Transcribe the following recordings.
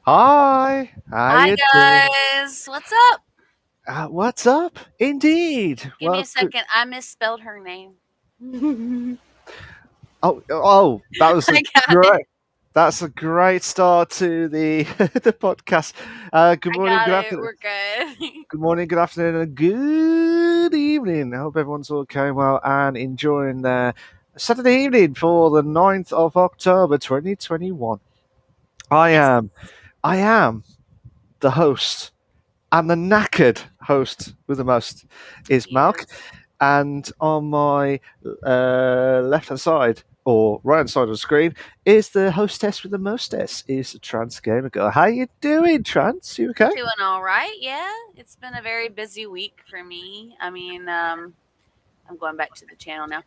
Hi, how Hi you doing? guys, what's up? What's up? Indeed. Give me Well, a second. I misspelled her name. that was a I got it. great. That's a great start to the the podcast. Good I morning, got good it. afternoon, We're good. good morning, good afternoon, and good evening. I hope everyone's all okay, well, and enjoying their Saturday evening for the 9th of October, 2021. I Yes. am, I am the host, and the knackered host with the most is Malk. Yes. And on my left hand side or right hand side of the screen is the hostess with the mostess, is the trans gamer girl. How you doing, trans? You okay? Doing all right. Yeah. It's been a very busy week for me. I'm going back to the channel now.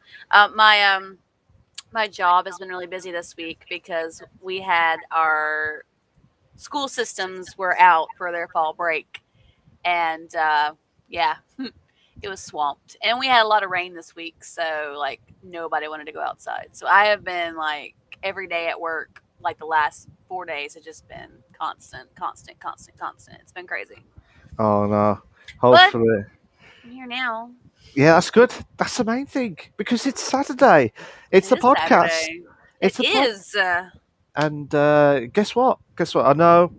My job has been really busy this week because we had our school systems were out for their fall break, and yeah, it was swamped. And we had a lot of rain this week, so like nobody wanted to go outside. So I have been like every day at work, like the last 4 days have just been constant, constant, constant, constant. It's been crazy. Oh no. But Hopefully. I'm here now. Yeah, that's good. That's the main thing because it's Saturday. It's It the is podcast. Saturday. It It's the pod. is. And guess what? Guess what? I know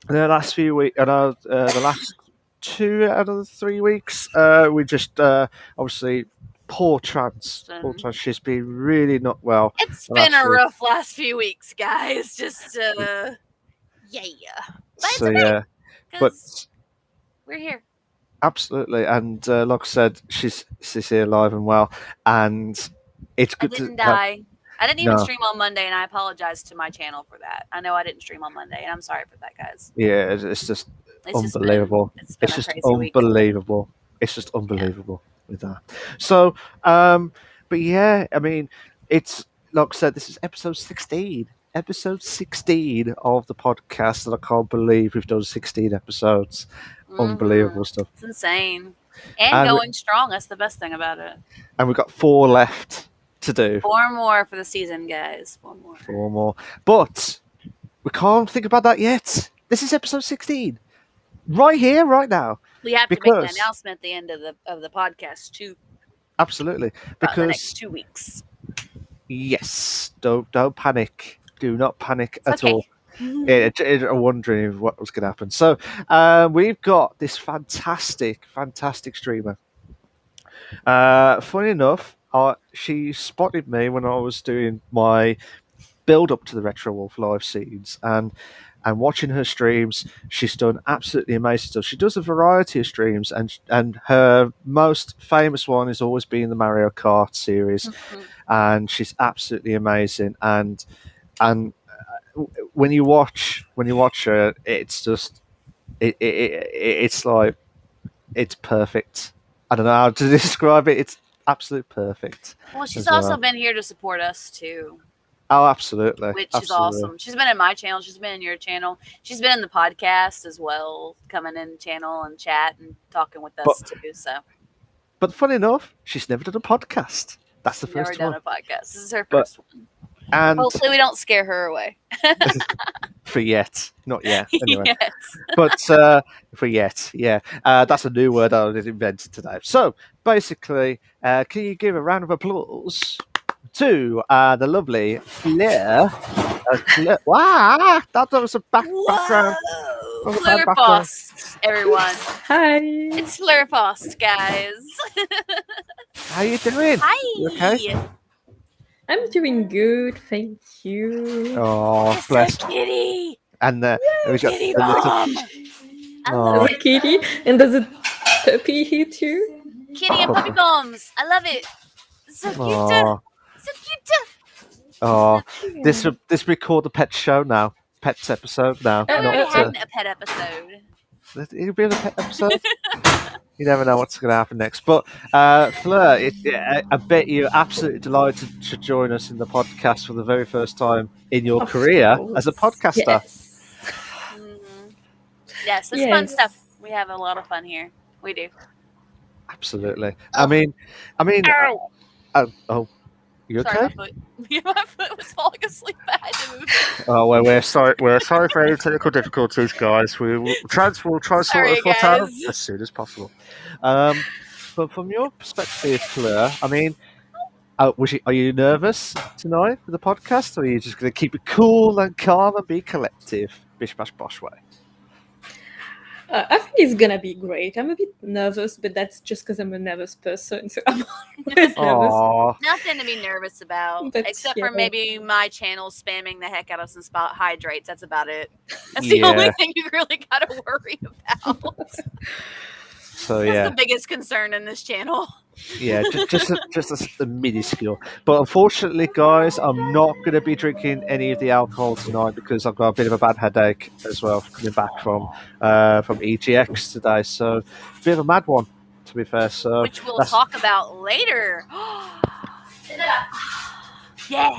the last few weeks, I know the last 2 out of the 3 weeks, we just obviously poor trans. Poor Um, trans. She's been really not well it's the been last a few. rough last few weeks, guys. Just yeah, but it's So okay yeah, but because we're here. absolutely, and like I said, she's here live and well, and it's I good to didn't die. I didn't even no, stream on Monday, and I apologize to my channel for that. I know I didn't stream on Monday, and I'm sorry for that, guys. yeah, it's just It's just been unbelievable. it's been It's a just crazy week. unbelievable. It's just Yeah. unbelievable with that. So, but yeah, I mean, it's like I said, this is episode 16. Episode 16 of the podcast, and I can't believe we've done 16 episodes. Unbelievable stuff. It's insane. And And going strong. That's the best thing about it. we've got four left to do. 4 more for the season, guys. 4 more. Four more. But we can't think about that yet. This is episode 16. Right here, right now. We have to make an Because announcement at the end of the podcast too absolutely. about the next Because 2 weeks. yes, don't panic. Do not panic It's at okay. all. I'm wondering what was going to happen. So we've got this fantastic streamer. Funny enough, she spotted me when I was doing my build up to the Retro Wolf live scenes, and watching her streams, she's done absolutely amazing stuff. She does a variety of streams, and her most famous one has always been the Mario Kart series, and she's absolutely amazing. And when you watch her, it's just it's like it's perfect. I don't know how to describe it. It's absolute perfect Well, she's as also well. been here to support us too, Oh, absolutely, which is absolutely. awesome. She's been in my channel. She's been in your channel. She's been in the podcast as well, coming in channel and chat and talking with But us too. So funny enough, she's never done a podcast. That's the she's never first done one. a podcast. This is her But first one. and Hopefully, we don't scare her away. for yet, not yet. Anyway, Yes. but for yet, yeah, that's a new word I invented today. So basically, can you give a round of applause to the lovely Fleur? Wow, that was a background. That Whoa! was a bad background. Fleurfaust, everyone. Hi. It's Fleurfaust, guys. How you doing? You okay? Hi. I'm doing good, thank you. Oh, It's a bless. kitty. And we got Kitty the little. mom. I Oh. love There's a it. kitty, and there's a puppy here too. Kitty and puppy bombs. I love it. So cute. Oh, So cute. oh, this Yeah. this we call the pet show now. Pets episode now. Oh, we already Not had a pet episode. it'll be a pet episode. You never know what's going to happen next. But Fleur, I bet you're absolutely delighted to join us in the podcast for the very first time in your Of career as a course. podcaster. Yes. Mm-hmm. Yes, it's fun Yes. stuff. We have a lot of fun here. We do. Absolutely. I mean, Ow. oh, You Sorry, okay? my foot. My foot was falling asleep. I had to move it. Oh well, we're sorry. We're sorry for any technical difficulties, guys. We'll try and sort the Sorry, foot out guys. as soon as possible. Um, but from your perspective, Fleur, I mean, are you nervous tonight for the podcast, or are you just going to keep it cool and calm and be collective, bish bash bosh way? I think it's gonna be great. I'm a bit nervous, but that's just because I'm a nervous person, so I'm always nervous. Aww. Nothing to be nervous about, But, except yeah. for maybe my channel spamming the heck out of some spot hydrates. That's about it. That's the only Yeah. thing you really got to worry about. So That's yeah, the biggest concern in this channel. yeah, just a minuscule. But unfortunately, guys, I'm not going to be drinking any of the alcohol tonight because I've got a bit of a bad headache as well coming back from EGX today. So a bit of a mad one, to be fair. So Which we'll talk about later. Yeah.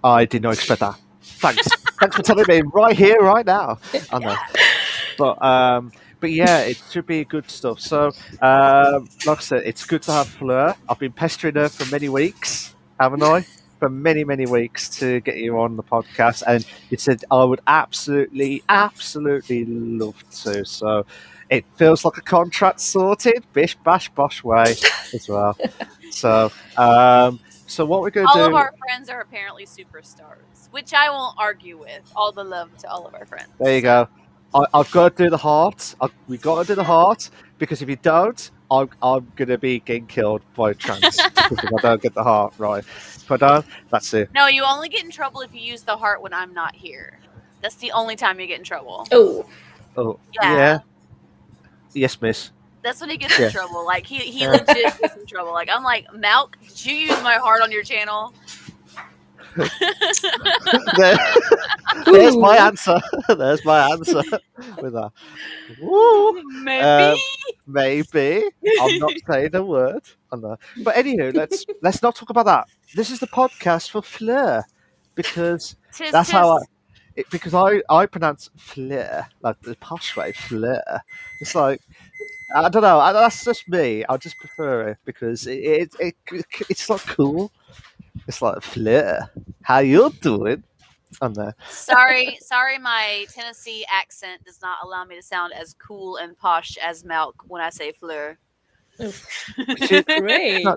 I did not expect that. Thanks for telling me right here, right now. I know. But yeah, it should be good stuff. So, like I said, it's good to have Fleur. I've been pestering her for many weeks, haven't I? For many, many weeks to get you on the podcast, and you said I would absolutely love to. So, it feels like a contract sorted, bish bash bosh way as well. So, what we're going to do? All of our friends are apparently superstars, which I won't argue with. All the love to all of our friends. There you go. I've got to do the heart. We got to do the heart because if you don't, I'm gonna be getting killed by trans because if I don't get the heart right. But that's it. No, you only get in trouble if you use the heart when I'm not here. That's the only time you get in trouble. Oh, Yeah. Yes, miss. That's when he gets Yeah. in trouble. Like he legit gets in trouble. Like I'm like, Malk, did you use my heart on your channel? There's my answer. There's my answer with that. Woo. Maybe. I'm not saying a word on that. But anywho, let's not talk about that. This is the podcast for Fleur because that's how because I pronounce Fleur like the posh way, Fleur. It's like I don't know. That's just me. I just prefer it because it's not cool. It's like Fleur. How you doing? On there. Sorry, my Tennessee accent does not allow me to sound as cool and posh as Malk when I say Fleur. great!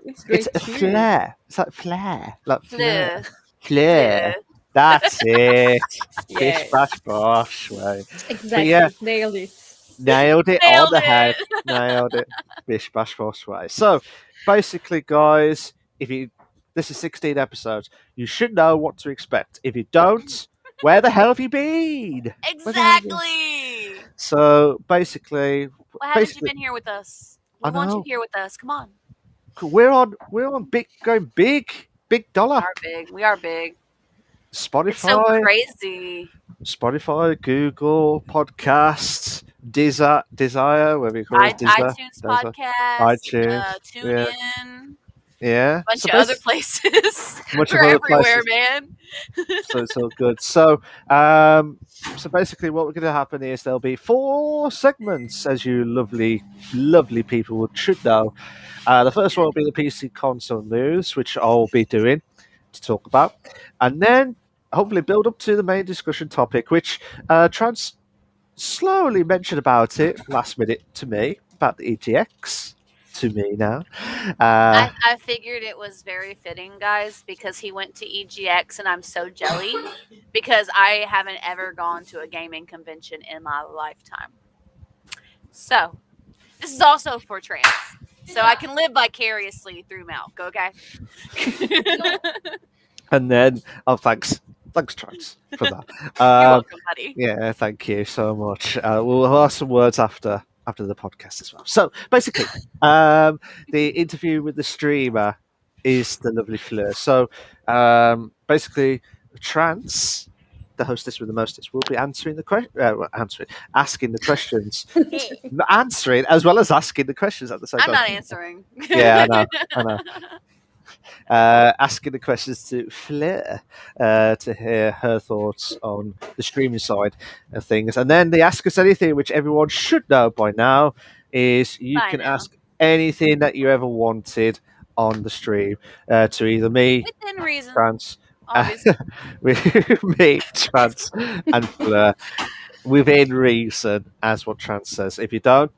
It's great. It's a flair. It's like flair. Like Fleur. Flair. That's it. Yeah. Bish bash bosh way. Exactly. Yeah. Nailed it. Nailed it Nailed on the it. head. Nailed it. Bish bash bosh way. So basically, guys, this is 16 episodes. You should know what to expect. If you don't, where the hell have you been? Exactly. So basically, Why haven't you been here with us? We want you here with us. Come on. we're on going big dollar. We are big. Spotify. It's so crazy. Spotify, Google, podcasts, Desire, whatever you call it, iTunes podcast, iTunes, TuneIn, yeah, a bunch of other places. Much We're of other everywhere, places. man. So it's all good. So basically, what we're going to happen is there'll be 4 segments, as you lovely people should know. The first one will be the PC console news, which I'll be doing to talk about, and then hopefully build up to the main discussion topic, which Trans slowly mentioned about it last minute to me about the EGX to me now. I figured it was very fitting, guys, because he went to EGX, and I'm so jelly because I haven't ever gone to a gaming convention in my lifetime. So this is also for trans, so I can live vicariously through Malk. Okay. And then, thanks, Trans, for that. You're welcome, buddy. Yeah, thank you so much. We'll have some words after the podcast as well. So basically, the interview with the streamer is the lovely Fleur. So basically, Trans, the hostess with the mostest, will be answering the asking the questions, answering as well as asking the questions at the same time. I'm not answering. Yeah, I know. Asking the questions to Fleur to hear her thoughts on the streaming side of things. And then the Ask Us Anything, which everyone should know by now, is you can ask anything that you ever wanted on the stream to either me, Within reason, Trans, obviously. me, Trans, and Fleur within reason, as what Trans says. If you don't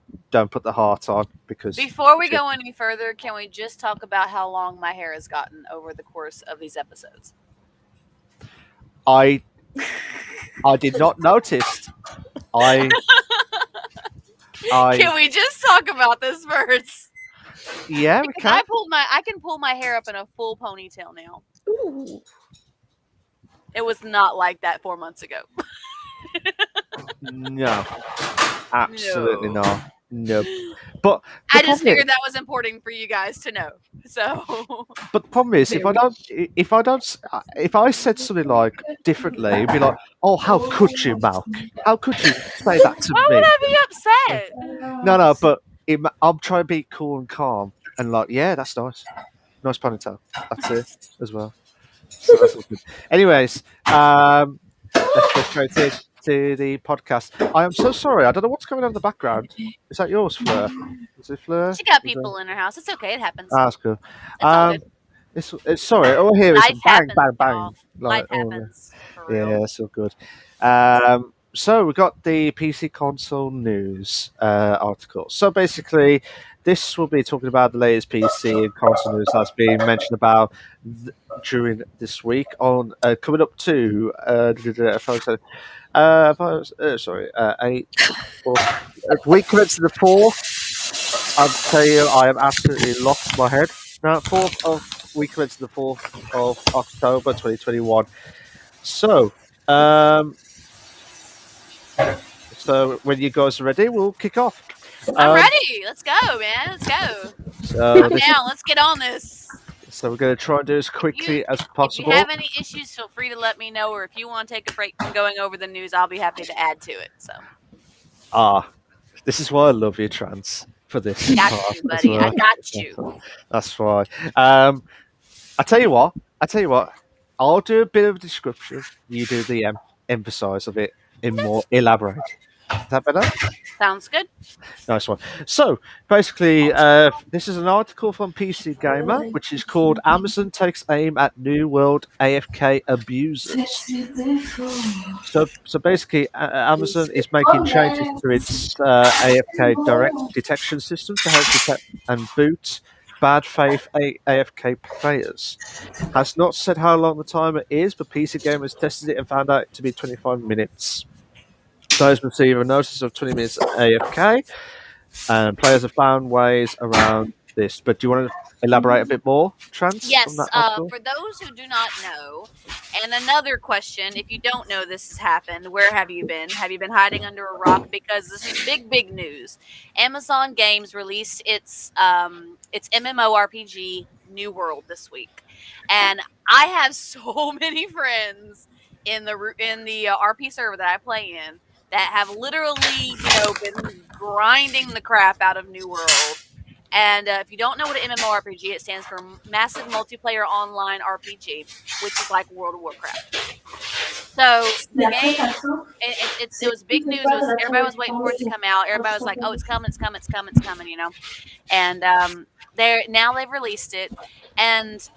put the heart on because Before we go any further, can we just talk about how long my hair has gotten over the course of these episodes? I did not notice. I Can we just talk about this first? yeah, we Because can. I can pull my hair up in a full ponytail now. Ooh. It was not like that 4 months ago. No, absolutely No. not. Nope. But the I just problem is, figured that was important for you guys to know. So but the problem is, Very. if I said something like differently, it'd be like, oh, how could you, Mal? How could you say that to why would me? I be upset? No, but I'm trying to be cool and calm and like, yeah, that's nice ponytail. That's it as well. So that's all good. Anyways, let's go straight into the podcast. I am so sorry. I don't know what's going on in the background. Is that yours, Fleur? Is it Fleur? She got Is people in her house. It's okay. It happens. that's cool. It's all good. It's sorry. All here is a Life bang, happens, bang, y'all. bang. Like, Life oh, yeah. happens for real. Yeah, so good. So we got the PC console news article. So basically, this will be talking about the latest PC and console news that's been mentioned about during this week on coming up to eight. Week commencing the 4th. I'll tell you, I am absolutely lost my head. Now, 4th of week commencing the 4th of October 2021. So, so when you guys are ready, we'll kick off. I'm ready. Let's go, man. Let's go. So, I'm down. Let's get on this. so we're going to try and do as quickly as If you possible. have any issues, feel free to let me know. Or if you want to take a break from going over the news, I'll be happy to add to it. So, This is why I love you, Trans, for this. got part you, as buddy. I well. got you. That's right. I tell you what. I'll do a bit of a description. You do the emphasize of it in more elaborate. Is that better? Sounds good. Nice one. So basically, this is an article from PC Gamer, which is called "Amazon Takes Aim at New World AFK Abusers." So basically, Amazon is making changes to its AFK direct detection system to help detect and boot bad faith AFK players. Has not said how long the timer is, but PC Gamer has tested it and found out it to be 25 minutes. Players receive a notice of 20 minutes AFK, and players have found ways around this. But do you want to elaborate a bit more, Trans? Yes, From that article? for those who do not know, and another question, if you don't know this has happened, where have you been? Have you been hiding under a rock? Because this is big news. Amazon Games released its MMORPG New World this week, and I have so many friends in the RP server that I play in that have literally been grinding the crap out of New World. And if you don't know what an MMORPG, it stands for Massive Multiplayer Online RPG, which is like World of Warcraft. So the game, it was big news. Everybody was waiting for it to come out. Everybody was like, "Oh, it's coming! It's coming! It's coming! It's coming!" And they've released it, and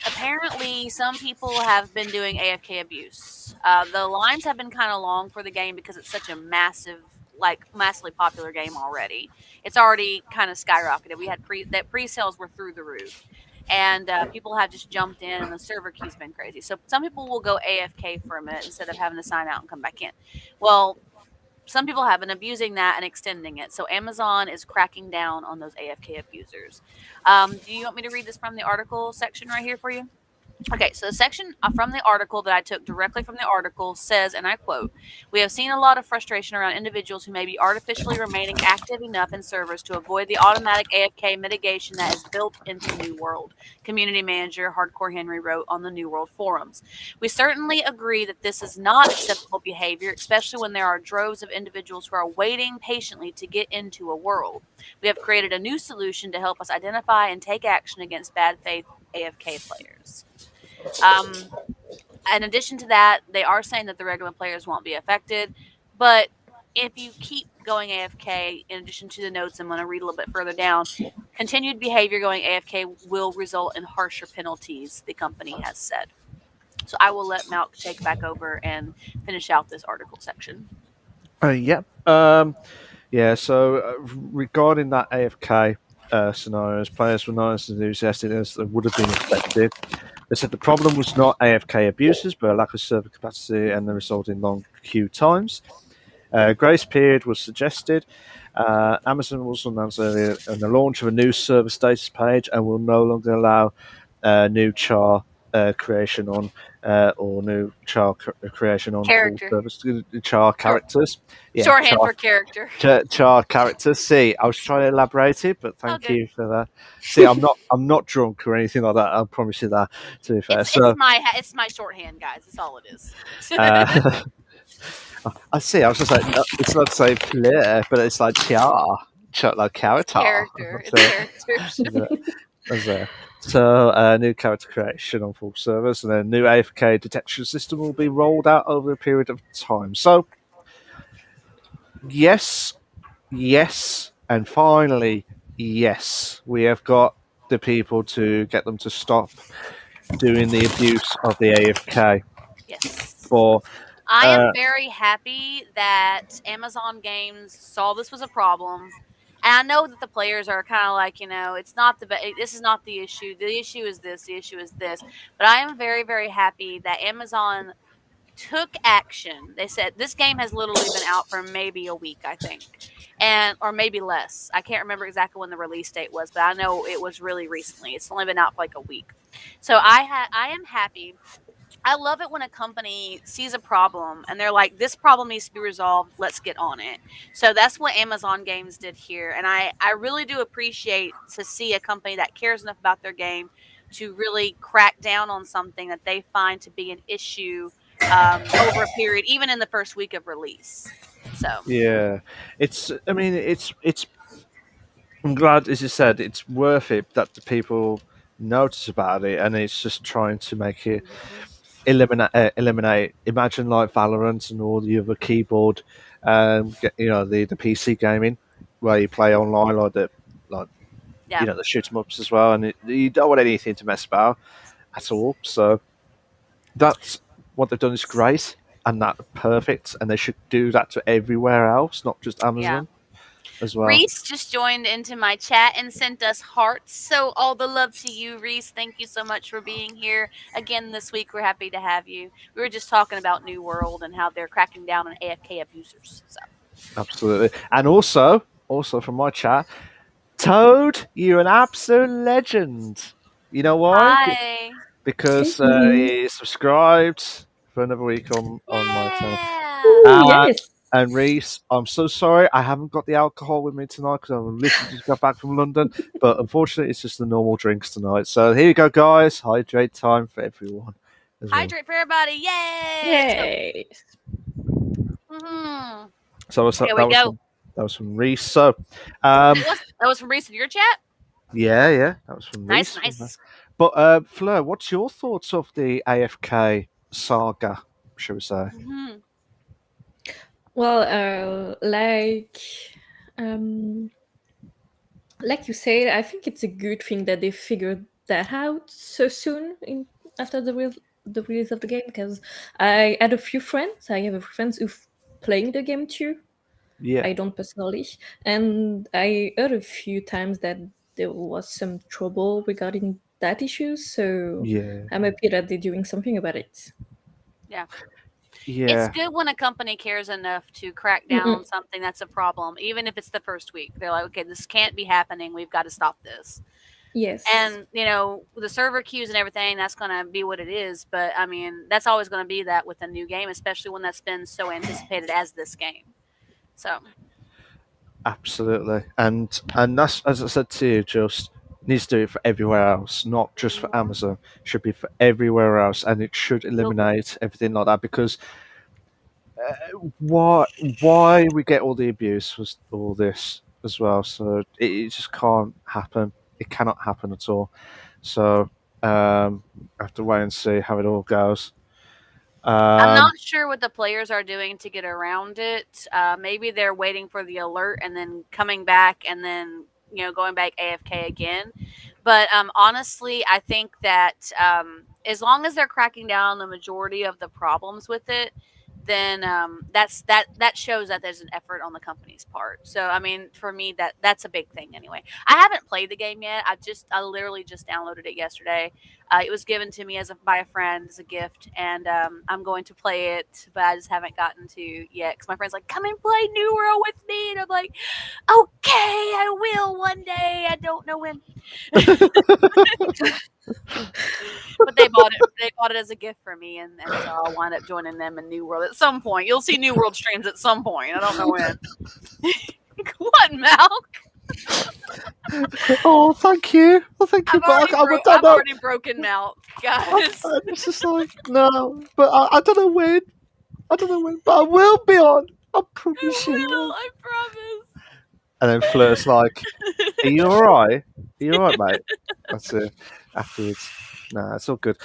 apparently some people have been doing AFK abuse. The lines have been kind of long for the game because it's such a massively popular game already. It's already kind of skyrocketed. We had pre-sales were through the roof, and people have just jumped in, and the server queue's been crazy. So some people will go AFK for a minute instead of having to sign out and come back in. Well, some people have been abusing that and extending it. So Amazon is cracking down on those AFK abusers. Do you want me to read this from the article section right here for you? Okay, so the section from the article that I took directly from the article says, and I quote, "We have seen a lot of frustration around individuals who may be artificially remaining active enough in servers to avoid the automatic AFK mitigation that is built into New World," community manager Hardcore Henry wrote on the New World forums. "We certainly agree that this is not acceptable behavior, especially when there are droves of individuals who are waiting patiently to get into a world. We have created a new solution to help us identify and take action against bad faith AFK players." In addition to that, they are saying that the regular players won't be affected, but if you keep going AFK, in addition to the notes, I'm going to read a little bit further down. Continued behavior going AFK will result in harsher penalties, the company has said. So I will let Malk take back over and finish out this article section. Yep. Yeah. So regarding that AFK scenarios, players were not as enthusiastic as they would have been expected. They said the problem was not AFK abuses, but a lack of server capacity and the resulting long queue times. Grace period was suggested. Amazon also announced earlier the launch of a new server status page and will no longer allow new char creation on or new char creation on full Character. servers. Char Short, characters. Yeah, shorthand for character. char characters. See, I was trying to elaborate it, but Oh, thank good. you for that. See, I'm not drunk or anything like that. I promise you that. To be fair, It's so my shorthand, guys. That's all it is. uh, I see. I was just like, no, it's not so clear, but it's like like It's character. character. It's So, character. as there. So, new character creation on full servers, and then new AFK detection system will be rolled out over a period of time. So, yes, yes, and finally, yes, we have got the people to get them to stop doing the abuse of the AFK. Yes. For I am uh, very happy that Amazon Games saw this was a problem. And I know that the players are kind of like, it's not this is not the issue. The issue is this. The issue is this. But I am very, very happy that Amazon took action. They said this game has literally been out for maybe a week, I think, and or maybe less. I can't remember exactly when the release date was, but I know it was really recently. It's only been out for like a week. So I am happy. I love it when a company sees a problem and they're like, this problem needs to be resolved. Let's get on it. So that's what Amazon Games did here. And I really do appreciate to see a company that cares enough about their game to really crack down on something that they find to be an issue over a period, even in the first week of release. So, yeah, it's. I mean, it's. I'm glad, as you said, it's worth it that the people notice about it, and it's just trying to make it mhm. eliminate. Imagine like Valorant and all the other keyboard, the PC gaming where you play online like Yeah, the shoot 'em ups as well, and you don't want anything to mess about at all. So that's what they've done is great, and that perfect, and they should do that to everywhere else, not just yeah. Amazon as well. Reese just joined into my chat and sent us hearts. So all the love to you, Reese. Thank you so much for being here again this week. We're happy to have you. We were just talking about New World and how they're cracking down on AFK abusers. So Absolutely, and also from my chat, Toad, you're an absolute legend. You know why? hi. Because Thank you. he subscribed for another week on my channel. Yeah. Oh, Uh, yes. and Reese, I'm so sorry. I haven't got the alcohol with me tonight because I've literally just got back from London. But unfortunately, it's just the normal drinks tonight. So here you go, guys. Hydrate time for everyone as well. Hydrate for everybody. Yay. Let's go. Yay. Hmm. So Here we go. that was from Reese. So, um, That was from Reese in your chat. yeah, that was from Nice, Reese. nice. But Fleur, what's your thoughts of the AFK saga? Shall we say? Hmm. Well, um, like you said, I think it's a good thing that they figured that out so soon after the release of the game, because I had a few friends. I have a few friends who've playing the game too. Yeah, I don't personally, and I heard a few times that there was some trouble regarding that issue. So yeah, I'm happy that they're doing something about it. Yeah. It's yeah, good when a company cares enough to crack down Mm-mm. on something that's a problem, even if it's the first week. They're like, okay, this can't be happening. We've got to stop this. Yes. And, the server queues and everything, that's going to be what it is. But, I mean, that's always going to be that with a new game, especially when that's been so anticipated as this game. So, absolutely. And that's, as I said to you, just needs to do it for everywhere else, not just for mhm. Amazon. Should be for everywhere else, and it should Nope. eliminate everything like that because why we get all the abuse was all this as well. So it just can't happen. It cannot happen at all. So I have to wait and see how it all goes. I'm Um, not sure what the players are doing to get around it. Maybe they're waiting for the alert and then coming back and then going back AFK again. But honestly, I think that as long as they're cracking down on the majority of the problems with it, then that shows that there's an effort on the company's part. So I mean, for me, that's a big thing anyway. I haven't played the game yet. I literally just downloaded it yesterday. It was given to me by a friend as a gift, and I'm going to play it, but I just haven't gotten to yet because my friend's like, "Come and play New World with me," and I'm like, "Okay, I will one day. I don't know when." But they bought it. They bought it as a gift for me, and so I'll wind up joining them in New World at some point. You'll see New World streams at some point. I don't know when. What, Mal? oh, thank you. Well, thank you, but I don't I've know. already broken Mal, guys. It's just like no, but I don't know when. I don't know when, but I will be on. I promise I will. you. I promise. And then Fleur's like, "Are you all right? Are you all right, mate?" That's it. Afterwards, nah, it's all good.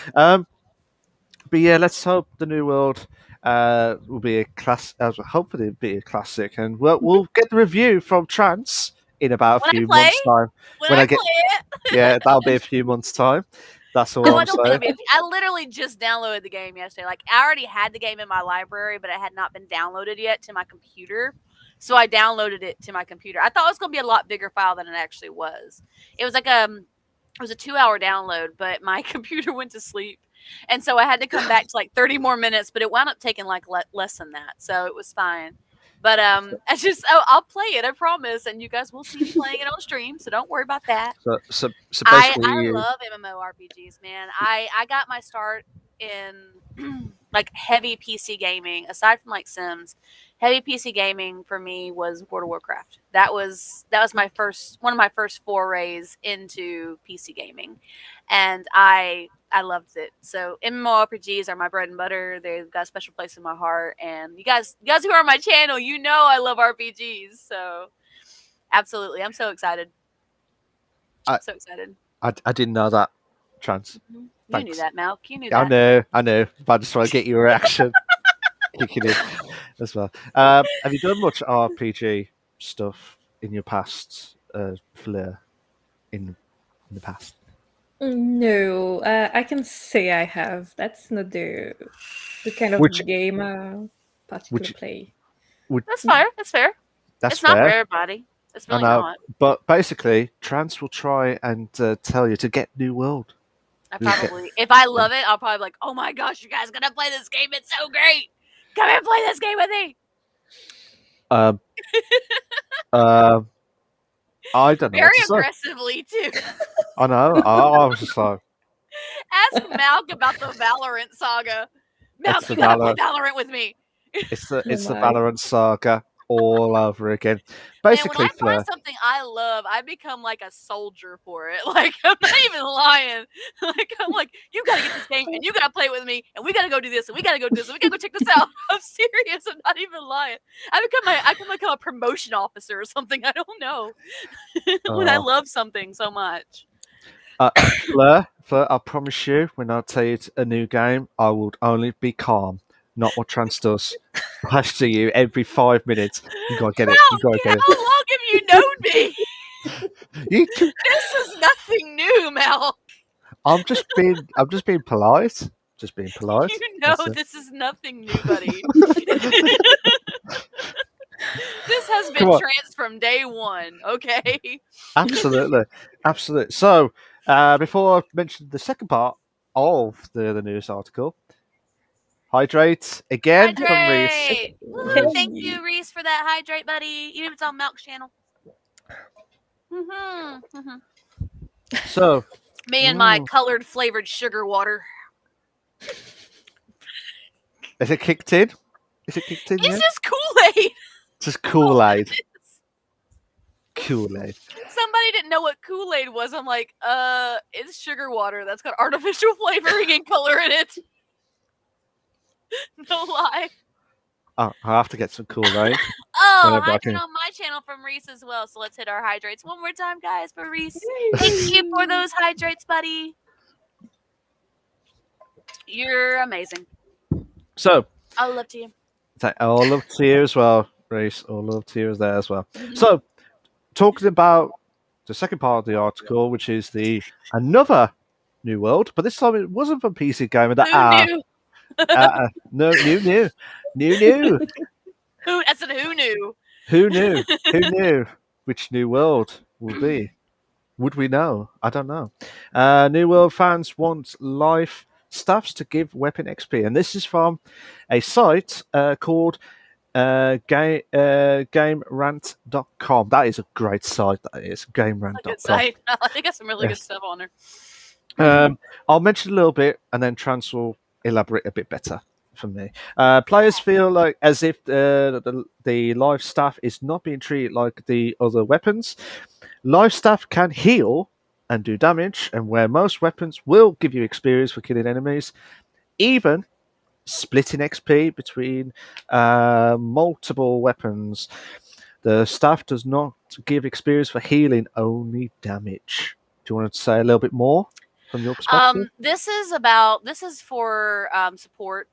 But yeah, let's hope the new world will be a class. Hopefully, it'll be a classic, and we'll get the review from Trance in about a When I few play, months' time. when When I I get, play it. yeah, that'll be a few months' time. That's all No, I I'm don't think saying. it'll be. I literally just downloaded the game yesterday. Like I already had the game in my library, but it had not been downloaded yet to my computer. So I downloaded it to my computer. I thought it was going to be a lot bigger file than it actually was. It was like it was a 2-hour download, but my computer went to sleep. And so I had to come back to like 30 more minutes, but it wound up taking like less than that. So it was fine. But I'll play it, I promise, and you guys will see me playing it on stream, so don't worry about that. So I basically, love MMORPGs, man. I got my start in like heavy PC gaming. Aside from like Sims, heavy PC gaming for me was World of Warcraft. That was my first one of my first forays into PC gaming, and I loved it. So MMORPGs are my bread and butter. They've got a special place in my heart. And you guys who are on my channel, you know I love RPGs. So absolutely, I'm so excited. I So excited. I didn't know that. Trance. You knew Thanks. that, Malk. You knew I that. know, I know. But I just want to get your reaction kicking in as well. Have you done much RPG stuff in your past, Fleur? In the past, No, I can say I have. That's not the kind which of game I particularly which play. would That's fair. That's fair. that's It's not for fair. everybody. It's I really know, not. but basically, Trance will try and tell you to get New World. If I love it, I'll probably be like, oh my gosh, you guys gotta play this game. It's so great. Come and play this game with me. Um, um, I don't know what Very to say. aggressively, too. I know. I was just like, Ask Malk about the Valorant saga. it's Malk, the you gotta play Valor, Valorant with me. Oh it's the my. Valorant saga all over again. Man, when I Basically, find Fleur. something I love, I become like a soldier for it. Like I'm not even lying. Like I'm like, you gotta get this game and you gotta play it with me, and we gotta go do this and we gotta go do this and we gotta go check this out. I'm serious. I'm not even lying. I become a promotion officer or something. I don't know. When I Oh, love something so much. Fleur, I promise you, when I tell you it's a new game, I would only be calm, not what Trance does. Flash to you every 5 minutes. You gotta get it. You gotta Malk, get how long have you known me? it. You can, This is nothing new, Malk. I'm just being polite. Just being polite. You know That's it. this is nothing new, buddy. This has Come been on. from day one, okay? Absolutely. Absolutely. So, before I mention the second part of the news article, hydrate again from Reese. Hydrate! Woo, thank Hey. you, Reese, for that hydrate, buddy. Even if it's on Milk's channel. So, Me and my colored flavored sugar water. is it kicked in? Is it kicked in It's yet? just Kool-Aid. Just Kool-Aid. Kool-Aid. Somebody didn't know what Kool-Aid was. I'm like, it's sugar water that's got artificial flavoring and color in it. No lie. Oh, I have to get some Kool-Aid. Oh, Whenever I hydrate can. on my channel from Reese as well. So let's hit our hydrates one more time, guys, for Reese. Thank you for those hydrates, buddy. You're amazing. So, I love to you. all love to you as well, Reese. All love to you is there as well. So, talking about the second part of the article, which is the another new world, but this time it wasn't from PC Gamer. That Who knew? no new. Who? I said who knew? Who knew? Who knew which new world will be? Would we know? I don't know. New World fans want life staffs to give weapon XP, and this is from a site called GameRant.com. That is a great site. That is A good GameRant.com. site. I got some really good Yes. stuff on there. I'll mention a little bit, and then Trans will elaborate a bit better for me. Players feel like as if the life staff is not being treated like the other weapons. Life staff can heal and do damage, and where most weapons will give you experience for killing enemies, even splitting XP between multiple weapons. The staff does not give experience for healing, only damage. Do you want to say a little bit more from your perspective? This is for support.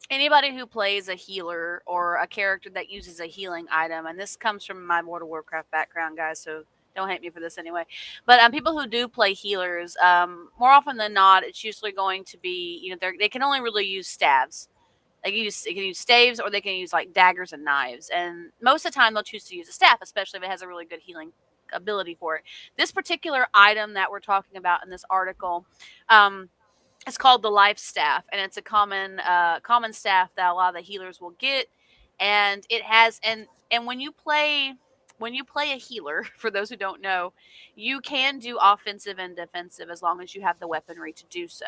Anybody who plays a healer or a character that uses a healing item, and this comes from my World of Warcraft background, guys, so don't hate me for this anyway. But people who do play healers, more often than not, it's usually going to be, they can only really use staves. They can use staves, or they can use like daggers and knives. And most of the time, they'll choose to use a staff, especially if it has a really good healing ability for it. This particular item that we're talking about in this article, it's called the life staff, and it's a common staff that a lot of the healers will get. And it has and when you play a healer, for those who don't know, you can do offensive and defensive as long as you have the weaponry to do so.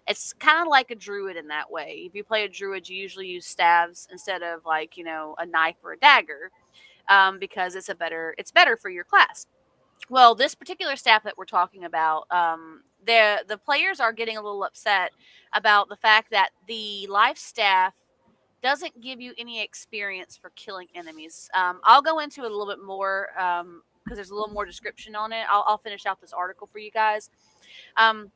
It's kind of like a druid in that way. If you play a druid, you usually use staves instead of like a knife or a dagger, because it's better for your class. Well, this particular staff that we're talking about, the players are getting a little upset about the fact that the life staff doesn't give you any experience for killing enemies. I'll go into it a little bit more because there's a little more description on it. I'll finish out this article for you guys. Um,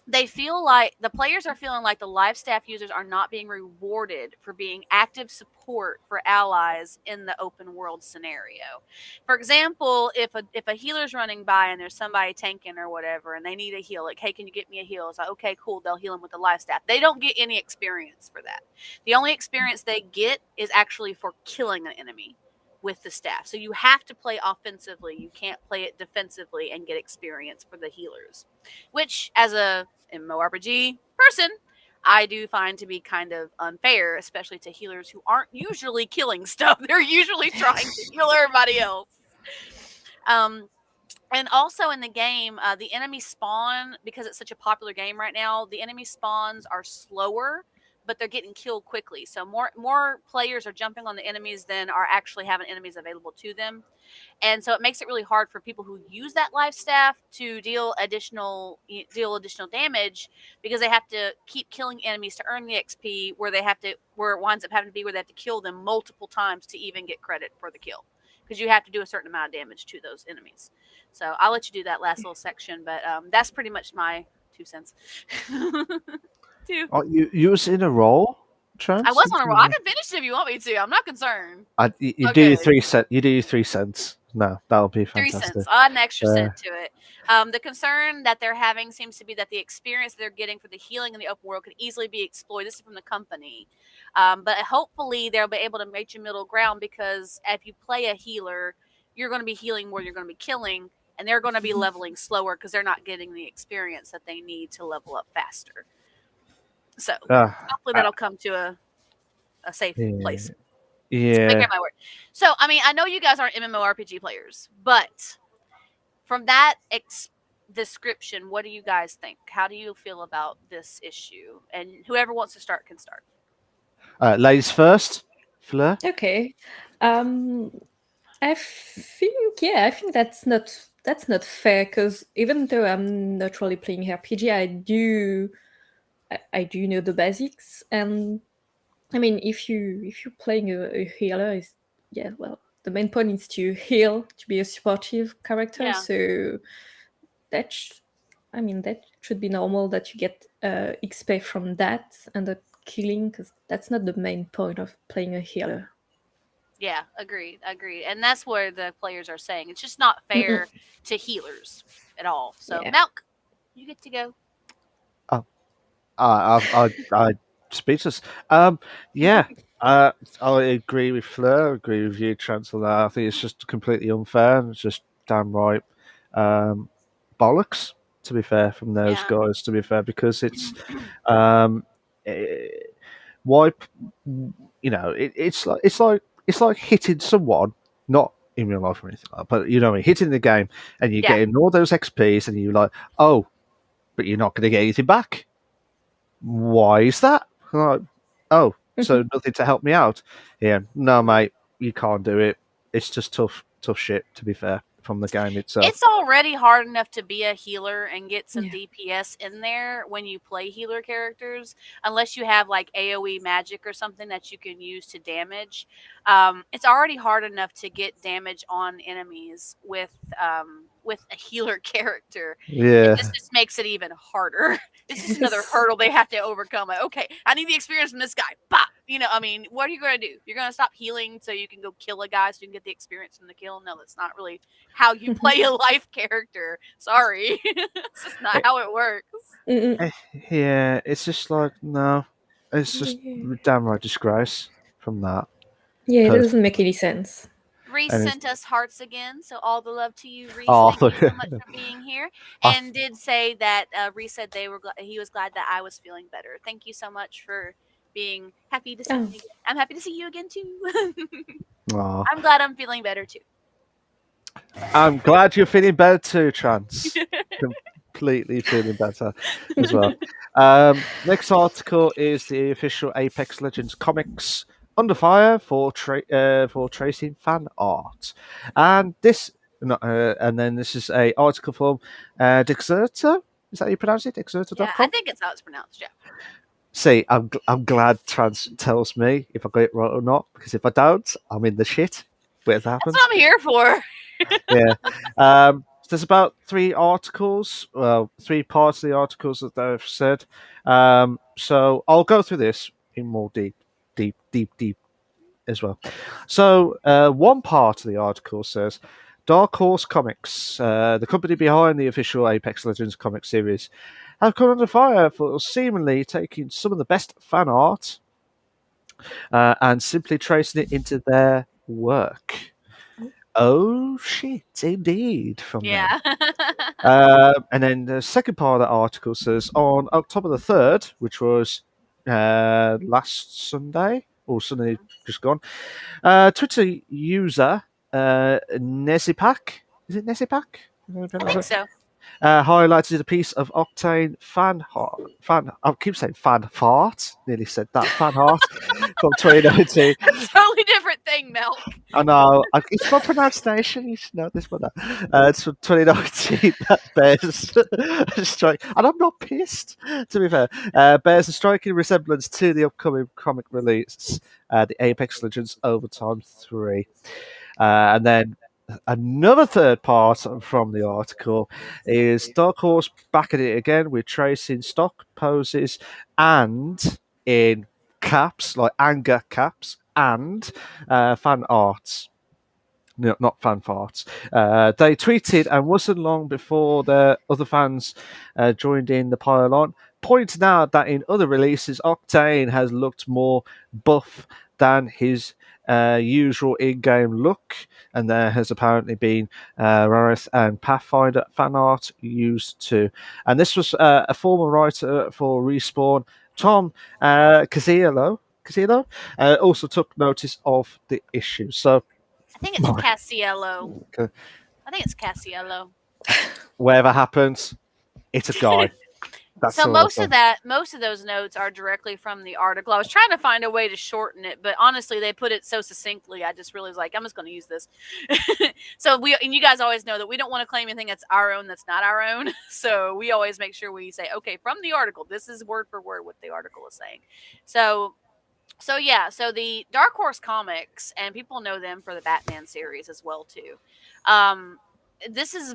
they feel like the players are feeling like the life staff users are not being rewarded for being active support for allies in the open world scenario. For example, if a healer's running by and there's somebody tanking or whatever and they need a heal, like, hey, can you get me a heal? It's like, okay, cool, they'll heal them with the life staff. They don't get any experience for that. The only experience they get is actually for killing an enemy with the staff. So you have to play offensively. You can't play it defensively and get experience for the healers, which as a MMORPG person, I do find to be kind of unfair, especially to healers who aren't usually killing stuff. They're usually trying to heal everybody else. And also in the game, the enemy spawn, because it's such a popular game right now, the enemy spawns are slower, but they're getting killed quickly. So more players are jumping on the enemies than are actually having enemies available to them. And so it makes it really hard for people who use that life staff to deal additional damage, because they have to keep killing enemies to earn the XP, where it winds up having to be where they have to kill them multiple times to even get credit for the kill, because you have to do a certain amount of damage to those enemies. So I'll let you do that last little section, but that's pretty much my 2 cents. Two. Oh, you was in a role, I Trans? was on a roll. I can finish it if you want me to. I'm not concerned. You do your Okay. 3 cent. You do your 3 cents. No, that'll be 3 cents. fantastic. I'll add an extra cent to it. The concern that they're having seems to be that the experience they're getting for the healing in the open world could easily be exploited. This is from the company. But hopefully they'll be able to make a middle ground, because if you play a healer, you're going to be healing more than you're going to be killing, and they're going to be leveling slower because they're not getting the experience that they need to level up faster. So hopefully that'll come to a safe place. Yeah. My word. So, I mean, I know you guys aren't MMORPG players, but from that description, what do you guys think? How do you feel about this issue? And whoever wants to start can start. Ladies first. Fleur. Okay. I think that's not fair, because even though I'm not really playing RPG, I do know the basics. And I mean, if you're playing a healer, the main point is to heal, to be a supportive character. Yeah. So that should be normal, that you get XP from that, and that killing, because that's not the main point of playing a healer. Yeah, agreed, agreed. And that's where the players are saying it's just not Mm-mm. fair to healers at all. So, Yeah. Malk, you get to go. Oh, I speechless. Um, yeah. Uh, I agree with Fleur. I agree with you, Chancellor. I think it's just completely unfair. And it's just downright um, bollocks. To be fair, from those Yeah. guys. To be fair, because it's um, eh, why it's like hitting someone, not in real life or anything like that, but you know what I mean, hitting the game and you're Yeah. getting all those XPs and you're like, oh, but you're not going to get anything back. Why is that? Like, oh, so nothing to help me out. Yeah, no, mate, you can't do it. It's just tough shit, to be fair, from the game itself. It's already hard enough to be a healer and get some Yeah. DPS in there when you play healer characters, unless you have like AoE magic or something that you can use to damage. It's already hard enough to get damage on enemies with a healer character, and this Yeah. just makes it even harder. This is another Yes. hurdle they have to overcome. Like, okay, I need the experience from this guy. Bop. You know, I mean, what are you gonna do? You're gonna stop healing so you can go kill a guy so you can get the experience from the kill? No, that's not really how you play a life character. Sorry. It's just not It, how it works. Mm-mm. yeah, it's just like, no, it's just Yeah. downright disgrace from that Yeah, it person. doesn't make any sense. Reese And it's, sent us hearts again, so all the love to you, Reese. oh, Thank you so much for being here, I, and did say that Reese said he was glad that I was feeling better. Thank you so much for being happy to see Oh, me again. I'm happy to see you again too. oh, I'm glad I'm feeling better too. I'm glad you're feeling better too, Trans. Completely feeling better as well. Next article is the official Apex Legends comics under fire for tracing fan art, and this and then this is a article from Dexerter. Is that how you pronounce it? Yeah, I Dexerter.com. think it's how it's pronounced. Yeah, See, I'm glad Trans tells me if I got it right or not, because if I don't, I'm in the shit. Whatever that's happens. what I'm here for. Yeah. There's about three articles, well, three parts of the articles that they've said. So I'll go through this in more deep as well. So one part of the article says Dark Horse Comics, the company behind the official Apex Legends comic series, have come under fire for seemingly taking some of the best fan art and simply tracing it into their work. Oh shit, indeed, from them. Yeah. And then the second part of the article says on October the 3rd, which was last Sunday, or Sunday just gone, Twitter user Nesipak, is it Nesipak? I think so. Highlighted a piece of Octane I keep saying fan fart, nearly said that, fan art from 2019. That's a totally different thing, Milk. I know. It's my pronunciation. You should know this one. It's from 2019. That bears a strike, and I'm not pissed. To be fair, bears a striking resemblance to the upcoming comic release, the Apex Legends Overtime 3, and then. Another third part from the article is Dark Horse back at it again with tracing stock poses and in caps, like anger caps, and fan arts. No, not fan farts. They tweeted, and wasn't long before the other fans joined in the pile-on, pointing out that in other releases, Octane has looked more buff than his usual in-game look, and there has apparently been Rarith and Pathfinder fan art used too. And this was a former writer for Respawn, Tom Casiello, also took notice of the issue. So, I think it's Cassiello. I think it's Cassiello. whatever happens, it's a guy. That's So all I'll say. most of those notes are directly from the article. I was trying to find a way to shorten it, but honestly, they put it so succinctly. I just really was like, I'm just going to use this. So and you guys always know that we don't want to claim anything that's our own that's not our own. So we always make sure we say, okay, from the article, this is word for word what the article is saying. So yeah, so the Dark Horse comics, and people know them for the Batman series as well too. Um, this is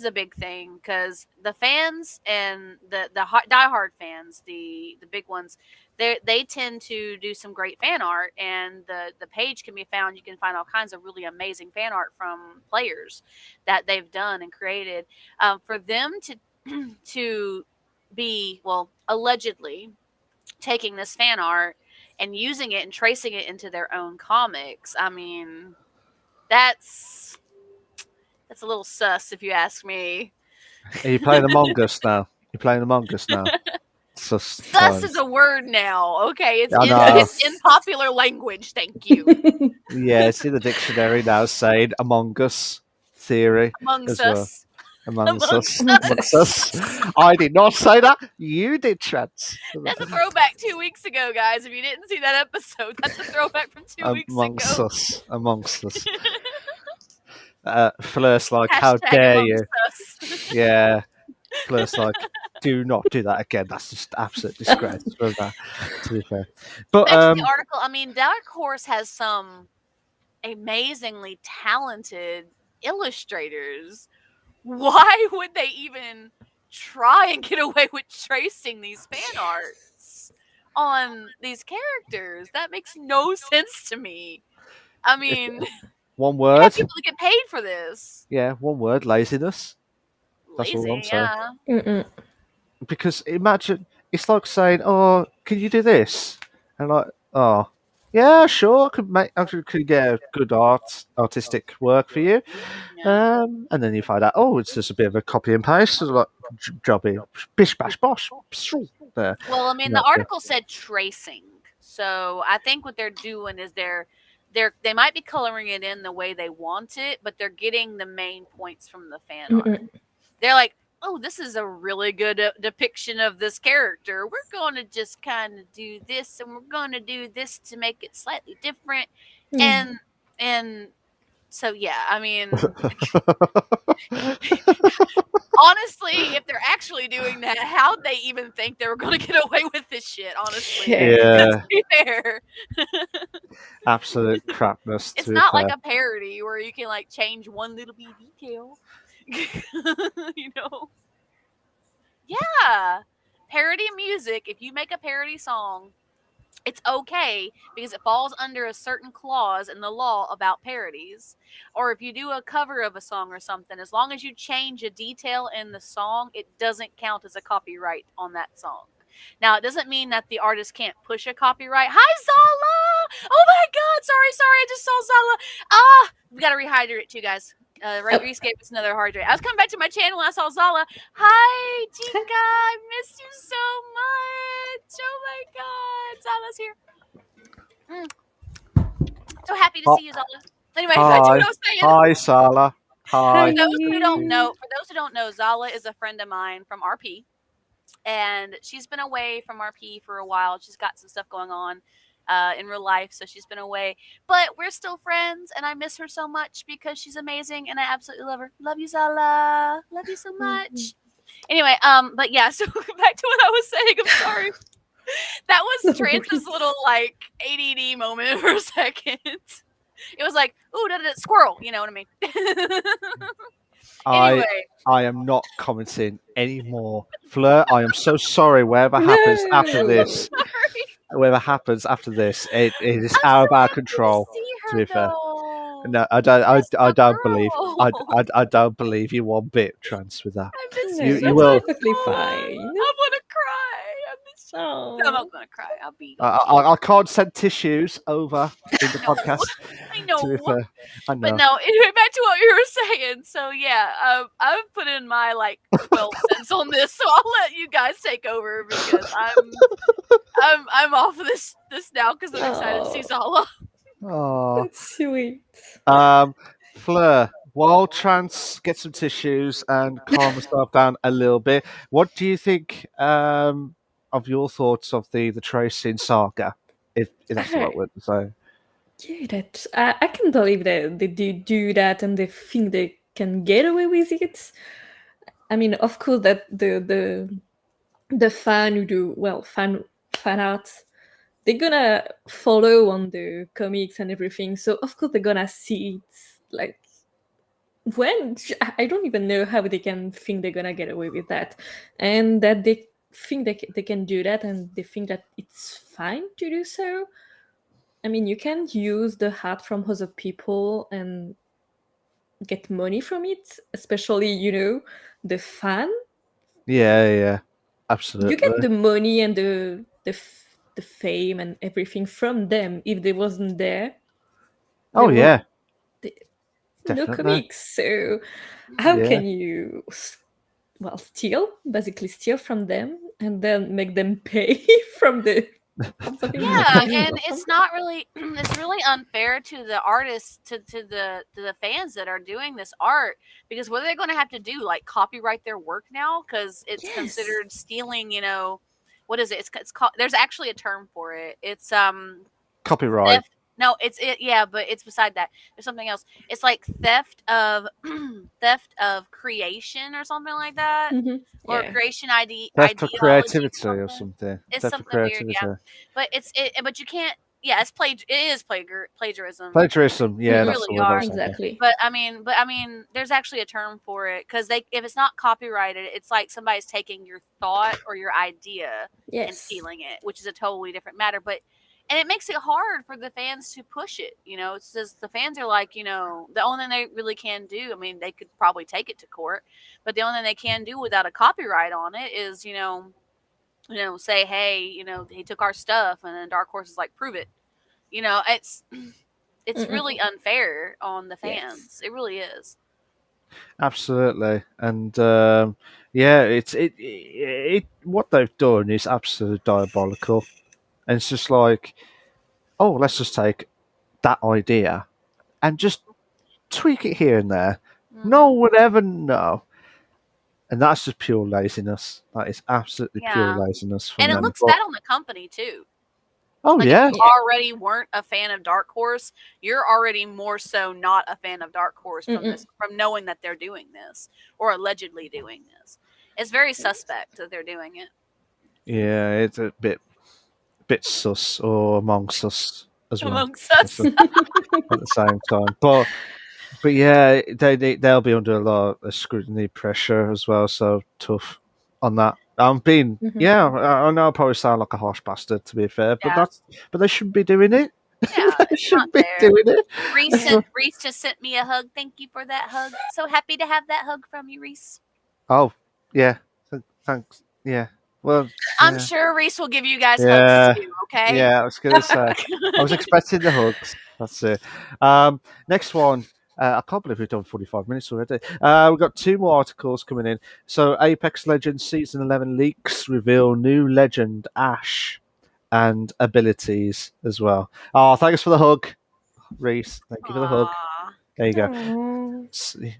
a big thing because the fans and the diehard fans, the big ones, they tend to do some great fan art, and the page can be found. You can find all kinds of really amazing fan art from players that they've done and created. For them to to be, well, allegedly taking this fan art and using it and tracing it into their own comics. I mean, that's that's a little sus if you ask me. Are you playing Among Us now? You're playing Among Us now. Sus Sus is times. a word now. Okay, I know. it's in popular language. Thank you. Yeah, it's in the dictionary now saying Among Us theory Amongst as well. us. Amongst us. Amongst Amongst Amongst us. us. us. I did not say that. You did, Chance. That's a throwback 2 weeks ago, guys. If you didn't see that episode, that's a throwback from 2 weeks Amongst ago. us. Amongst us. Fleur's like, how Hashtag dare amongst you? us. Yeah. Fleur's like, do not do that again. That's just absolute disgrace for that, to be fair. But Back to the article. I mean, Dark Horse has some amazingly talented illustrators. Why would they even try and get away with tracing these fan arts on these characters? That makes no sense to me. I mean, one they have word. people that get paid for this. Yeah, one word, laziness. That's all I'm Lazy, saying. yeah. Mm-mm. Because imagine it's like saying, "Oh, can you do this?" And like, "Oh, yeah, sure, I could get a good artistic work for you." Yeah. And then you find out, oh, it's just a bit of a copy and paste, sort of like jobby, bish bash bosh, pshoo, there. Well, I mean, And the that's it. article said tracing, so I think what they're doing is they might be coloring it in the way they want it, but they're getting the main points from the fan art. Mm-mm. They're like, oh, this is a really good depiction of this character. We're going to just kind of do this, and we're going to do this to make it slightly different. Yeah. And so yeah, I mean, honestly, if they're actually doing that, how'd they even think they were going to get away with this shit? Honestly, Yeah. let's Yeah, be fair. absolute crapness. It's To be not like fair, a parody where you can like change one little bit detail. you know? Yeah. Parody music, if you make a parody song, it's okay because it falls under a certain clause in the law about parodies. Or if you do a cover of a song or something, as long as you change a detail in the song, it doesn't count as a copyright on that song. Now, it doesn't mean that the artist can't push a copyright. Hi, Zala! Oh my god, sorry, I just saw Zala. Ah, we gotta rehydrate it too, guys. Oh, Reese gave us another hydrate. I was coming back to my channel and I saw Zala. Hi, Chica, I missed you so much. Oh my god, Zala's here. So happy to Hi, see you, Zala. Anyway, back to what hi, I was saying. hi, Sala. hi. Hi. For those who don't know, Zala is a friend of mine from RP, and she's been away from RP for a while. She's got some stuff going on in real life, so she's been away. But we're still friends, and I miss her so much because she's amazing, and I absolutely love her. Love you, Zala. Love you so much. Anyway, but yeah, so back to what I was saying. I'm sorry. That was Trance's little like ADD moment for a second. It was like, ooh, squirrel. You know what I mean? I Anyway, I am not commenting anymore. Fleur, I am so sorry. Whatever happens after No. this, sorry. whatever happens after this, it is I'm out so of our happy to control. see To her be fair, though. no, I don't. That's I my don't believe. girl. I don't believe you one bit, Trans, with that. I miss you No, You so that's will. much, perfectly Lola. fine. I'm gonna cry. I miss you. No, I'm Oh. not gonna cry. I'll be I can't send tissues over in the no. podcast. I To be know. fair, I But know. no, anyway, back to what you were saying. So yeah, I've put in my like 12 cents on this, so I'll let you guys take over because I'm off of this now because I'm excited to see Oh, Zala. Oh, that's sweet. Fleur. While Trans gets some tissues and calm herself down a little bit, what do you think of your thoughts of the tracing saga? If that's the right I, word to say. yeah, that I can believe that they do that and they think they can get away with it. I mean, of course, that the fan who do well fan art, they're gonna follow on the comics and everything. So of course they're gonna see it like when I don't even know how they can think they're gonna get away with that, and that they think they can do that, and they think that it's fine to do so. I mean, you can use the hat from other people and get money from it, especially the fan. Yeah, You get absolutely. the money and the fame and everything from them. If they wasn't there, Oh there was yeah, no definitely. comics. So how Yeah. can you basically steal from them and then make them pay from something that Yeah, was and not from it's not really it's really unfair to the artists, to the fans that are doing this art, because what are they going to have to do, like copyright their work now, because them. it's Yes. considered stealing, what is it, it's called, there's actually a term for it, it's Copyright. theft. No, yeah, but it's beside that. There's something else. It's like theft of theft of creation or something like that, or Yeah. creation Theft for ideology or creativity or something. something. It's Theft for something weird, yeah. creativity. But but you can't. Yeah, it is plagiarism. Plagiarism. Yeah, You Mm-mm. that's the really word I are. was thinking. Exactly. But I mean, there's actually a term for it, because if it's not copyrighted, it's like somebody's taking your thought or your idea and Yes. stealing it, which is a totally different matter. And it makes it hard for the fans to push it. It's just the fans are like, the only thing they really can do. I mean, they could probably take it to court, but the only thing they can do without a copyright on it is, say, hey, he took our stuff, and then Dark Horse is like, prove it. It's Mm-mm. really unfair on the Yes. fans. It really is. Absolutely, and yeah, it what they've done is absolutely diabolical, and it's just like, oh, let's just take that idea and just tweak it here and there. No Hmm. one would ever know, and that's just pure laziness. That is absolutely pure Yeah, laziness and from it them. looks But bad on the company too. oh Like, if yeah, you Yeah. already weren't a fan of Dark Horse, you're already more so not a fan of Dark Horse Mm-mm. from knowing that they're doing this, or allegedly doing this. It's very suspect that they're doing it. yeah, it's a bit sus or amongst us as well. Amongst us. At the same time. But yeah, they'll be under a lot of scrutiny, pressure as well. So tough on that. I'm being Mhm. yeah. I know I probably sound like a harsh bastard to be fair, but Yeah. they shouldn't be doing it. Yeah, They it's not shouldn't be fair. doing it. Reese That's sent not- Reese just sent me a hug. Thank you for that hug. So happy to have that hug from you, Reese. oh yeah, thanks. Yeah. Well, I'm yeah, sure Reese will give you guys hugs yeah, too, okay? yeah. I was gonna say. I was expecting the hugs. That's it. Next one. I can't believe we've done 45 minutes already. We've got two more articles coming in. So, Apex Legends Season 11 leaks reveal new legend Ash and abilities as well. Oh, thanks for the hug, Reese. Thank you for the hug. Aww. There you go.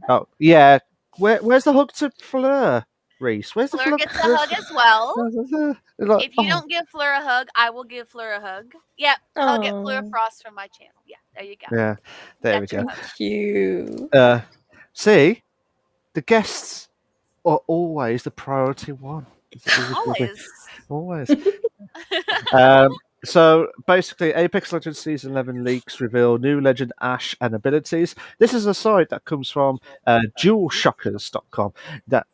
Aw. Oh, yeah. Where's the hug to Fleur, Reese? Where's the Fleur fleur? gets a hug as well. Like, If you oh, don't give Fleur a hug, I will give Fleur a hug. Yep, hug at Fleur Aw. Frost from my channel. Yeah, there you go. yeah. There we Got your go. hug. Thank you. See, the guests are always the priority one. Always. Always. So basically, Apex Legends Season 11 leaks reveal new legend Ash and abilities. This is a site that comes from DualShockers.com. That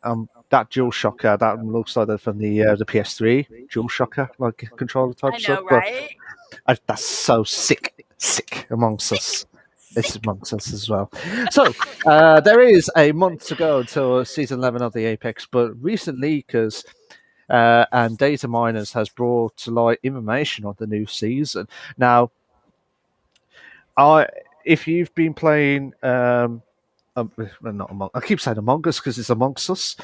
DualShocker that looks like they're from the PS3 DualShocker, like controller type I stuff. know, But right? that's so sick amongst Sick. us. It's Sick. amongst us as well. So there is a month to go until season 11 of the Apex, but recent leakers and data miners has brought to light information on the new season. Now, if you've been playing, well, not among, I keep saying Among Us because it's amongst us.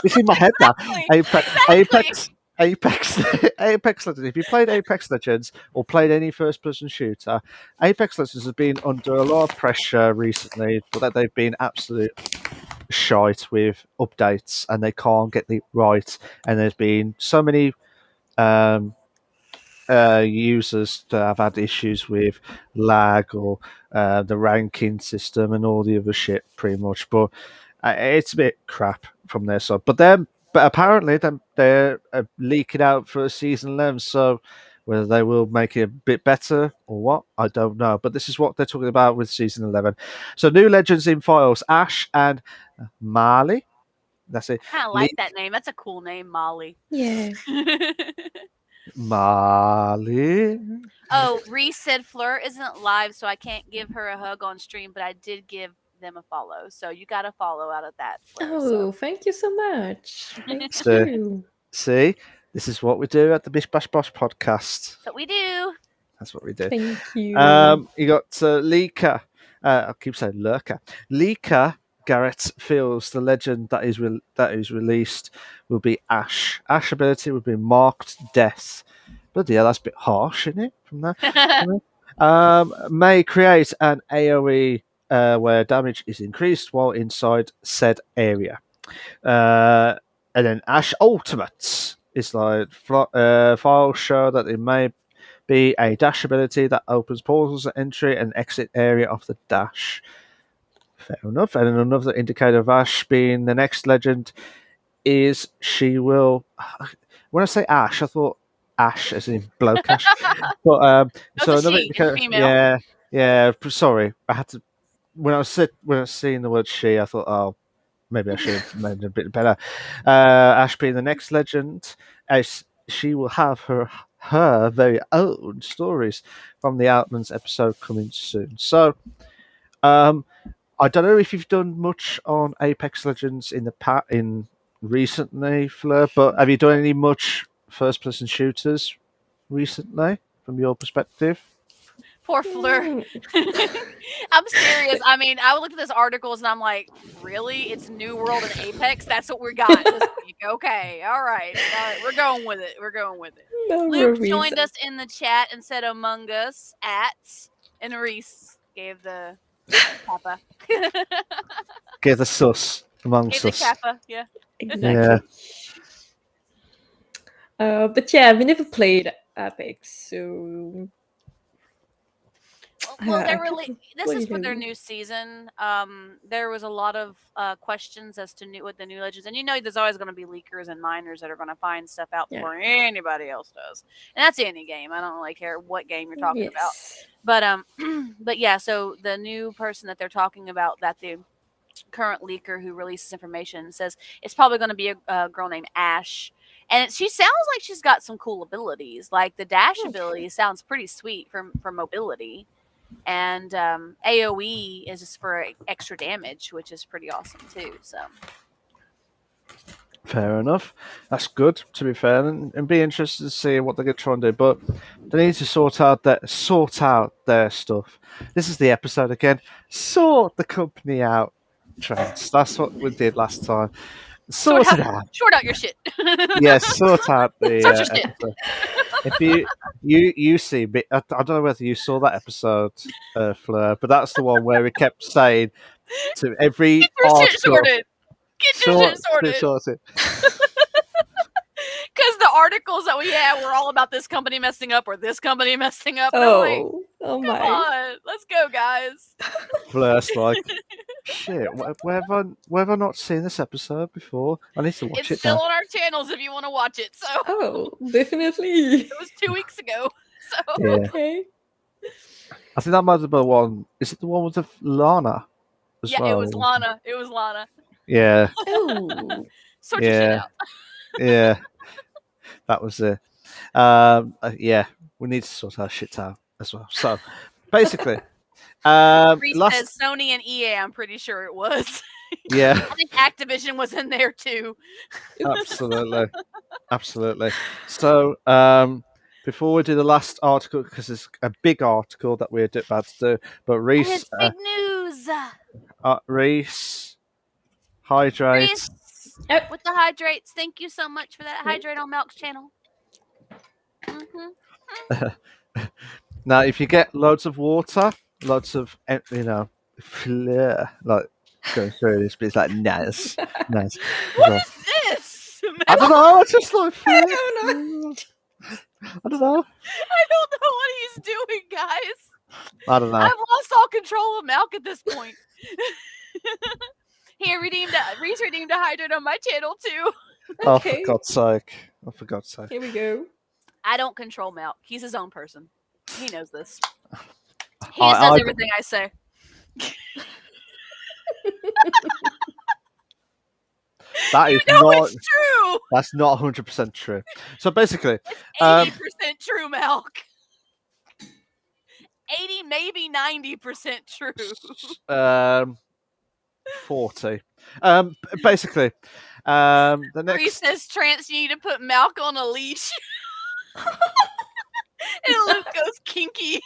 It's in my head now. Apex, Exactly. Apex, Apex Legends. If you played Apex Legends or played any first-person shooter, Apex Legends has been under a lot of pressure recently, but that they've been absolute shite with updates and they can't get it right. And there's been so many um, users that have had issues with lag or the ranking system and all the other shit, pretty much. But it's a bit crap from their side. But apparently they're leaking out for season 11. So Whether they will make it a bit better or what, I don't know. But this is what they're talking about with season 11. So new legends in files: Ash and Marley. That's it. I kind of like that name. That's a cool name, Molly. Yeah. Marley. Oh, Reese said Fleur isn't live, so I can't give her a hug on stream, but I did give them a follow. So you got a follow out of that, Fleur. Oh, thank you so much. Thank So, you. see, this is what we do at the Bish Bash Bosh podcast. That's what we do. That's what we do. Thank you. You got Lika. I keep saying Lurker. Lika Garrett feels the legend that is released will be Ash. Ash ability will be marked death. Bloody hell, that's a bit harsh, isn't it? From that. May create an AoE where damage is increased while inside said area. And then Ash Ultimates is like files show that it may be a dash ability that opens portals at entry and exit area of the dash. Fair enough. And then another indicator of Ash being the next legend is she will. When I say Ash, I thought Ash as in bloke Ash. But so That's a another she, indicator, female. yeah. Sorry, I had to. When I was seeing the word she, I thought, oh, maybe I should have made it a bit better. Ash being the next legend, as she will have her very own stories from the Outlands episode coming soon. So, I don't know if you've done much on Apex Legends in recently, Fleur, but have you done any much first-person shooters recently, from your perspective? Poor Fleur. I'm serious. I mean, I looked at those articles and I'm like, really? It's New World and Apex? That's what we got this week. Okay. All right. We're going with it. No Luke worries. joined us in the chat and said Among Us and Reese gave the kappa. Get the sus amongst Gave the us. kappa, yeah. Exactly. But yeah, we never played Apex, so Well, I this is for can't their really- new season. There was a lot of questions as to what the new legends, and there's always going to be leakers and miners that are going to find stuff out Yeah. before anybody else does, and that's any game. I don't really care what game you're talking about. Yes. But but yeah. So the new person that they're talking about, that the current leaker who releases information says it's probably going to be a girl named Ash. And she sounds like she's got some cool abilities. Like the dash ability sounds pretty sweet for mobility. And AoE is just for extra damage, which is pretty awesome too. So Fair enough. That's good, to be fair, and be interested to see what they're going to try and do. But they need to sort out their stuff. This is the episode again. Sort the company out, Trent. That's what we did last time. Sort it out. Sort out your shit. Yes, sort out the Sort your shit. episode. If you see, I don't know whether you saw that episode, Fleur, but that's the one where we kept saying to every Get your shit article, sorted. Get your shit sorted. Because the articles that we had were all about this company messing up or this company messing up. And I'm like, Oh come my! on, let's go, guys. Fleur's like, shit, where have I not seen this episode before? I need to watch It's it still now. on our channels if you want to watch it. So Oh, definitely. it was 2 weeks ago. So Yeah, Okay. I think that might have been the one. Is it the one with the Lana? As yeah, well? it was Lana. Yeah, Oh. Sort your shit yeah, out. yeah. That was it. Yeah, we need to sort our shit out as well. So, basically, Reese says Sony and EA. I'm pretty sure it was. yeah, I think Activision was in there too. absolutely. So, before we do the last article, because it's a big article that we're about to do, but And Reese, it's big news. Reese, hydrate. Reese, with the hydrates. Thank you so much for that. Hydrate on Milk's channel. Now, if you get loads of water, lots of fleur, like going through this, but it's like nice. What is this? I don't know. I just like fleur. I don't know. I don't know. I don't know what he's doing, guys. I don't know. I've lost all control of Milk at this point. Reese redeemed a hydrate on my channel too. Oh, Okay. for God's sake! Oh, for God's sake! Here we go. I don't control Milk. He's his own person. He knows this. He just does I everything I say. that You is know not it's true. that's not 100% true. So basically, It's um, 80% true, Milk. 80, maybe 90% true. um, 40. Basically, the Bree next says, Trance, you need to put Malk on a leash. And Luke goes kinky.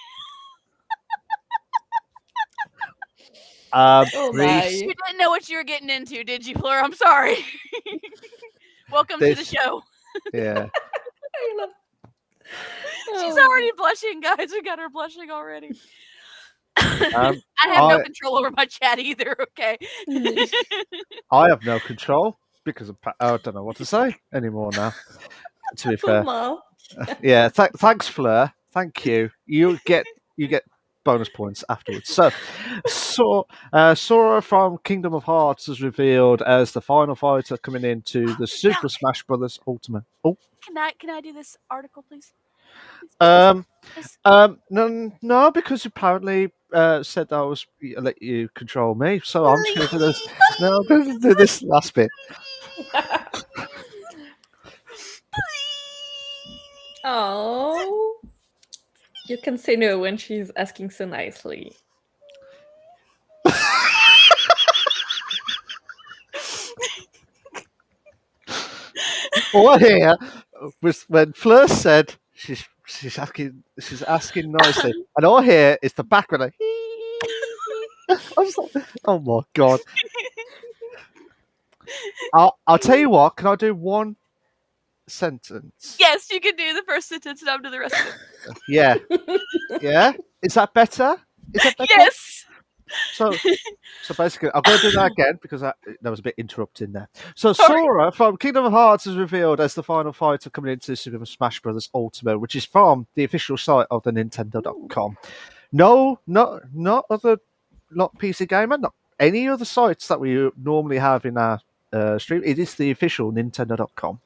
Oh Reese, my. You didn't know what you were getting into, did you, Fleur? I'm sorry. Welcome to the this show. yeah. I love. She's Oh. already blushing, guys. We got her blushing already. Um, I have no I control over my chat either, okay? I have no control because I don't know what to say anymore now. To be Poor fair, Mal. yeah. Thanks, Fleur. Thank you. You get bonus points afterwards. Sora from Kingdom of Hearts is revealed as the final fighter coming into the Super Malk, Smash Brothers Ultimate. Oh, can I do this article, please? Please, please, please. um, Please. no, because apparently said I was let you control me, so I'm just going to do this. No, I'm going to do this last bit. Oh. You can say no when she's asking so nicely. All here was when Fleur said she's asking nicely, and all here is the background. Like, I was like, oh my god! I'll tell you what. Can I do one sentence? Yes, you can do the first sentence and I'll do the rest of it. Yeah, yeah. Is that better? Is that better? Yes. So, so basically, I'm going to do that again because there was a bit interrupting there. So, Sorry. Sora from Kingdom of Hearts is revealed as the final fighter coming into Super Smash Bros. Ultimate, which is from the official site of the Nintendo.com. No, not other, not PC Gamer, not any other sites that we normally have in our stream. It is the official Nintendo.com.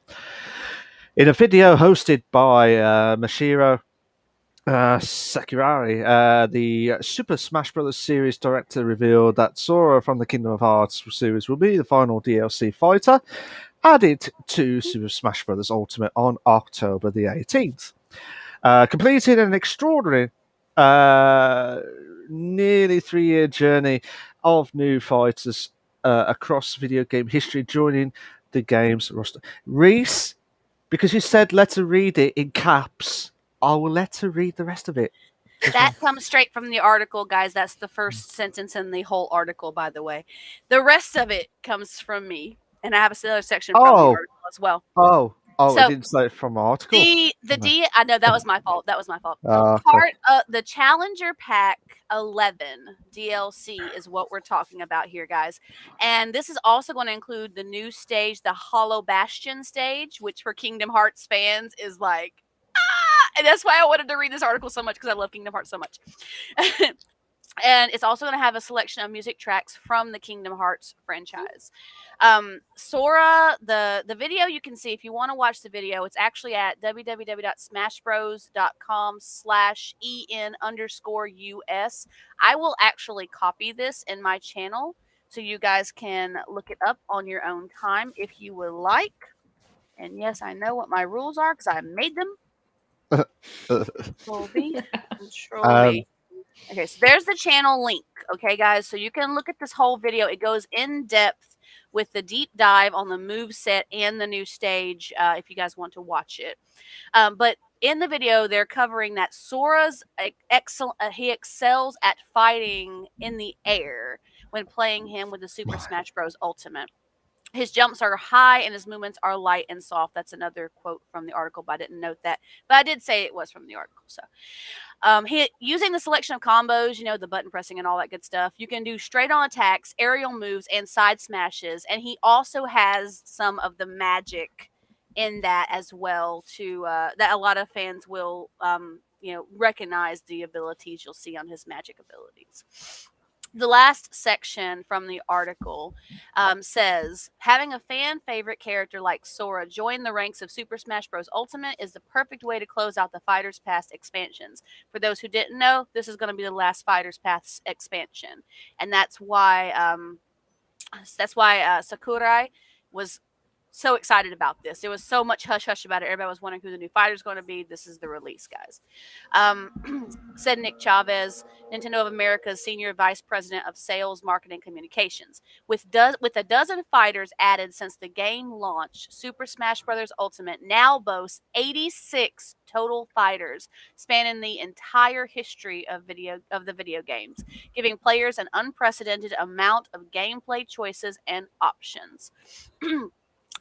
In a video hosted by Mashiro Sakurari, the Super Smash Bros. Series director, revealed that Sora from the Kingdom of Hearts series will be the final DLC fighter added to Super Smash Bros. Ultimate on October the 18th. Completing an extraordinary, nearly 3-year journey of new fighters across video game history, joining the game's roster. Reese, because you said let her read it in caps, I will let her read the rest of it. That comes straight from the article, guys. That's the first sentence in the whole article, by the way. The rest of it comes from me. And I have another section from the Oh, article as well. oh, I So didn't say it from my article. I know that was my fault. That was my fault. Okay. Part of the Challenger Pack 11 DLC is what we're talking about here, guys. And this is also going to include the new stage, the Hollow Bastion stage, which for Kingdom Hearts fans is like, and that's why I wanted to read this article so much, because I love Kingdom Hearts so much. And it's also going to have a selection of music tracks from the Kingdom Hearts franchise. Sora, the video you can see, if you want to watch the video, it's actually at www.smashbros.com/en_us. I will actually copy this in my channel so you guys can look it up on your own time if you would like. And yes, I know what my rules are because I made them. Control V, Control V. Okay, so there's the channel link. Okay, guys, so you can look at this whole video. It goes in depth with the deep dive on the move set and the new stage. If you guys want to watch it, but in the video, they're covering that Sora's excellent. He excels at fighting in the air when playing him with the Super Smash Bros. Ultimate. His jumps are high and his movements are light and soft. That's another quote from the article, but I didn't note that. But I did say it was from the article. So, using the selection of combos, the button pressing and all that good stuff, you can do straight on attacks, aerial moves, and side smashes. And he also has some of the magic in that as well, to that a lot of fans will, recognize the abilities you'll see on his magic abilities. The last section from the article says having a fan favorite character like Sora join the ranks of Super Smash Bros. Ultimate is the perfect way to close out the Fighters Pass expansions. For those who didn't know, this is going to be the last Fighters Pass expansion, and that's why Sakurai was so excited about this. There was so much hush hush about it. Everybody was wondering who the new fighter is going to be. This is the release, guys. Um, said Nick Chavez, Nintendo of America's senior vice president of sales, marketing, communications. With a dozen fighters added since the game launched, Super Smash Bros. Ultimate now boasts 86 total fighters spanning the entire history of the video games, giving players an unprecedented amount of gameplay choices and options.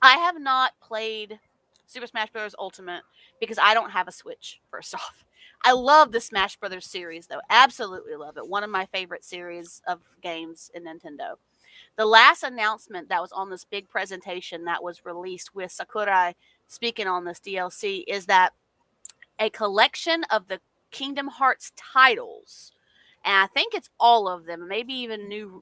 I have not played Super Smash Bros. Ultimate because I don't have a Switch, first off. I love the Smash Brothers series, though. Absolutely love it. One of my favorite series of games in Nintendo. The last announcement that was on this big presentation that was released with Sakurai speaking on this DLC is that a collection of the Kingdom Hearts titles, and I think it's all of them, maybe even new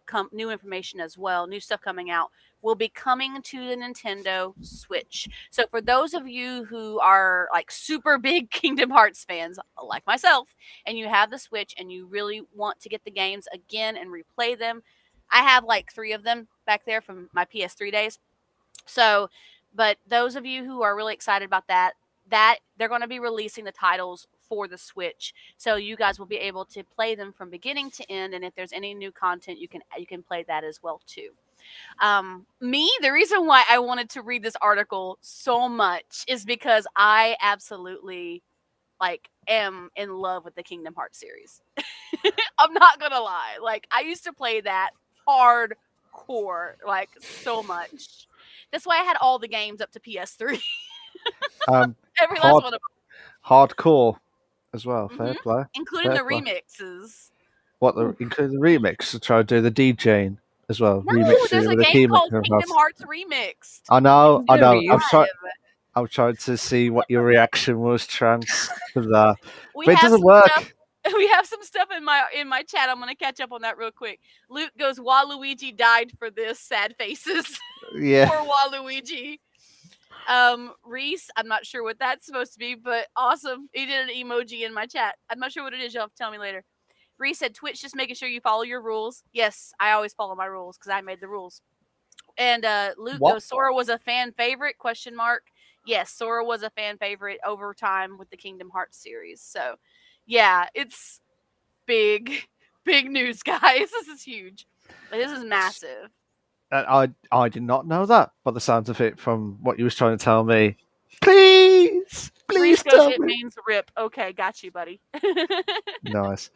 information as well, new stuff coming out, will be coming to the Nintendo Switch. So for those of you who are like super big Kingdom Hearts fans, like myself, and you have the Switch and you really want to get the games again and replay them, I have like 3 of them back there from my PS3 days. So, but those of you who are really excited about that they're going to be releasing the titles for the Switch, so you guys will be able to play them from beginning to end. And if there's any new content, you can play that as well too. The reason why I wanted to read this article so much is because I absolutely like am in love with the Kingdom Hearts series. I'm not gonna lie. Like I used to play that hardcore, like so much. That's why I had all the games up to PS3. Um, Every last hard, one of hardcore as well. them. Fair play. Including Fair the play. remixes. What the Oof. include the remix to try to do the DJing as well. No, Remixing there's it a with the game key called Kingdom Kingdom Hearts. Hearts Remixed I on know, I There know. is. PS5. I'm trying to see what your reaction was, Trans, to that. We But it have doesn't some stuff. work. We have some stuff in my chat. I'm gonna catch up on that real quick. Luke goes, Waluigi died for this. Sad faces. Yeah. Poor Waluigi. Reese, I'm not sure what that's supposed to be, but awesome. He did an emoji in my chat. I'm not sure what it is. You'll have to tell me later. Reese said, Twitch just making sure you follow your rules. Yes, I always follow my rules because I made the rules. And Luke What? goes, Sora was a fan favorite? Question mark. Yes, Sora was a fan favorite over time with the Kingdom Hearts series. So, yeah, it's big, big news, guys. This is huge. Like, this is massive. I did not know that, by the sounds of it, from what you was trying to tell me. Please, Reese please goes, tell it me. means rip. Okay, got you, buddy. Nice.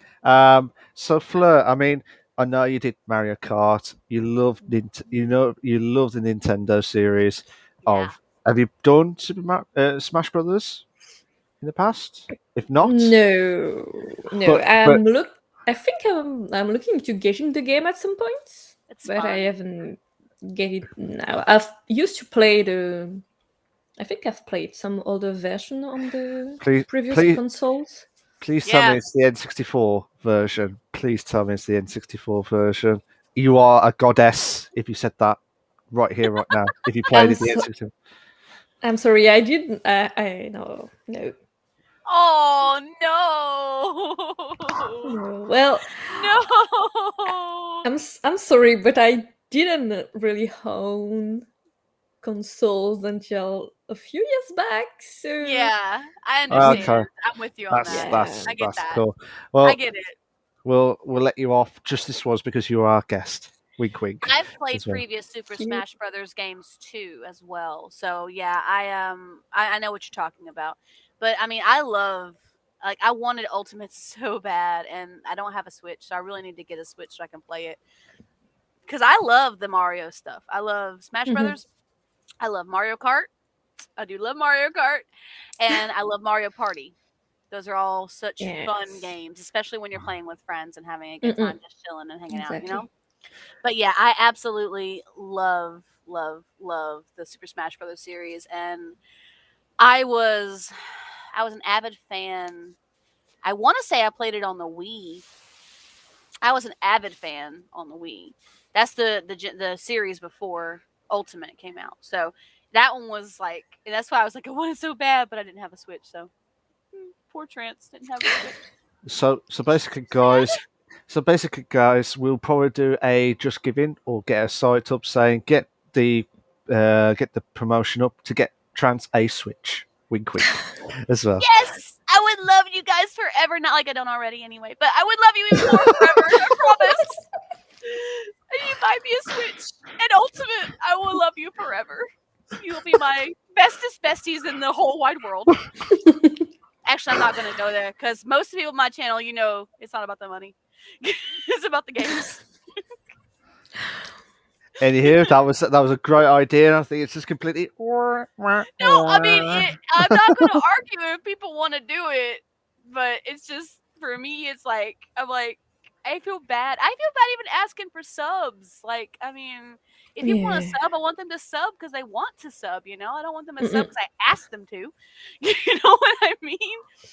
So Fleur, I mean, I know you did Mario Kart. You love you love the Nintendo series Yeah. of. Have you done Smash Brothers in the past? If not, No, no. but I think I'm looking to getting the game at some point, It's but I fun. haven't get it now. I've used to play the. I think I've played some older version on the please, previous please, consoles. please tell me Yeah. it's the N64 version. Please tell me it's the N64 version. You are a goddess if you said that right here, right now. If you played I'm it the so, N64. I'm sorry, I didn't. I no. Oh no. No. Well, No. I'm sorry, but I didn't really hone consoles until a few years back. So Yeah, I yeah, understand. Okay, I'm with you on that's that. yeah. that's I get that's that. cool. I Well, get it. we'll let you off. Just this was because you are our guest. Wink, wink. I've played As well. previous Super Cute. Smash Brothers games too, as well. So yeah, I know what you're talking about. But I mean, I wanted Ultimate so bad, and I don't have a Switch, so I really need to get a Switch so I can play it. Because I love the Mario stuff. I love Smash Mhm. Brothers. I love Mario Kart. I do love Mario Kart, and I love Mario Party. Those are all such fun Yes. games, especially when you're playing with friends and having a good Mm-mm. time just chilling and hanging out, you know? Exactly. But yeah, I absolutely love, love, love the Super Smash Brothers series, and I was, I was an avid fan. I want to say I played it on the Wii, I was an avid fan on the Wii. That's the series before Ultimate came out. So that one was like, and that's why I was like, I want it so bad, but I didn't have a Switch. So poor Trance didn't have a Switch. So basically, Sad. guys, we'll probably do a just give in or get a site up saying the get the promotion up to get Trans a Switch. Wink, wink, as well. Yes, I would love you guys forever. Not like I don't already anyway, but I would love you even more forever. I promise. And you buy me a Switch and Ultimate, I will love you forever. You will be my bestest besties in the whole wide world. Actually, I'm not going to go there because most people on my channel, it's not about the money. It's about the games. Anywho, that was a great idea, and I think it's just completely. No, I mean, I'm not going to argue if people want to do it, but it's just, for me, it's like, I'm like, I feel bad. I feel bad even asking for subs. Like, I mean, if people want to sub, I want them to sub because they want to sub, I don't want them to sub because I asked them to. You know what I mean?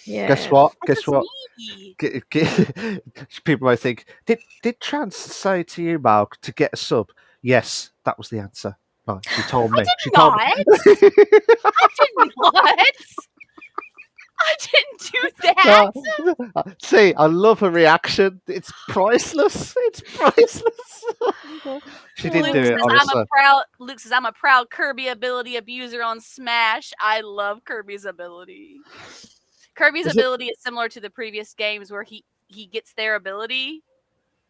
Yeah. Guess what? That's Guess what? me. People might think, did Trans say to you, Mark, to get a sub? Yes, that was the answer. Right, she told me. I did She not. told me. I did not. I didn't do that. See, I love her reaction. It's priceless. It's priceless. She didn't do it, honestly. Luke says, I'm a proud Kirby ability abuser on Smash. I love Kirby's ability. Kirby's ability is similar to the previous games where he gets their ability.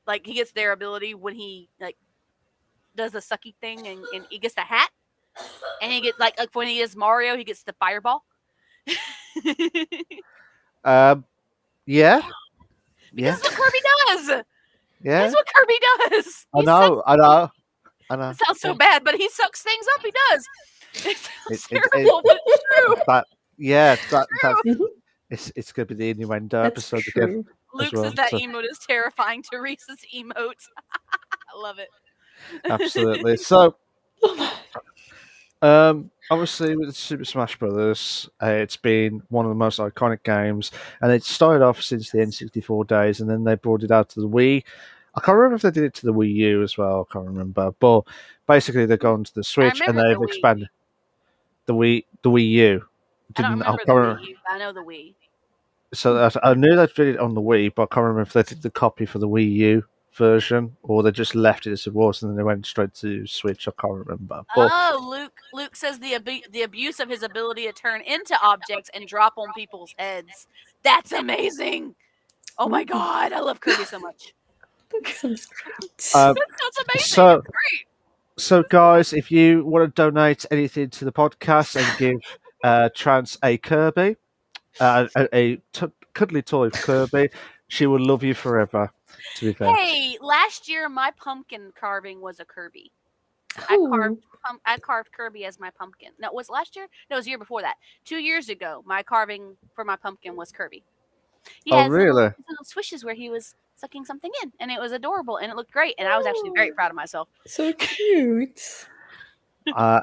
Like, he gets their ability when he, like, does the sucky thing and he gets the hat. And he gets, like when he is Mario, he gets the fireball. Yeah. Because that's what Kirby does. Yeah. That's what Kirby does. I know. It sounds so bad, but he sucks things up. He does. It sounds terrible, but it's true. It's going to be the innuendo That's episode true. again. Luke says that emote is terrifying. Teresa's emote. I love it. Absolutely. So, obviously, with Super Smash Brothers, it's been one of the most iconic games, and it started off since the N64 days, and then they brought it out to the Wii. I can't remember if they did it to the Wii U as well. I can't remember, but basically they've gone to the Switch and they've expanded the Wii U. I don't remember the Wii U. I know the Wii. So I knew they did it on the Wii, but I can't remember if they did the copy for the Wii U version or they just left it as it was and then they went straight to Switch. I can't remember. But, Luke says the abuse of his ability to turn into objects and drop on people's heads. That's amazing. Oh my god, I love Kirby so much. That sounds great. That sounds amazing. Great. So, guys, if you want to donate anything to the podcast and give Trans a Kirby, a cuddly toy Kirby, she will love you forever. To be fair. Hey, last year my pumpkin carving was a Kirby. Oh. I carved Kirby as my pumpkin. No, was last year? No, it was the year before that. 2 years ago, my carving for my pumpkin was Kirby. He has really? little swishes where he was sucking something in, and it was adorable, and it looked great, and I was actually very proud of myself. So cute. I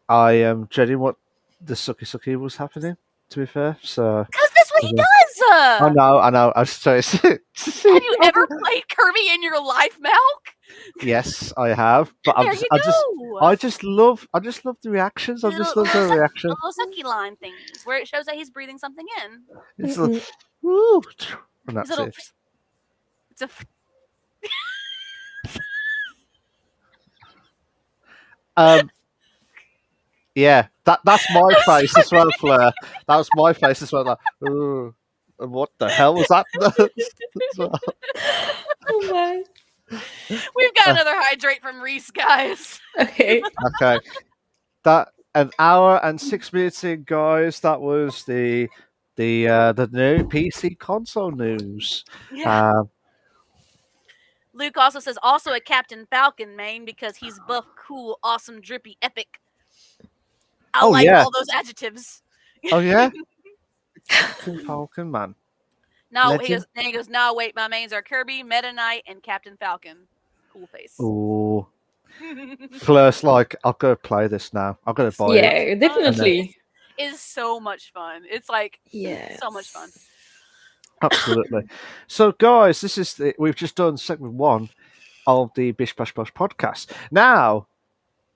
am dreading what the sucky was happening. To be fair, so because that's what he does. I know. I'm sorry. Have you ever played Kirby in your life, Malk? Yes, I have. But I just love the reactions. I just love the reaction. The little sucky line things where it shows that he's breathing something in. It's like, woo, and that's it. It's a. Yeah, that's my face as well, Fleur. That was my face as well. Like, ooh, what the hell was that? Oh my. We've got another hydrate from Reese, guys. Okay. That an hour and 6 minutes in, guys. That was the new PC console news. Yeah. Luke also says also a Captain Falcon main because he's buff, cool, awesome, drippy, epic. I like all those adjectives. Oh yeah, Captain Falcon, man. No, he goes. No, wait, my mains are Kirby, Meta Knight, and Captain Falcon. Cool face. Ooh. Fleur's like, I've got to play this now. I've got to buy it. Yeah, definitely. It is so much fun. It's like so much fun. Absolutely. So, guys, we've just done segment 1 of the Bish Bash Bosh podcast. Now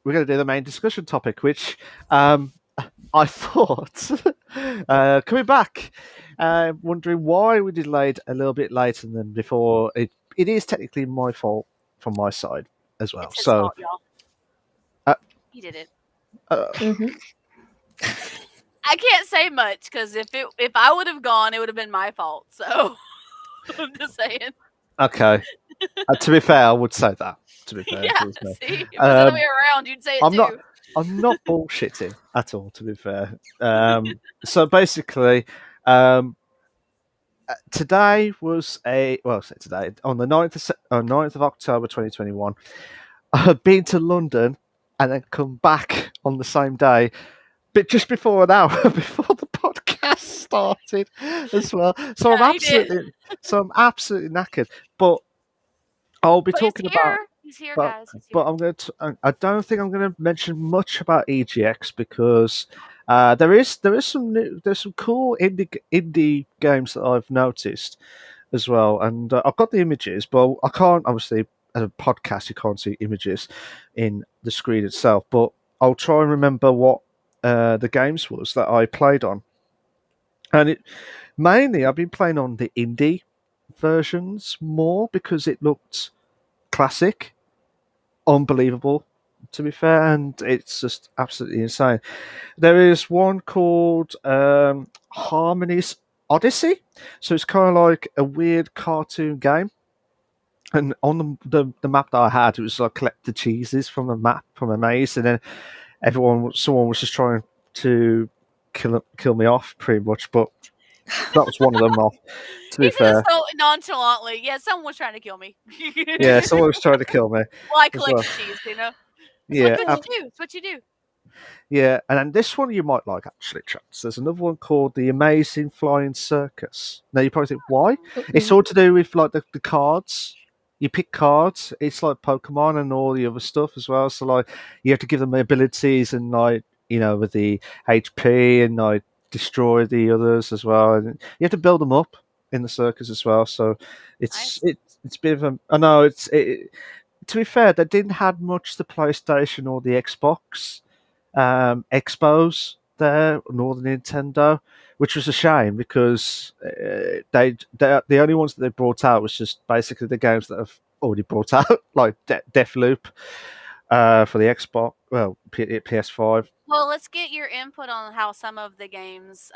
we're going to do the main discussion topic, which I thought coming back, wondering why we delayed a little bit later than before. It is technically my fault from my side as well. It's his So, fault, y'all. uh, He did it. Mhm. I can't say much because if I would have gone, it would have been my fault. So I'm just saying. okay. To be fair, I would say that. To be fair, Yeah. to be fair. See, if it was the other way around, you'd say it I'm not. too. I'm not bullshitting at all. To be fair. So basically, um, today was say today on the 9th of October 2021. I've been to London and then come back on the same day, but just before an hour before the podcast started as well. So Yeah, he did. I'm absolutely knackered. But I'll be But he's talking about. here. He's here, But guys. He's but here. I'm going to. I don't think I'm going to mention much about EGX because there's some cool indie games that I've noticed as well, and I've got the images, but I can't obviously as a podcast you can't see images in the screen itself. But I'll try and remember what the games was that I played on, and it mainly I've been playing on the indie versions more because it looked classic, unbelievable. To be fair, and it's just absolutely insane. There is one called Harmony's Odyssey, so it's kind of like a weird cartoon game. And on the map that I had, it was like collect the cheeses from a map from a maze, and then someone was just trying to kill me off, pretty much. But that was one of them. Off, to He be said it fair, so nonchalantly. Yeah, someone was trying to kill me. yeah, someone was trying to kill me Well, I as collect well. the cheese, you know. It's like Yeah, what you do. It's what you do. yeah, and then this one you might like actually, chaps. There's another one called The Amazing Flying Circus. Now you probably think, why? It's all to do with like the cards. You pick cards. It's like Pokemon and all the other stuff as well. So like you have to give them abilities and like with the HP and like destroy the others as well. And you have to build them up in the circus as well. So it's Nice. it's a bit of a. I know to be fair, they didn't have much the PlayStation or the Xbox expos there, nor the Nintendo, which was a shame because the only ones that they brought out was just basically the games that have already brought out, like Deathloop for the Xbox, well PS5. Well, let's get your input on how some of the games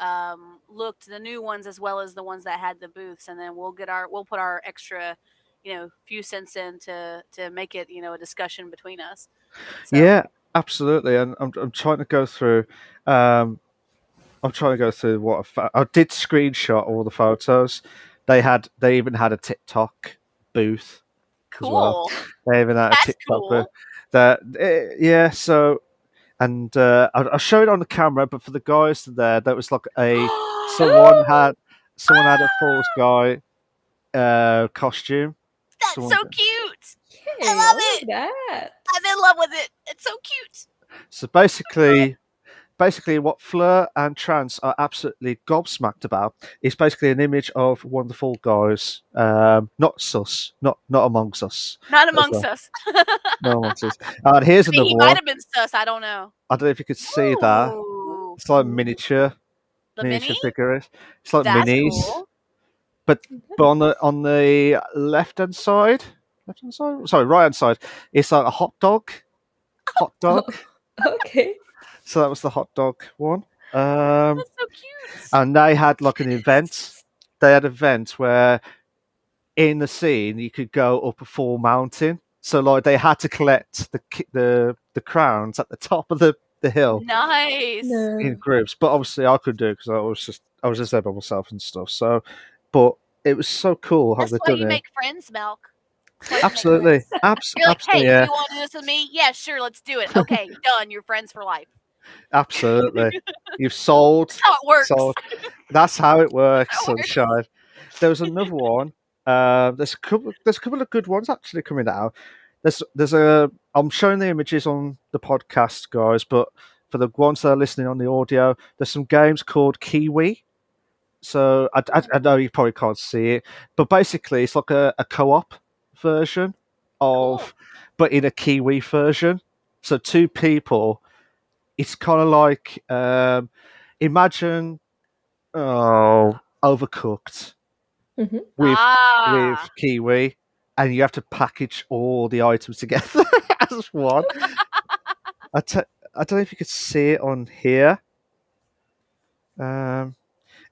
looked, the new ones as well as the ones that had the booths, and then we'll put our extra, few cents in to make it, a discussion between us. So Yeah, absolutely, and I'm trying to go through. I'm trying to go through I did screenshot all the photos. They even had a TikTok booth as well. cool. They even had a That's TikTok booth. cool. Yeah. So, and I'll show it on the camera. But for the guys there, that was like someone had a Falls Guy costume. That's Someone, so cute. Hey, I love I it. like that. I'm in love with it. It's so cute. so basically, what Fleur and Trance are absolutely gobsmacked about is basically an image of one of the Fall Guys, not sus, not amongst us Not as amongst well. us. No amongst us. And here's I mean, another he one. might have been sus. I don't know. I don't know if you could see that. Ooh, It's like miniature the mini. figures. It's like That's minis, cool. but on the left hand side, sorry, right hand side, it's like a hot dog. Hot dog. Okay. So that was the hot dog one. That's so cute. And they had like an event. They had an event where in the scene you could go up a full mountain. So like they had to collect the crowns at the top of the hill Nice. in groups. But obviously I couldn't do it because I was just there by myself and stuff. So, but it was so cool how That's they've why done you it. make friends, Milk. That's why you make Absolutely, friends. You're like, hey, absolutely, yeah, you want to do this with me? Yeah, sure, let's do it. Okay, done. You're friends for life. absolutely. You've sold, That's how it works. sold. That's how it works, That's how it works. sunshine. There was another one. There's a couple of good ones actually coming out. I'm showing the images on the podcast, guys, but for the ones that are listening on the audio, there's some games called Kiwi. I know you probably can't see it, but basically it's like a co-op version Cool. of, but in a Kiwi version. So two people. It's kind of like imagine overcooked Mhm. with Ah. Kiwi, and you have to package all the items together as one. I t- I don't know if you could see it on here. Um,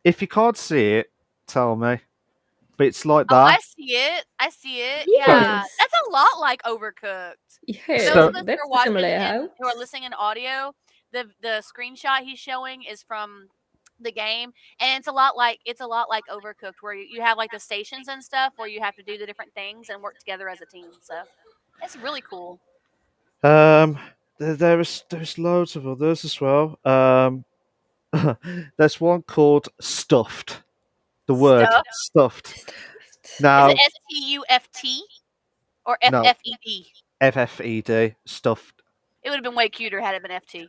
if you can't see it, tell me. But it's like Oh, I that. see it. I see it. So, Yeah, Yes. that's a lot like Overcooked. For those Yeah, so of us who that's are the same watching and layout. who are listening in audio, the screenshot he's showing is from the game, and it's a lot like Overcooked, where you have like the stations and stuff where you have to do the different things and work together as a team. So it's really cool. um, there's loads of others as well. There's one called Stuffed. The word Stuff. stuffed. Stuffed. Is it Now, STUFT or no, FFED? FFED, stuffed. It would have been way cuter had it been FT.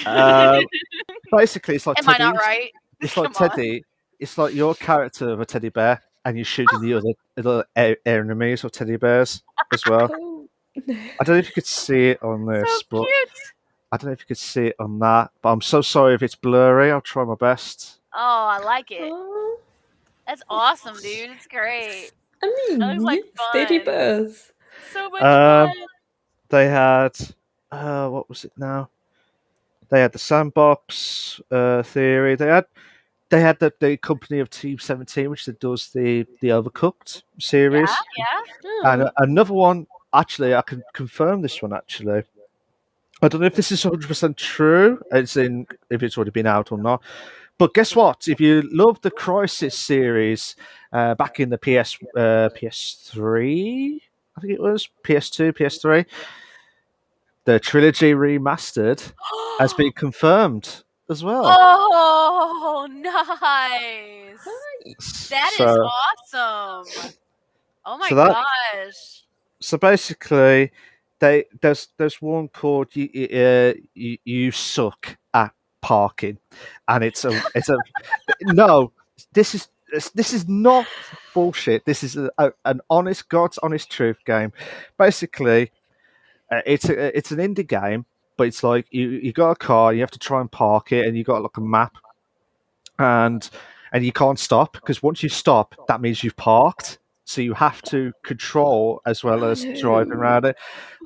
Uh, basically, it's like Am I not Teddy. right? It's like Come on. Teddy. It's like your character of a teddy bear, and you're shooting the other enemies or teddy bears as well. Oh. I don't know if you could see it on So this, but cute. I don't know if you could see it on that. But I'm so sorry if it's blurry. I'll try my best. Oh, I like it. Oh. That's awesome, dude. It's great. I That looks like mean, steady fun. buzz. So much Um, fun. they had what was it now? They had the sandbox theory. They had the company of Team 17, which does the Overcooked Yeah, series, yeah. and Oh. another one. Actually, I can confirm this one. Actually, I don't know if this is 100% true. It's in if it's already been out or not. But guess what? If you love the Crisis series back in the PS3, I think it was PS2, PS3, the trilogy remastered has been confirmed as well. Oh, nice. That is So, awesome. Oh my so that gosh. so basically, there's one called you suck at parking, and it's a no. This is this is not bullshit. This is an honest, God's honest truth game. Basically, it's an indie game, but it's like you got a car, you have to try and park it, and you got like a map, and you can't stop because once you stop, that means you've parked. So you have to control as well Oh as driving no. around it.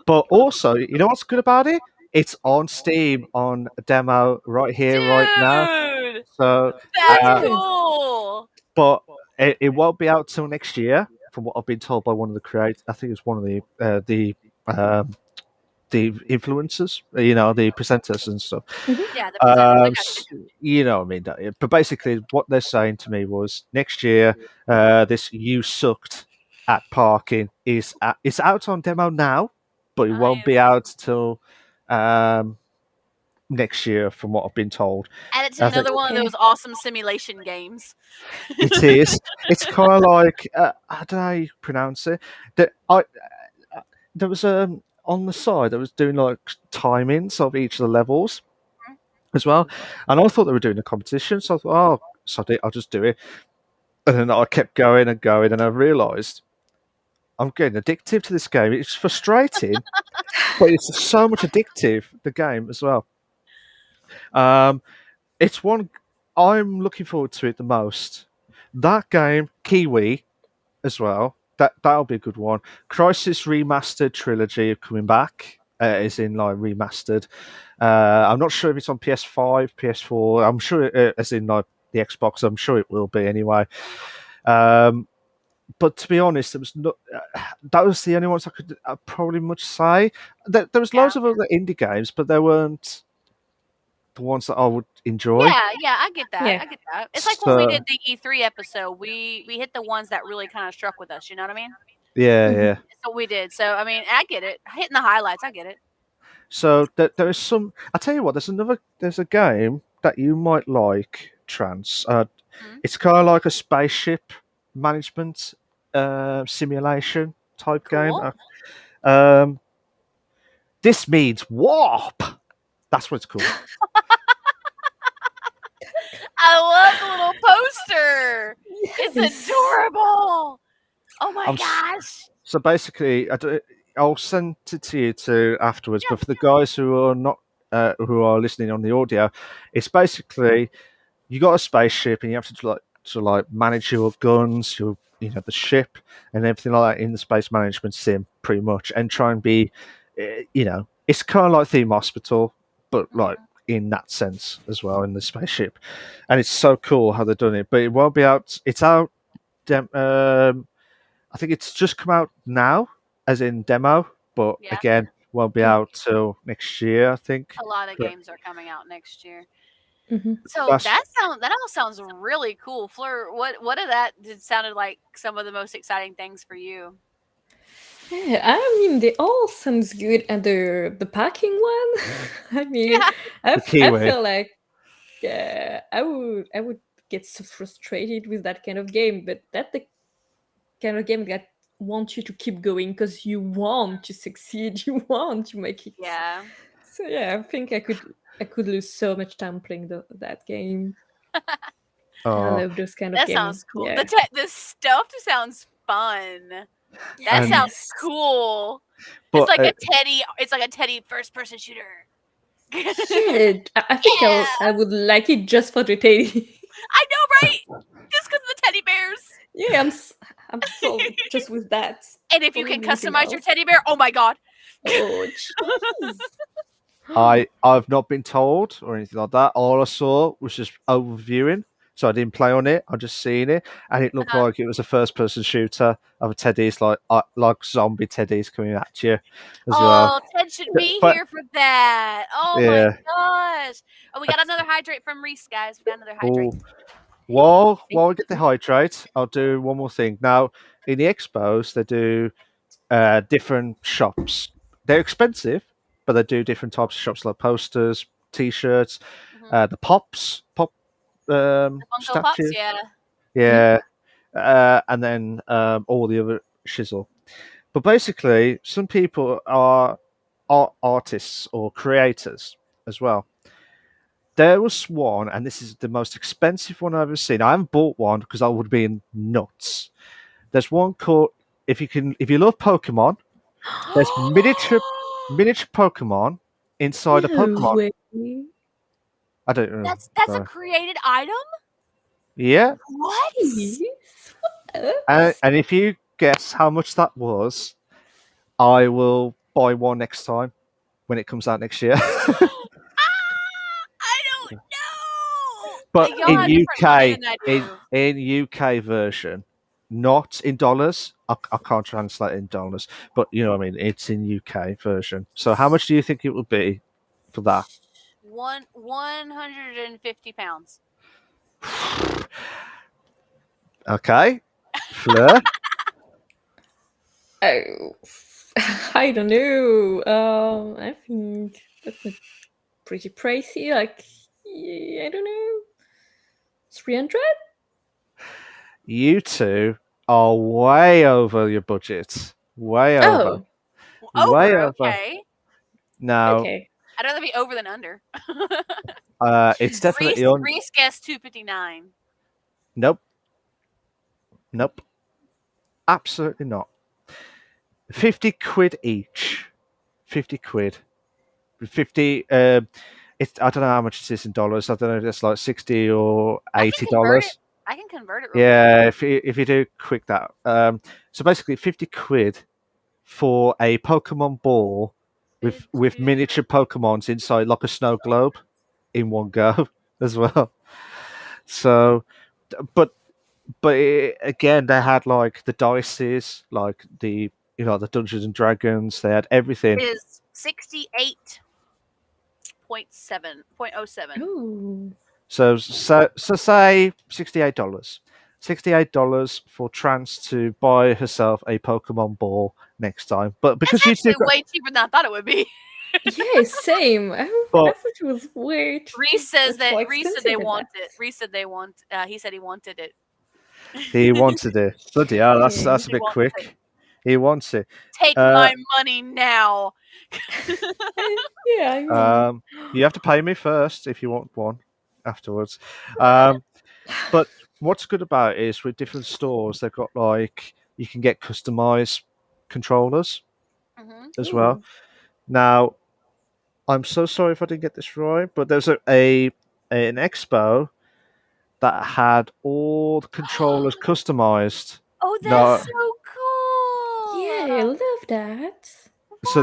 But also, you know what's good about it? It's on Steam on a demo right here, right now. Dude, So, that's uh, Oh. cool. but it won't be out till next year, from what I've been told by one of the creators. I think it's one of um, the influencers, the presenters and stuff. Mhm. Yeah, the presenters. I got you. You know what I mean, don't you? But basically, what they're saying to me was next year, this "you sucked at parking" it's out on demo now, but it won't be Nice. out till um, next year, from what I've been told. Add it to I think another one of those Okay. awesome simulation games. it is. It's kind of like I don't know how you pronounce it. There was on the side. I was doing like timings of each of the levels as well, and I thought they were doing a competition. So I thought, oh, sod it, I'll just do it. And then I kept going and going, and I realised I'm getting addictive to this game. It's frustrating, but it's so much addictive. The game as well. Um, it's one I'm looking forward to it the most. That game, Kiwi, as well. That'll be a good one. Crisis Remastered Trilogy coming back. Is in like remastered. I'm not sure if it's on PS5, PS4. I'm sure, as in like the Xbox. I'm sure it will be anyway. Um, but to be honest, it was not. That was the only ones I could probably much say. There was Yeah. loads of other indie games, but they weren't the ones that I would enjoy. Yeah, yeah, I get that. Yeah. I get that. It's like when we So did the E3 episode. We hit the ones that really kind of struck with us. You know what I mean? yeah, Mhm. yeah. That's what we did. So I mean, I get it. Hitting the highlights, I get it. So there is some. I tell you what, There's a game that you might like, Trans. Mhm. It's kind of like a spaceship management simulation type game. Cool. Um, this means warp. That's what it's called. I love the little poster. It's Yes. adorable. Oh my I'm s- gosh. so basically, I'll send it to you too afterwards. Yeah. But for the guys who are not who are listening on the audio, it's basically you got a spaceship and you have to manage your guns, your the ship and everything like that in the space management sim, pretty much, and try and be, it's kind of like Theme Hospital, but like Mhm. in that sense as well in the spaceship, and it's so cool how they've done it. But it won't be out. It's out. I think it's just come out now, as in demo, but Yeah. again, won't be Okay. out till next year, I think. A lot of But games are coming out next year. Hmm. So that's that all sounds really cool. Fleur, what of that did sounded like some of the most exciting things for you? Yeah, I mean they all sounds good, and the packing one. I mean, Yeah. the I Kiwi. feel like I would get so frustrated with that kind of game, but that the kind of game that wants you to keep going because you want to succeed, you want to make it. Yeah. So yeah, I think I could lose so much time playing that game. I Oh, love those kind of That game. sounds cool. Yeah. The stuff sounds fun. That and sounds Yes. cool. It's but like a Teddy. It's like a Teddy first person shooter. Yeah, I think I Yeah, would like it just for the teddy. I know, right? Just because of the teddy bears. Yeah, I'm sold just with that. And if you Don't can need anything customize your else. teddy bear, oh my god. Oh, jeez. I've not been told or anything like that. All I saw was just overviewing, so I didn't play on it. I just seen it, and it looked Uh-huh. like it was a first-person shooter of a teddies, like zombie teddies coming at you, as well. Oh, Ted should be But here for that. Oh my yeah, gosh. Oh, we I- got another hydrate from Reese, guys. We got another hydrate. oh, while Thank we get the you. hydrate, I'll do one more thing. Now, in the expos, they do different shops. They're expensive, but they do different types of shops like posters, T-shirts, Hmm. the pop The Funko Pops, statue, yeah. Yeah. yeah, and then all the other shizzle. But basically, some people are artists or creators as well. There was one, and this is the most expensive one I've ever seen. I haven't bought one because I would have been nuts. There's one called if you love Pokemon, there's miniature Pokemon inside a No Pokemon. way. I don't know. That's a created item? Yeah, What? Jeez. and, What? and if you guess how much that was, I will buy one next time when it comes out next year. I don't know. But Y'all in have different money UK, than I in do. in UK version, not in dollars. I can't translate it in dollars, but you know what I mean. It's in UK version. So how much do you think it would be for that? 150 pounds. Okay, Fleur. Oh, I don't know. I think that's pretty pricey. Like, yeah, I don't know, 300. You two are way over your budget. Way over. Oh, Way Over, over. okay. Now, okay. I'd rather be over than under. it's definitely Reese on. Reese guessed 259. Nope. Nope. Absolutely not. 50 quid each. 50 quid. 50. I don't know how much it is in dollars. I don't know if it's like 60 or I can convert it. $80. I can convert it real quick. Yeah, if you do quick that. So basically 50 quid for a Pokemon ball with 50. miniature Pokemons inside like a snow globe in one go as well. So but again they had like the dices, like the Dungeons and Dragons, they had everything. It is 68.7. Oh, So say $68. $68 for Trance to buy herself a Pokemon ball next time. But That's because you two actually got, way cheaper than I thought it would be. yeah, same. I but thought it was way Reese says much more that Reese said they expensive than want that. it. Reese said they want. He said he wanted it. he wanted it. Bloody hell, that's Yeah. that's a He bit wants it. quick. He wants it. Take Uh, my money now. Yeah, I mean, you have to pay me first if you want one. afterwards. Um, but what's good about it is with different stores, they've got like you can get customized controllers Mm-hmm. as well. Ooh. Now, I'm so sorry if I didn't get this right, but there's an expo that had all the controllers customized. Oh, that's No, so Yeah, cool. I love that. so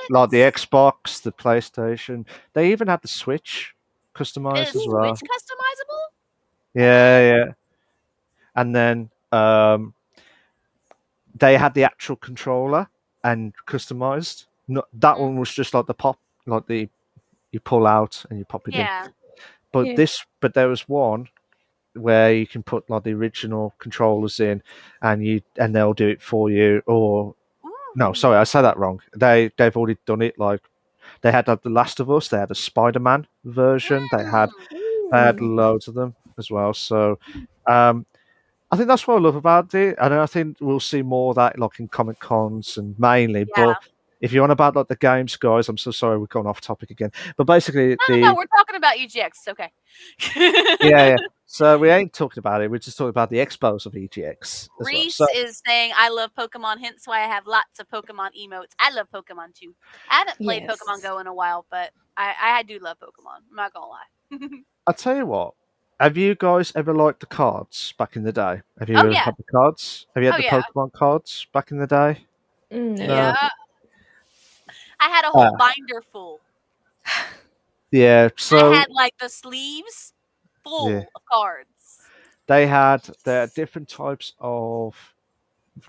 like the What? Xbox, the PlayStation, they even had the Switch customized Is as Ooh. Switch well. customizable? Yeah, yeah. And then they had the actual controller and customized. No, that Mm, one was just like the pop, like the you pull out and you pop it in. yeah. Yeah. But there was one where you can put like the original controllers in, and they'll do it for you. Or no, sorry, Ooh. I said that wrong. They've already done it. Like they had like the Last of Us, they had a Spider-Man version, Mm, they had Ooh. loads of them as well. So um, I think that's what I love about it, and I think we'll see more of that like in Comic Cons and mainly. But yeah. if you're on about like the games, guys, I'm so sorry we've gone off topic again. But basically, No, we're talking about EGX. Okay. yeah, yeah. So we ain't talking about it. We're just talking about the expos of EGX as well. So Reese is saying, I love Pokemon, hence why I have lots of Pokemon emotes. I love Pokemon too. I haven't played Pokemon Yes. Go in a while, but I do love Pokemon. I'm not gonna lie. I'll tell you what. Have you guys ever liked the cards back in the day? Have you Oh ever yeah. had the cards? Have you had Oh the yeah. Pokemon cards back in the day? Yeah. No. No. I had a whole Ah, binder full. yeah. I So had like the sleeves yeah, full of cards. they had their different types of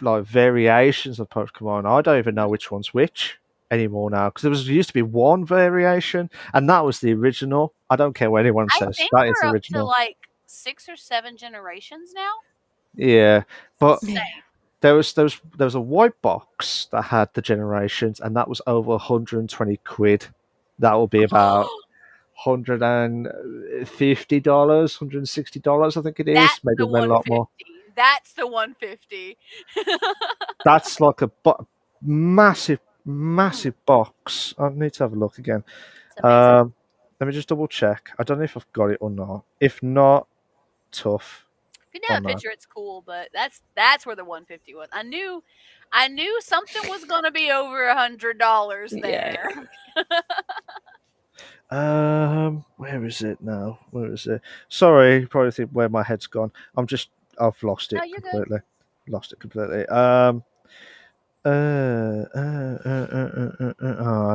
like variations of Pokemon. I don't even know Mhm. which one's which anymore now because there was used to be one variation, and that was the original. I don't care what anyone I says. think That is the we're up to original. like 6 or 7 generations now. Yeah, It's but Yeah. insane. there was a white box that had the generations, and that was over 120 quid. That will be about $150, $160, I think it is. That's Maybe the a lot more. 150. That's the 150. That's like a massive, Mm, massive box. I need to have a look again. it's amazing. Um, let me just double check. I don't know if I've got it or not. If not, tough If you know on a that. picture, it's cool, but that's where the 150 was. I knew something was gonna be over $100 Yeah. there. Where is it now? Where is it? Sorry, you probably think where my head's gone. I've lost No, it you're good. completely. Lost it completely. Oh, I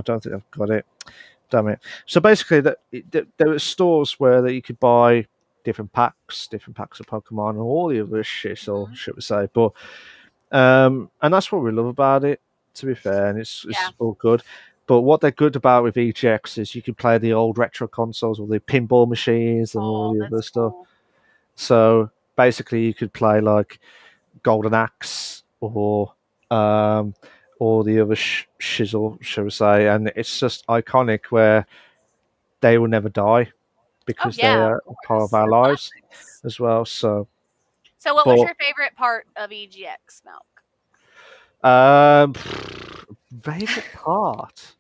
don't think I've got it. Damn it. So basically, there were stores where that you could buy different packs of Pokemon, and all the other shit, or Mhm. should we say? But and that's what we love about it. To be fair, and Yeah. it's all good. But what they're good about with EGX is you can play the old retro consoles or the pinball machines and all Oh, the other that's stuff. cool. So basically, you could play like Golden Axe um, or the other shizzle, shall we say? And it's just iconic where they will never die Oh because they yeah, of are a part of course. our They're lives classics. as well. So, So, what was but your favorite part of EGX, Milk? um, favorite part.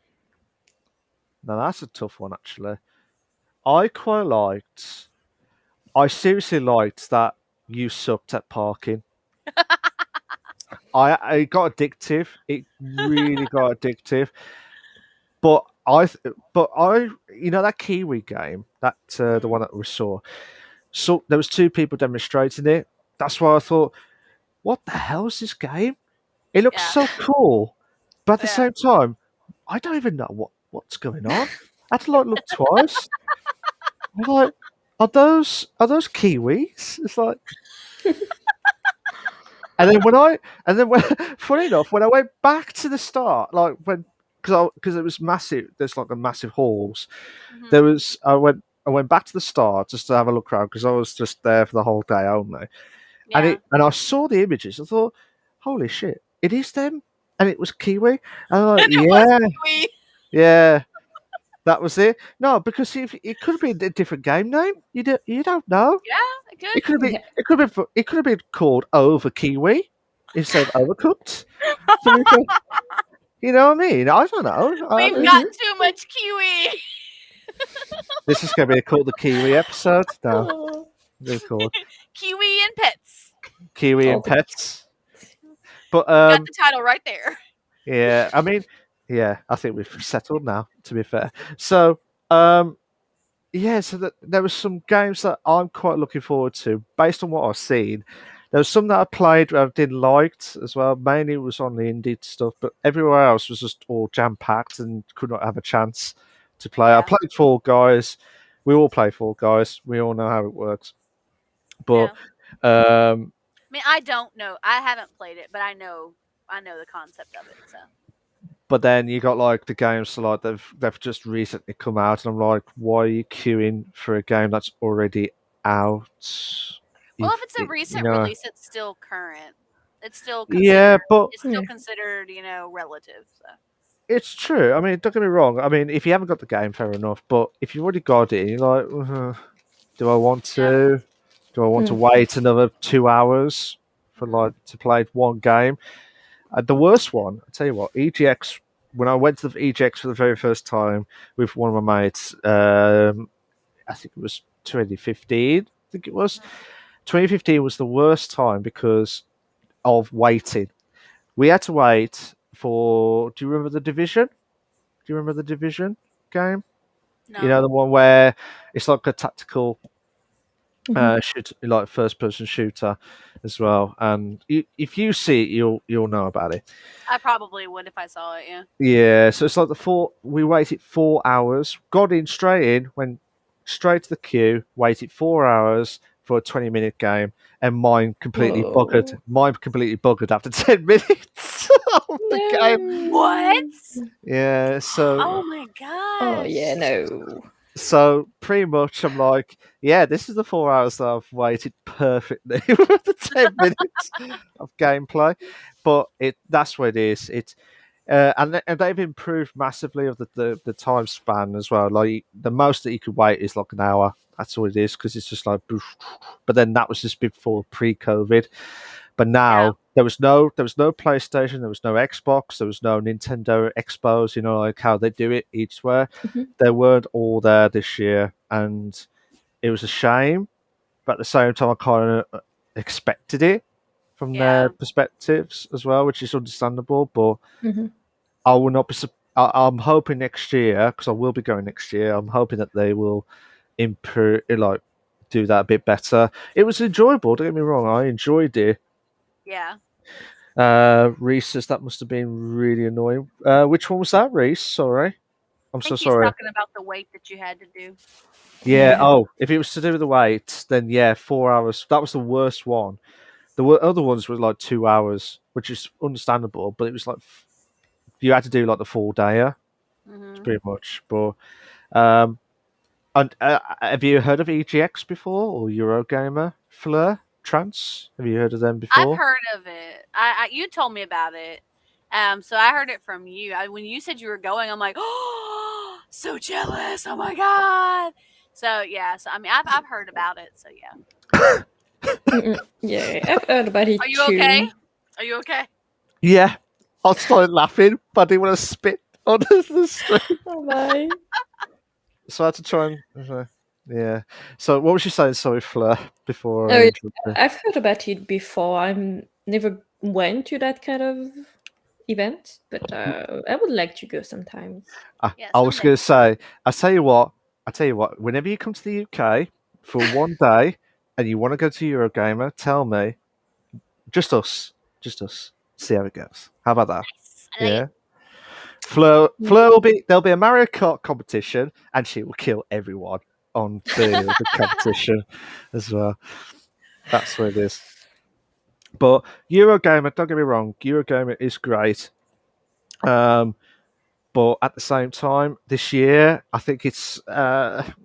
Now that's a tough one, actually. I quite liked. I seriously liked that you sucked at parking. I it got addictive. It really got addictive. But you know that Kiwi game, that the Mhm. one that we saw. So there was two people demonstrating it. That's why I thought, what the hell is this game? It looks Yeah, so cool, but at the yeah, same time, I don't even know what's going on. I had to like look twice. I'm like, are those Kiwis? It's like, and then when funny enough, when I went back to the start, like when because it was massive, there's like a massive halls. There hmm was I went back to the start just to have a look around because I was just there for the whole day only, yeah. and I saw the images. I thought, holy shit, it is them, and it was Kiwi. And I'm like, And it was yeah, Kiwi. yeah, that was it. No, because if it could have been a different game name, you don't know. Yeah, It good. could have been Yeah. it could have been called Over Kiwi instead of Overcooked. To be fair, you know what I mean? I don't know. I We've mean, got Mm-hmm. too much Kiwi. This is going to be called the Kiwi episode now. Oh, They're called Kiwi and pets. Kiwi all and the Pets. But You got the title right there. yeah, I mean, yeah, I think we've settled now. To be fair, so um, yeah, so there was some games that I'm quite looking forward to based on what I've seen. There was some that I played that I didn't liked as well. Mainly it was on the indie stuff, but everywhere else was just all jam packed and could not have a chance to play. I Yeah. played Fall Guys. We all play Fall Guys. We all know how it works. But Yeah. um, I mean, I don't know. I haven't played it, but I know the concept of it. So but then you got like the games so like they've just recently come out, and I'm like, why are you queuing for a game that's already out? well, If if it's a you recent know, release, it's still current. It's still yeah, considered. but It's still considered, relative. So it's true. I mean, don't get me wrong. I mean, if you haven't got the game, fair enough. But if you've already got it, you're like, do I want yeah, to? Do I want to wait another 2 hours for hmm like to play one game? The worst one, I tell you what, EGX. When I went to the EGX for the very first time with one of my mates, I think it was 2015. I think it was 2015 was the worst time because of waiting. We had to wait for. Do you remember the Division? Do you remember the Division game? You know no, the one where it's like a tactical Mhm. shoot, like first person shooter as well. And if you see it, you'll know about it. I probably would if I saw it. Yeah. Yeah, so it's like the four. We waited 4 hours, got in straight in, went straight to the queue, waited 4 hours for a 20-minute game, and mine completely buggered. Whoa. Mine completely buggered after 10 minutes of the game. What? No. Yeah, Oh so my Oh yeah, gosh. no. so pretty much I'm like, yeah, this is the 4 hours that I've waited perfectly with the 10 minutes of gameplay. But that's what it is. It's and they've improved massively of the time span as well. Like the most that you could wait is like an hour. That's all it is because it's just like. But then that was just before pre-COVID. But Yeah. now there was no PlayStation, there was no Xbox, there was no Nintendo Expos. You know, like how they do it each where Mhm. they weren't all there this year, and it was a shame. But at the same time, I kind of expected it from their Yeah. perspectives as well, which is understandable. But Mhm. I will not be. I'm hoping next year because I will be going next year. I'm hoping that they will improve, like do that a bit better. It was enjoyable. Don't get me wrong. I enjoyed it. Yeah. Reese says that must have been really annoying. Which one was that, Reese? Sorry, I'm I so think he's sorry. talking about the wait that you had to do. Yeah. Yeah. Oh, if it was to do with the wait, then yeah, 4 hours. That was the worst one. The other ones were like 2 hours, which is understandable. But it was like you had to do like the full day, Hmm pretty much. But um, and have you heard of EGX before or Eurogamer? Fleur Trance? Have you heard of them I've before? heard of it. You told me about it. So I heard it from you. When you said you were going, I'm like, oh, so jealous. Oh my god. So yeah. So I mean, I've heard about it. So yeah. Yeah, I've heard about Are it you okay? too. Are you okay? Yeah, I started laughing, but I didn't want to spit on the street, Oh my. so I had to try and. Yeah. So what was you saying? Sorry, Fleur. Before Oh, I yeah, interrupted. I've heard about it before. I'm never went to that kind of event, but I would like to go sometimes. Yeah. I was Someday. going to say. I tell you what. I tell you what. Whenever you come to the UK for one day and you want to go to Eurogamer, tell me. Just us. Just us. See how it goes. How about that? Nice. I like it. Yeah. Fleur, Yeah. Fleur will be. There'll be a Mario Kart competition, and she will kill everyone on the competition as well. That's what it is. But Eurogamer, don't get me wrong, Eurogamer is great. Um, but at the same time, this year I think it's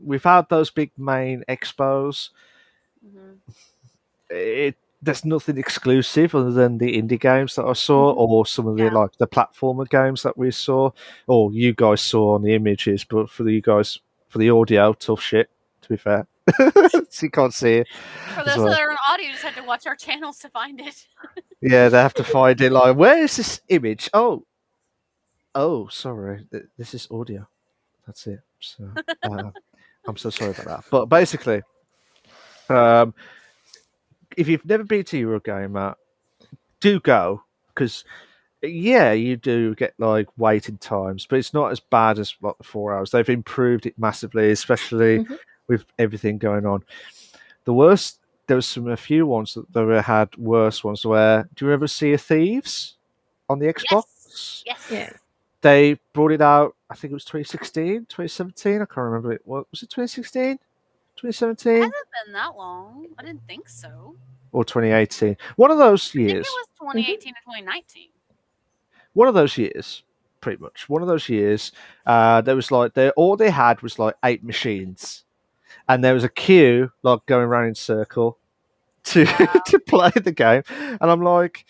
we've had those big main expos. hmm There's nothing exclusive other than the indie games that I saw, Mhm. or some of the Yeah. like the platformer games that we saw, or you guys saw on the images. But for you guys, for the audio, tough shit. To be fair, so you can't see it For as those well. that are on audio, you just have to watch our channels to find it. Yeah, they have to find it. Like, where is this image? Oh, sorry, this is audio. That's it. So I'm so sorry about that. But basically, um, if you've never been to Eurogamer, do go because yeah, you do get like waiting times, but it's not as bad as like the 4 hours. They've improved it massively, especially Mhm. with everything going on. The worst, there was a few ones that had worse ones. Where do you ever see a Thieves on the Yes. Xbox? Yeah. Yes. They brought it out. I think it was 2016, 2017. I can't remember it. What was it? 2016, It 2017, hasn't been that long. I didn't think so. or 2018? One of those I think it years. was 2018 to 2019. One of those years, pretty much. One of those years. There was like all they had was like 8 machines, and there was a queue like going around in circle to Wow. to play the game, and I'm like,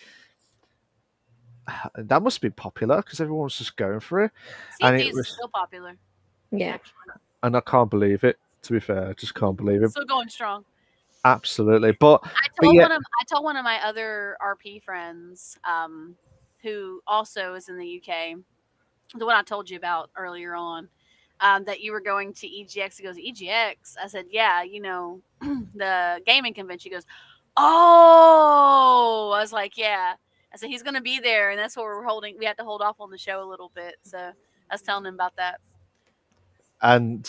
that must be popular because everyone was just going for it, Sea of and it Thieves is was, still popular, Yeah. actually. and I can't believe it. To be fair, I just can't believe it. Still going strong. Absolutely, but I but told yeah, one of my other RP friends, who also is in the UK, the one I told you about earlier on, that you were going to EGX. He goes, EGX? I said, yeah, the gaming convention. He goes, oh, I was like, yeah. I said, he's going to be there, and that's what we're holding. We have to hold off on the show a little bit. So I was telling him about that. and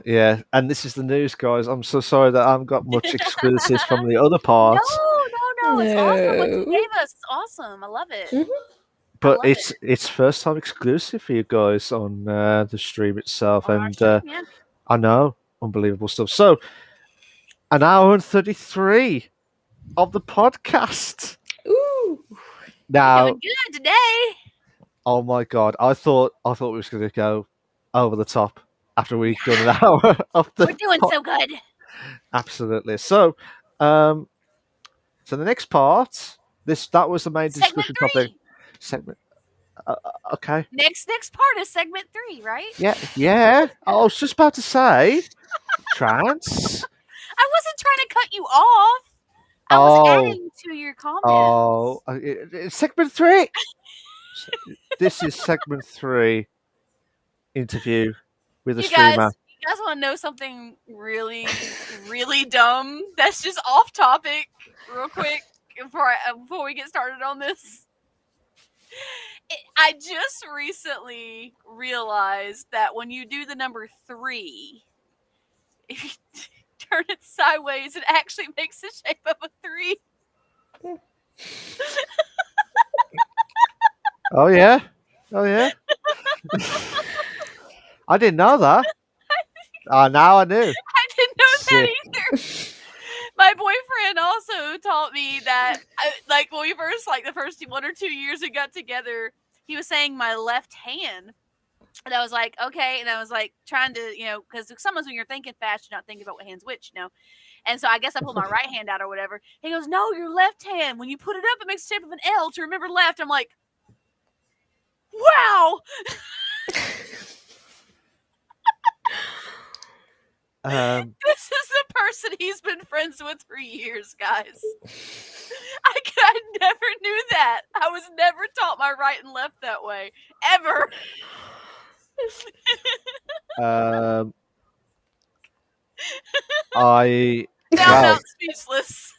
yeah, and this is the news, guys. I'm so sorry that I haven't got much exclusives from the other No, parts, no, no. It's awesome what you No. gave us. It's awesome. I love it. Mhm. I but love it. it's first time exclusive for you guys on the stream itself, On our and stream, yeah. I know, unbelievable stuff. So, an hour and 33 of the podcast. Ooh. We're Now, doing good today. oh my god, I thought we was going to go over the top after we'd done an Yeah, hour of the we're doing pod. so good. Absolutely. So, um, so the next part, that was the main Segment discussion topic. 3. Segment. Okay. Next part is segment 3, right? Yeah. Yeah. I was just about to say, trance. I wasn't trying to cut you off. I was Oh. adding to your comments. Oh. It's segment 3. This is segment 3. Interview with a streamer. You guys want to know something really, really dumb? That's just off topic, real quick, before we get started on this. I just recently realized that when you do the number 3, if you turn it sideways, it actually makes the shape of a 3. Oh yeah. Oh yeah. I didn't know that. Now I knew. I didn't know that Sick. either. My boyfriend also taught me that, like, when we first, like, the first 1 or 2 years we got together, he was saying my left hand. And I was like, okay. And I was like, trying to, because sometimes when you're thinking fast, you're not thinking about what hand's which. And so I guess I pulled my right hand out or whatever. He goes, no, your left hand. When you put it up, it makes the shape of an L to remember left. I'm like, wow. This is the person he's been friends with for years, guys. I never knew that. I was never taught my right and left that way. Ever. I Now I'm well, out speechless.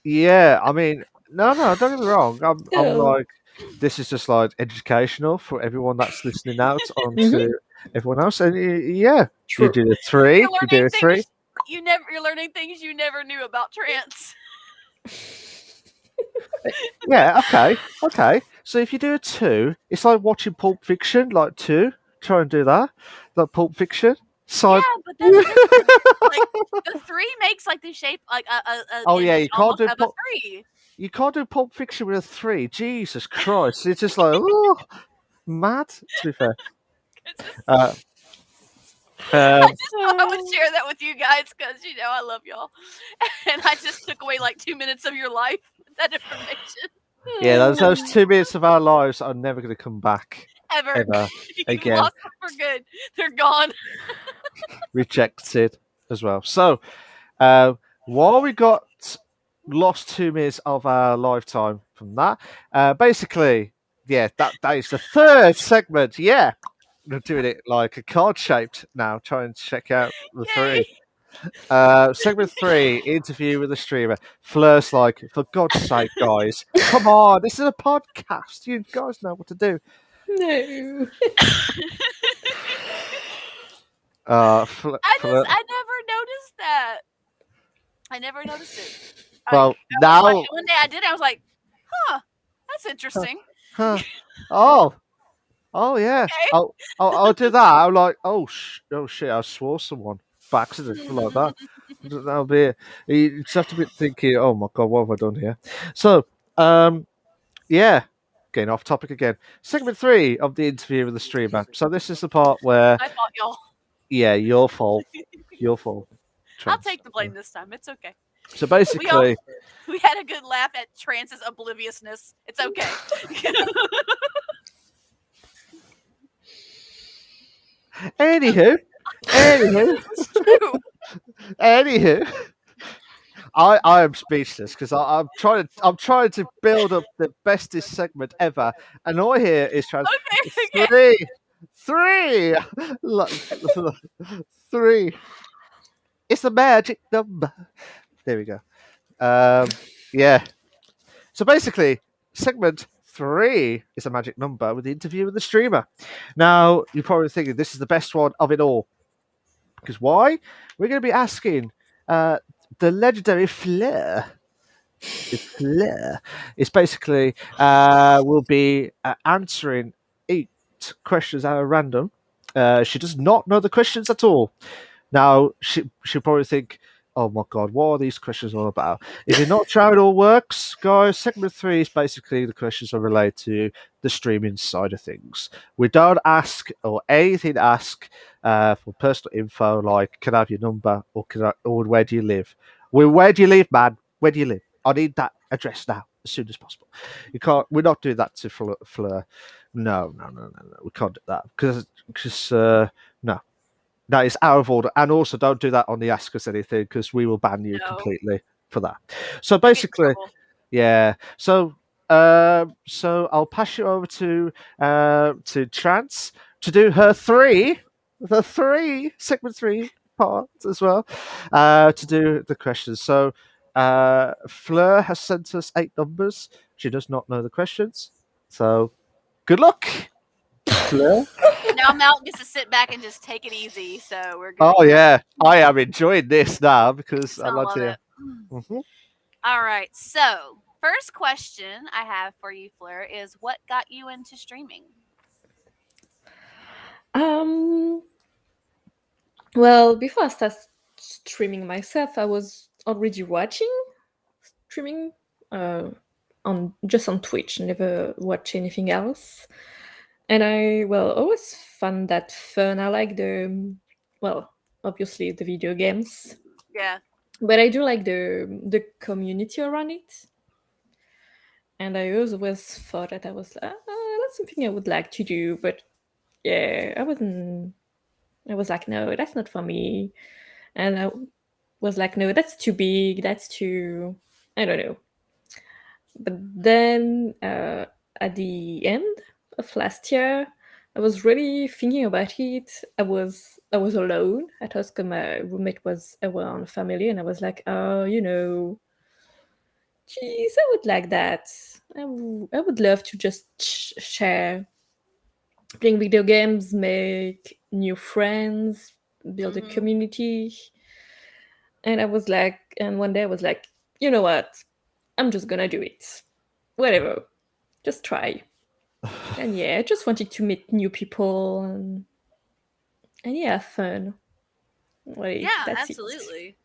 yeah. I mean, no, don't get me wrong. I'm No. like, this is just like educational for everyone that's listening out onto everyone else. And yeah, True. you do the 3. You're You do learning a 3. things you're learning things you never knew about trance. Yeah. Okay. So if you do a 2, it's like watching Pulp Fiction. Like 2. Try and do that. Like Pulp Fiction. Yeah, Side. but that's different. Like the 3 makes like the shape like a Oh yeah, image you can't almost do of a 3. You can't do Pulp Fiction with a 3. Jesus Christ. It's just like, oh, mad, to be fair. It's just, Uh, I um, just thought I would share that with you guys because I love y'all, and I just took away like 2 minutes of your life with that information. yeah, those 2 minutes of our lives are never going to come back Ever. ever You've again. lost them for good. They're gone. Rejected as well. So, while we got lost 2 minutes of our lifetime from that, basically, yeah, that is the third segment. Yeah, We're doing it like a card shaped now. Try and check out the Yay! three. Segment 3, interview with the streamer. Fleur's like, for God's sake, guys, come on, this is a podcast. You guys know what to do. No. Fleur, I never noticed that. I never noticed it. well, One day I did. I was like, "Huh, that's interesting." huh, oh, oh yeah, Okay. I'll do that. I'm like, oh shit, I swore someone by accident like that. That'll be it. You just have to be thinking, oh my God, what have I done here? So, yeah, getting off topic again. Segment 3 of the interview with the streamer. So this is the part where, I thought y'all. yeah, your fault, your fault. I'll Trans. take the blame this time. It's okay. So basically, We had a good laugh at Trance's obliviousness. It's okay. anywho, It's true. anywho, I am speechless because I'm trying to build up the bestest segment ever, and all I hear is Okay. three, Look, three. It's a magic number. There we go. Yeah. So basically, segment 3 is a magic number with the interview with the streamer. Now, you're probably thinking this is the best one of it all. Because why? We're going to be asking the legendary Fleur. Fleur is basically will be answering 8 questions at random. She does not know the questions at all. Now, she'll probably think, oh my God, what are these questions all about? If you're not sure how it all works, guys, segment 3 is basically the questions are related to the streaming side of things. We don't ask or anything to ask for personal info like, can I have your number or where do you live? Where do you live, man? Where do you live? I need that address now, as soon as possible. You can't. We're not doing that to Fleur. No. We can't do that because no. That is out of order. And also, don't do that on the Ask Us Anything because we will ban you completely for that. So basically, yeah. So I'll pass you over to Trance to do her segment 3 parts as well, to do the questions. So Fleur has sent us 8 numbers. She does not know the questions. So good luck, Fleur. Now Mount gets to sit back and just take it easy. So we're good. Oh yeah, I am enjoying this now because I I love love to. it. Mhm. All right. So first question I have for you, Fleur, is what got you into streaming? Well, before I started streaming myself, I was already watching streaming on Twitch, never watch anything else. And I always found that fun. I like obviously the video games. Yeah. But I do like the community around it. And I always thought that I was that's something I would like to do, but yeah, I was like, no, that's not for me. And I was like, no, that's too big, that's too, I don't know. But then at the end of last year, I was really thinking about it. I was alone at house because my roommate was around family, and I was like, oh, geez, I would like that. I would love to just share playing video games, make new friends, build a community. And I was like, and one day I was like, you know what? I'm just gonna do it. Whatever. Just try. And yeah, I just wanted to meet new people and yeah, have fun. That's absolutely.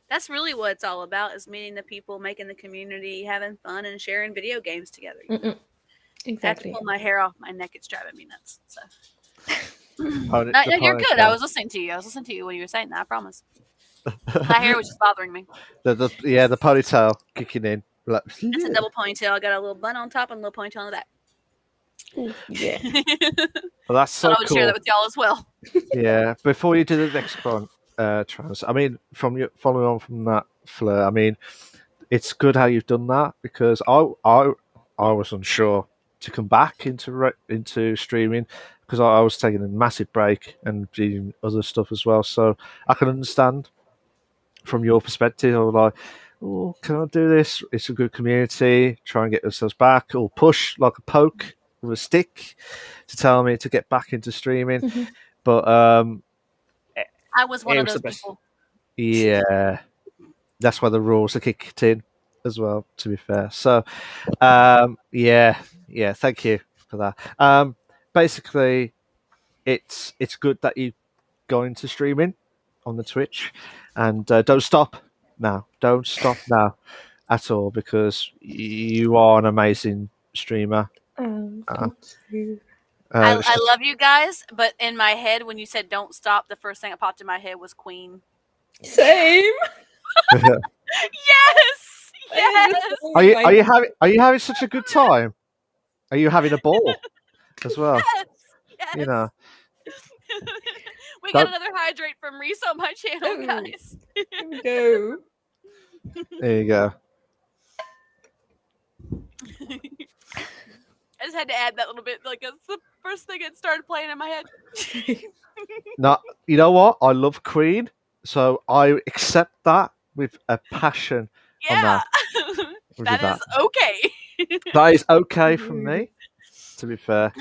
That's really what it's all about, is meeting the people, making the community, having fun, and sharing video games together. Exactly. I have to pull my hair off my neck. It's driving me nuts. So. No, You're good. I was listening to you. I was listening to you when you were saying that. I promise. My hair was just bothering me. the ponytail kicking in. Like, It's a double ponytail. I got a little bun on top and a little ponytail on the back. Ooh, yeah. Well, that's so I would cool. share that with y'all as well. Yeah. Before you do the next one, Trans. I mean, following on from that, Fleur. I mean, it's good how you've done that because I was unsure to come back into streaming because I was taking a massive break and doing other stuff as well. So I can understand from your perspective. I was like, oh, can I do this? It's a good community. Try and get ourselves back, or push like a poke with a stick to tell me to get back into streaming. Mhm. But I was one it of was the those best. people. Yeah, that's why the rules are kicked in as well. To be fair, so yeah. Thank you for that. Basically, it's good that you go into streaming on the Twitch, and don't stop now. Don't stop now at all, because you are an amazing streamer. Uh, Thank you. it's I just love you guys, but in my head, when you said "don't stop," the first thing that popped in my head was Queen. Same. Yes, I had the yes, same in my are you having such a good time? Are you having a ball as well? yes, You yes. know, We got don't, another hydrate from Reese on my channel, Oh, guys. here we go. there you go. I just had to add that little bit. Like that's the first thing that started playing in my head. Same. Now, you know what? I love Queen, so I accept that with a passion on Yeah, that. With that is that, okay. that is okay from Rude. me. To be fair,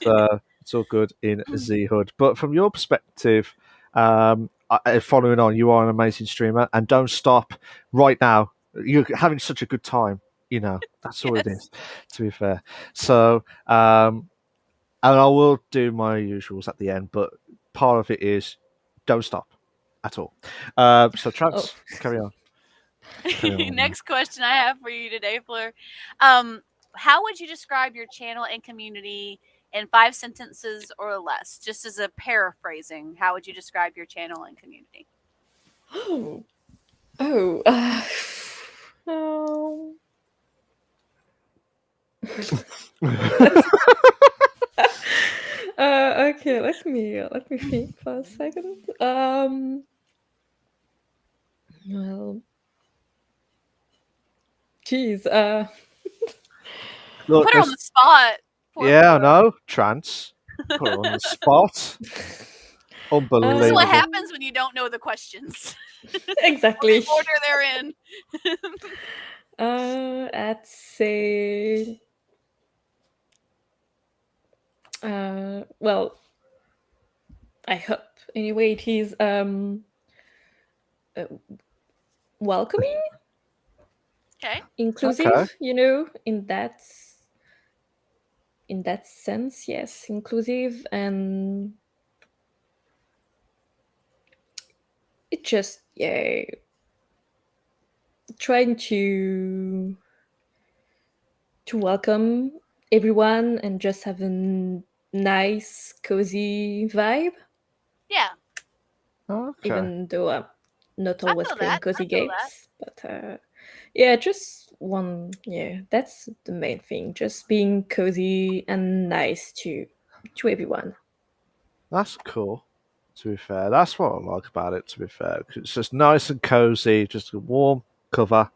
so it's all good in Z Hood. But from your perspective, following on, you are an amazing streamer, and don't stop right now. You're having such a good time. You know, that's all it Yes. is. To be fair, so and I will do my usuals at the end, but part of it is don't stop at all. So Oh, Trance, carry on. Carry on. Next question I have for you today, Fleur. How would you describe your channel and community in 5 sentences or less? Just as a paraphrasing, how would you describe your channel and community? oh, oh. Um, let's. Okay. Let me think for a second. Well, geez. Look, Put her on the spot. Poor yeah, I Fleur. know. Trance. Put her on the spot. This is what Unbelievable. happens when you don't know the questions or Exactly. the order they're in. I'd say. Well, I hope anyway it is uh, welcoming, Okay. Okay. inclusive. In that sense, yes, inclusive, and it just trying to welcome everyone and just have a nice, cozy vibe. Yeah, Okay. Even though I'm not I always feel playing that. I cozy feel that. games, but yeah, just one. Yeah, that's the main thing. Just being cozy and nice to everyone. That's cool. To be fair, that's what I like about it. To be fair, 'cause it's just nice and cozy, just a warm cover,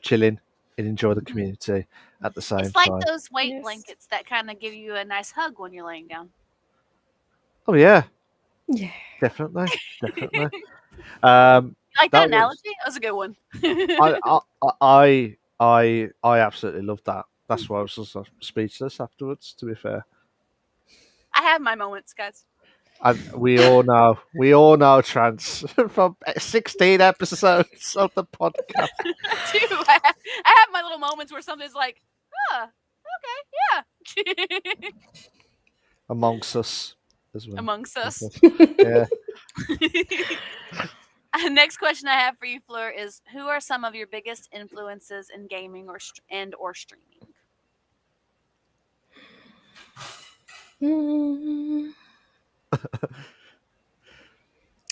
chilling, and enjoy the Mhm. community at the same It's like time. those weight Yes. blankets that kind of give you a nice hug when you're laying down. Oh yeah, Yeah. definitely, definitely. Um, You like that that was analogy? That was a good one. I I absolutely loved that. That's why I was just speechless afterwards. To be fair, I have my moments, guys. and we all know Trance from 16 episodes of the podcast I do. I have my little moments where something's like, oh, okay, yeah. amongst us as well. Amongst us. Yeah. Next question I have for you, Fleur, is who are some of your biggest influences in gaming or streaming? Mm,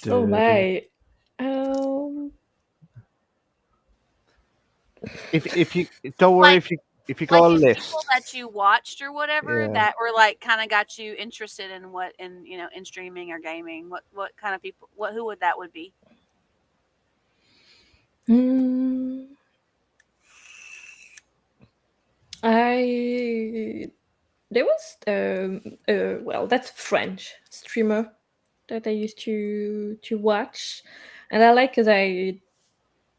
oh Do-do. my. Um. If you don't worry, Like if you got like a if people list, that you watched or whatever yeah. that were like kind of got you interested in what in streaming or gaming, what kind of people, who would that would be? I there was well, that's a French streamer that I used to watch, and I like because I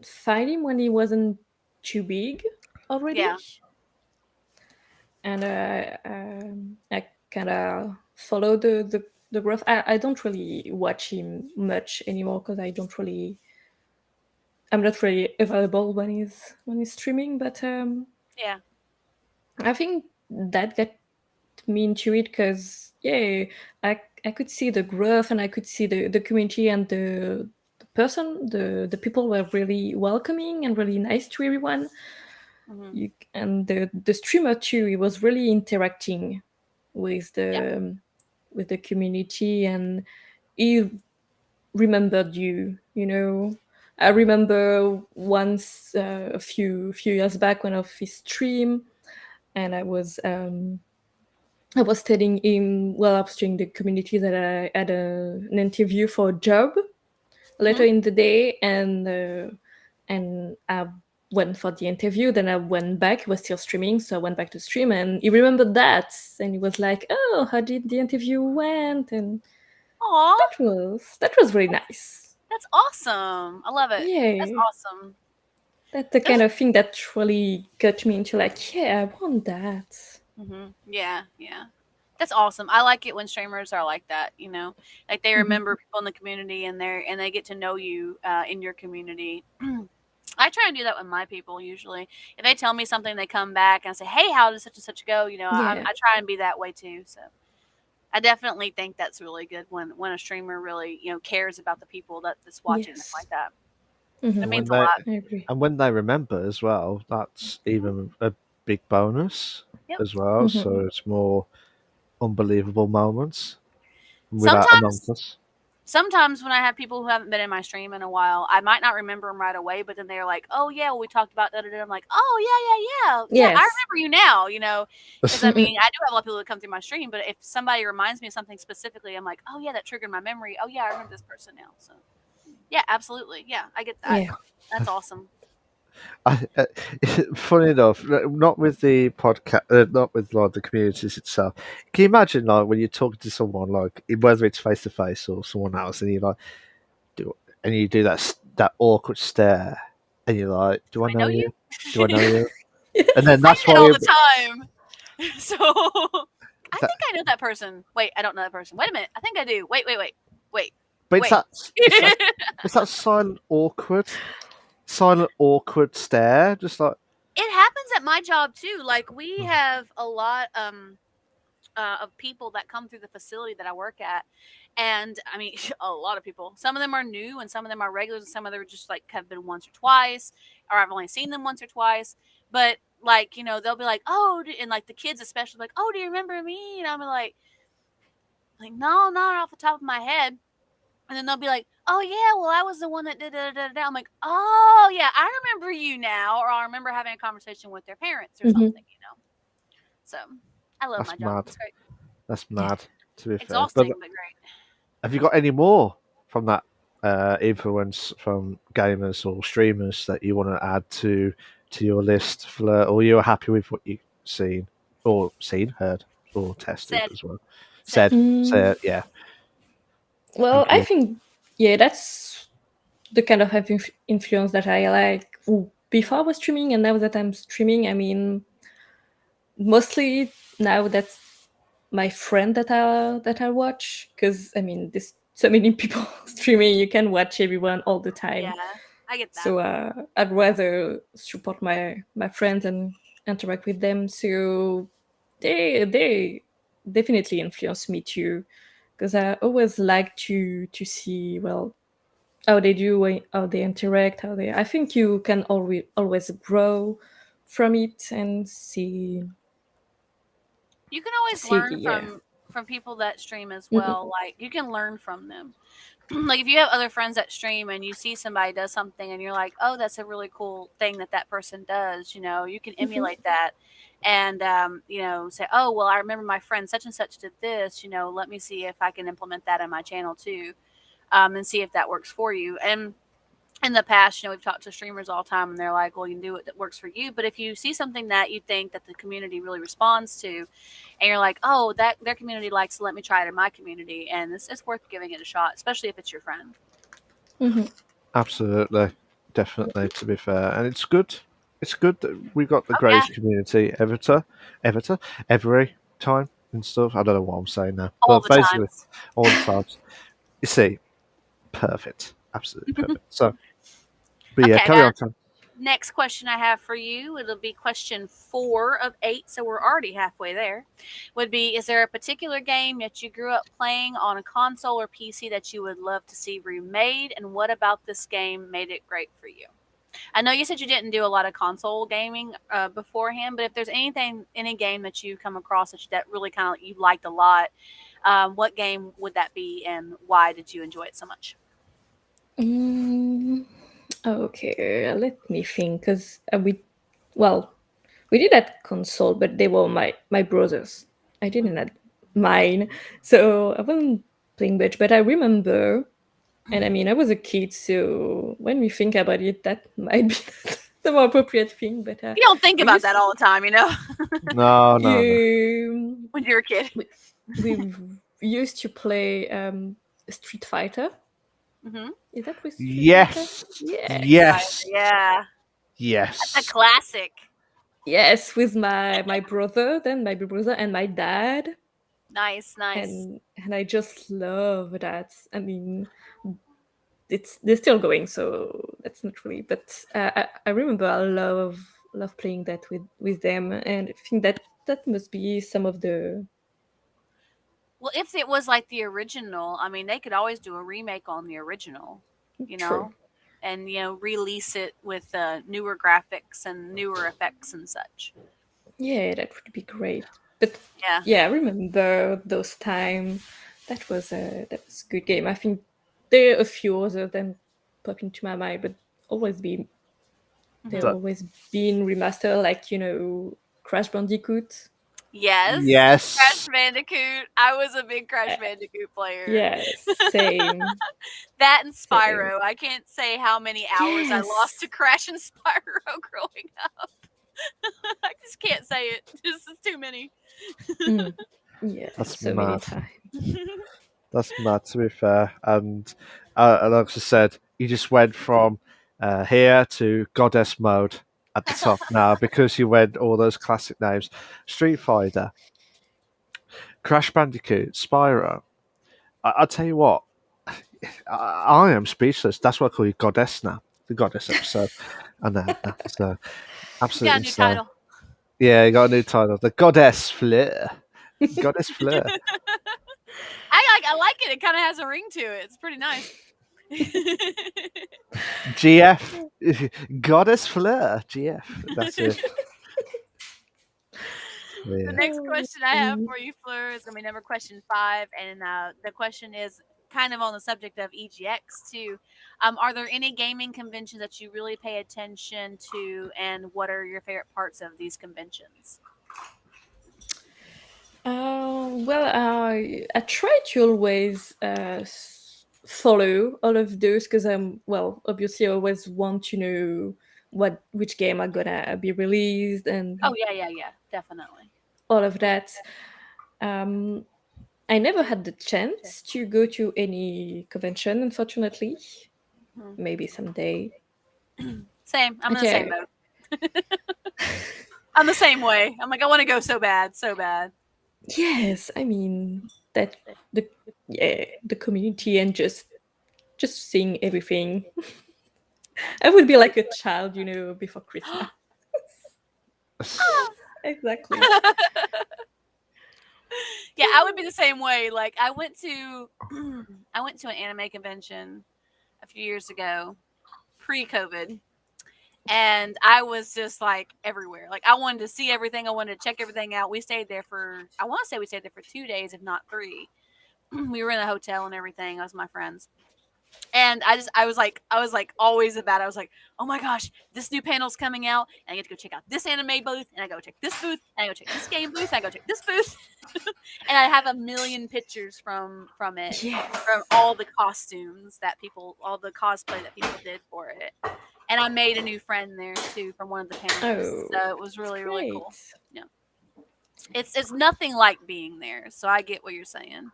find him when he wasn't too big already, Yeah. and I kind of follow the growth. I don't really watch him much anymore because I'm not really available when he's streaming, but Yeah. I think that got me into it because I could see the growth and I could see the community and the people were really welcoming and really nice to everyone. Hmm. And the streamer too, he was really interacting with Yeah. the community, and he remembered you. You know, I remember once a few years back when of his stream, and I was telling him, well, I was doing the community, that I had an interview for a job later Hmm. in the day, and I went for the interview. Then I went back. He was still streaming, so I went back to stream, and he remembered that, and he was like, "Oh, how did the interview went?" And Aw, that was really nice. that's awesome. I love it. That's Yeah, awesome. that's the There's kind of thing that really got me into like, yeah, I want that. Yeah, yeah. That's awesome. I like it when streamers are like that, like they Hmm. remember people in the community and they get to know you in your community. I try and do that with my people usually. If they tell me something, they come back and say, "Hey, how does such and such go?" Yeah. I try and be that way too. So I definitely think that's really good when a streamer really cares about the people that's watching them Yes. like that. Hmm. It And means when a they lot. I agree. and when they remember as well, that's Hmm. even a big bonus Yep. as well. Hmm. So it's more unbelievable moments without amongst Sometimes us. Sometimes when I have people who haven't been in my stream in a while, I might not remember them right away, but then they're like, "Oh yeah, well, we talked about da da da." I'm like, "Oh yeah, yeah, yeah, yeah. I Yes. remember you now." Because I Mm-mm. mean, I do have a lot of people that come through my stream, but if somebody reminds me of something specifically, I'm like, "Oh yeah, that triggered my memory. Oh yeah, I remember this person now." So yeah, absolutely, yeah, I get that. Yeah. That's awesome. Funny enough, not with the podcast, not with like the communities itself. Can you imagine like when you're talking to someone, like whether it's face to face or someone else, and you like do and you do that awkward stare, and you're like, "Do Do I I know know you? you? Do I know you?" And then I that's do that why all you, the time. So I that, think I know that person. Wait, I don't know that person. Wait a minute. I think I do. Wait, but wait. it's that silent awkward stare, just like It happens at my job too. Like we have a lot of people that come through the facility that I work at, and I mean a lot of people. Some of them are new, and some of them are regulars, and some of them are just like have been once or twice, or I've only seen them once or twice. But like they'll be like, "Oh," and like the kids especially, like, "Oh, do you remember me?" And I'm like, "No, not off the top of my head." And then they'll be like, "Oh yeah, well I was the one that did da da da." I'm like, "Oh yeah, I remember you now," or I remember having a conversation with their parents or Hmm. something. So I love my that's job. mad. It's great, That's Yeah. mad. To be fair, but exhausting but great. have you got any more from that influence from gamers or streamers that you want to add to your list, Fleur, or you're happy with what you've heard, or tested Said, as well? said. Said, yeah. Well, Thank I you. think, yeah, that's the kind of influence that I like. Before I was streaming and now that I'm streaming, I mean, mostly now that's my friend that I watch, because I mean, there's so many people streaming, you can watch everyone all the Yeah, time. I get that. So I'd rather support my friends and interact with them. So they definitely influence me too, because I always like to see, well, how they do, how they interact, how they. I think you can always grow from it and You can always see, learn yeah. from people that stream as Hmm. well. Like you can learn from them. Like if you have other friends that stream and you see somebody does something and you're like, "Oh, that's a really cool thing that person does," you can Hmm. emulate that and say, "Oh, well, I remember my friend such and such did this, let me see if I can implement that in my channel too." And see if that works for you. And in the past, we've talked to streamers all the time, and they're like, "Well, you can do what that works for you." But if you see something that you think that the community really responds to, and you're like, "Oh, that their community likes, so let me try it in my community," and it's worth giving it a shot, especially if it's your friend. Mhm. Absolutely, definitely. To be fair, and it's good. It's good that we've got the Oh yeah, greatest community every time and stuff. I don't know what I'm saying now, all but the basically, times. all the times. You see, perfect, absolutely perfect. So, but yeah, Okay, carry on, Tom. next question I have for you, it'll be question 4 of 8, so we're already halfway there. Would be: is there a particular game that you grew up playing on a console or PC that you would love to see remade, and what about this game made it great for you? I know you said you didn't do a lot of console gaming beforehand, but if there's any game that you come across that really kind of you liked a lot, what game would that be, and why did you enjoy it so much? Mm, okay, let me think. Because well, we did have console, but they were my brothers. I didn't have mine, so I wasn't playing much. But I remember, and I mean, I was a kid, so when we think about it, that might be the more appropriate thing. But You don't think we about used that all the time, No, no, no. you when you're a kid. we, we used to play Street Fighter. Mm-hmm. Is that with Street Fighter? Yes, Yes. yes, Yeah, that's a yes. classic. Yes, with my brother, then my big brother and my dad, Nice, nice. and I just love that. I mean, they're still going, so that's not really. But I remember I love playing that with them, and I think that must be some of the Well, if it was like the original, I mean, they could always do a remake on the original, you true. know, and release it with newer graphics and newer effects and such. Yeah, that would be great. But Yeah. yeah, I remember those time. That was a good game. I think there are a few other than pop into my mind, but always be they're Hmm. So, always been remastered, like Crash Bandicoot. Yes. Crash yes. Bandicoot. I was a big Crash Uh, Bandicoot player. yes, same, That and same. Spyro. I can't say how many hours I lost to Yes, Crash and Spyro growing up. I just can't say it. This is too many. mm. Yeah, That's so many mad. times. That's mad. To be fair, and like I said, you just went from here to goddess mode at the top now because you went all those classic names: Street Fighter, Crash Bandicoot, Spyro. I tell you what, I am speechless. That's why I call you goddess now. The goddess episode, and that's He's absolutely got a new insane. title. Yeah, you got a new title, the Goddess Fleur. Goddess Fleur. I like it. It kind of has a ring to it. It's pretty nice. GF. Goddess Fleur. GF. That's it. The Yeah. next question I have for you, Fleur, is going to be number question 5, and the question is kind of on the subject of EGX too. Are there any gaming conventions that you really pay attention to, and what are your favorite parts of these conventions? Well, I try to always follow all of those because obviously I always want to know which game are gonna be released Oh and yeah, yeah, yeah, definitely. all of that. Um, I never had the chance to go to any convention, unfortunately. Hmm. Maybe someday. Same. I'm in the same Okay. boat. I'm the same way. I'm like, I want to go so bad, so bad. Yes, I mean that the yeah the community and just seeing everything. I would be like a child, before Christmas. Exactly. Yeah, I would be the same way. Like I went to I went to an anime convention a few years ago, pre-COVID, and I was just like everywhere. Like I wanted to see everything. I wanted to check everything out. We stayed there for I want to say we stayed there for 2 days, if not 3. We were in a hotel and everything. I was with my friends. And I was like always about it. I was like, oh my gosh, this new panel's coming out, and I get to go check out this anime booth, and I go check this booth, and I go check this game booth, and I go check this booth. And I have a million pictures from it, Yes. from all the costumes that people, all the cosplay that people did for it. And I made a new friend there too from one of the panelists, Oh, so it was really great. cool. Yeah, it's nothing like being there, so I get what you're saying.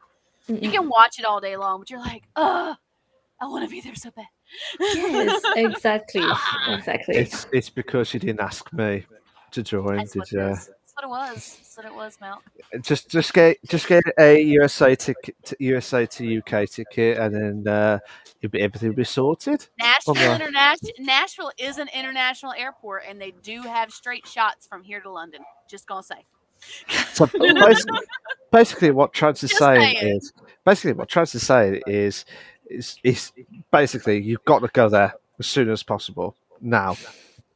You can watch it all day long, but you're like, ugh, I want to be there so bad. Yes, exactly. Exactly. It's because you didn't ask me to join, That's what did it you? is. That's what it was. That's what it was, Mel. Just get a USA ticket, USA to UK ticket, and then everything will be sorted. On the Nashville is an international airport, and they do have straight shots from here to London. Just gonna say. so Oh, basically, what Trans is Just saying saying. is is basically you've got to go there as soon as possible now.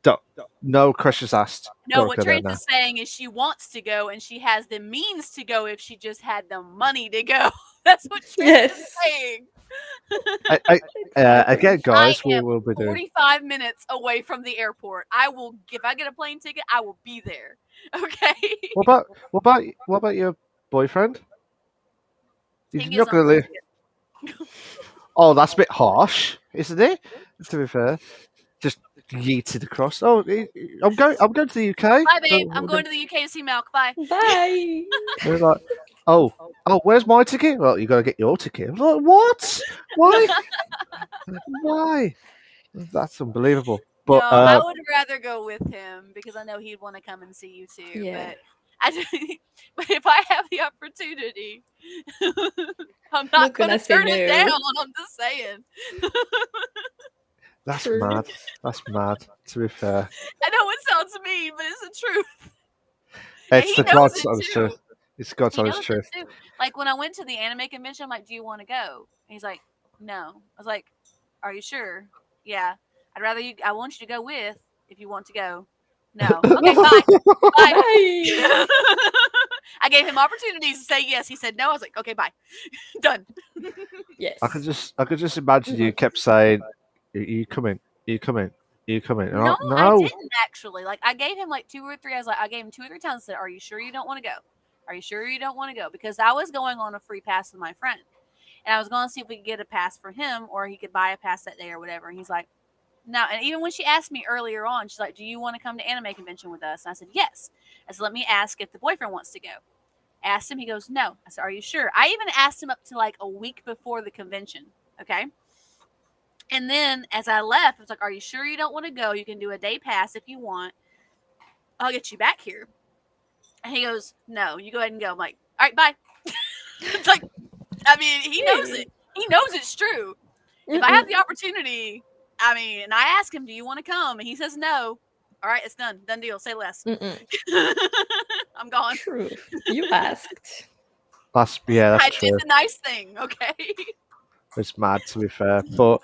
Don't, no questions asked. No, Got to what go there Trance now. is saying is she wants to go and she has the means to go if she just had the money to go. That's what Trance is yes. saying. Exactly. Again, I guys, we am will be doing. 45 minutes away from the airport. I will, if I get a plane ticket, I will be there. Okay. What about your boyfriend? He can You're get his not own going to plane leave. ticket. Oh, that's a bit harsh, isn't it? To be fair, just yeeted across. Oh, I'm going to the UK. Bye, babe. I'm going to the UK to see Malk. Bye. Bye. They're like, oh, where's my ticket? Well, you got to get your ticket. I'm like, what? Why? Why? That's unbelievable. No, But I would rather go with him because I know he'd want to come and see you too. Yeah. But if I have the opportunity, I'm Not not gonna going to say turn it down. no. I'm just saying. that's True. mad. That's mad. To be fair, I know it sounds mean, but it's the truth. And it's he the knows God's it honest truth. too. It's God's He honest knows it truth. too. Like when I went to the anime convention, I'm like, "Do you want to go?" And he's like, "No." I was like, "Are you sure?" "Yeah." "I'd rather you. I want you to go with if you want to go." "No." "Okay, bye, bye." Bye. I gave him opportunities to say yes. He said no. I was like, "Okay, bye." Done. Yes. I could just imagine you kept saying, "You coming? You coming? You coming?" And No, I no. didn't actually. Like I gave him like 2 or 3. I gave him 2 or 3 times. I said, "Are you sure you don't want to go? Are you sure you don't want to go?" Because I was going on a free pass with my friend, and I was going to see if we could get a pass for him, or he could buy a pass that day or whatever. And he's like, "No." And even when she asked me earlier on, she's like, "Do you want to come to anime convention with us?" And I said, "Yes." I said, "Let me ask if the boyfriend wants to go." Asked him. He goes, "No." I said, "Are you sure?" I even asked him up to like a week before the convention. Okay. And then as I left, I was like, "Are you sure you don't want to go? You can do a day pass if you want. I'll get you back here." And he goes, "No, you go ahead and go." I'm like, "All right, bye." It's like, I mean, he knows it. He knows it's true. If I have the opportunity, I mean, and I ask him, "Do you want to come?" And he says no. All right, it's done. Done deal. Say less. I'm gone. True. You asked. That's I did true. the nice thing, okay? It's mad, to be fair. But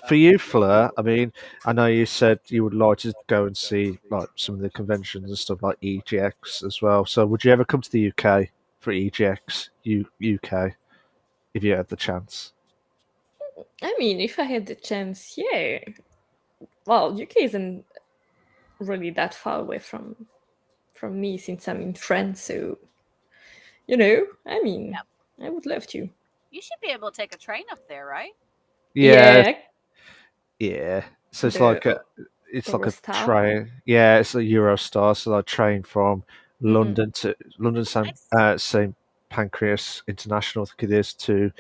for you, Fleur, I mean, I know you said you would like to go and see like some of the conventions and stuff like EGX as well. So would you ever come to the UK for EGX UK if you had the chance? I mean, if I had the chance, yeah. Well, UK isn't really that far away from me since I'm in France, so I mean, Yep. I would love to. You should be able to take a train up there, right? Yeah, Yeah, yeah. So the it's like a Eurostar. train. Yeah, it's a Eurostar. So like train from Mm-mm. London Nice. St Pancras International, I think it is, to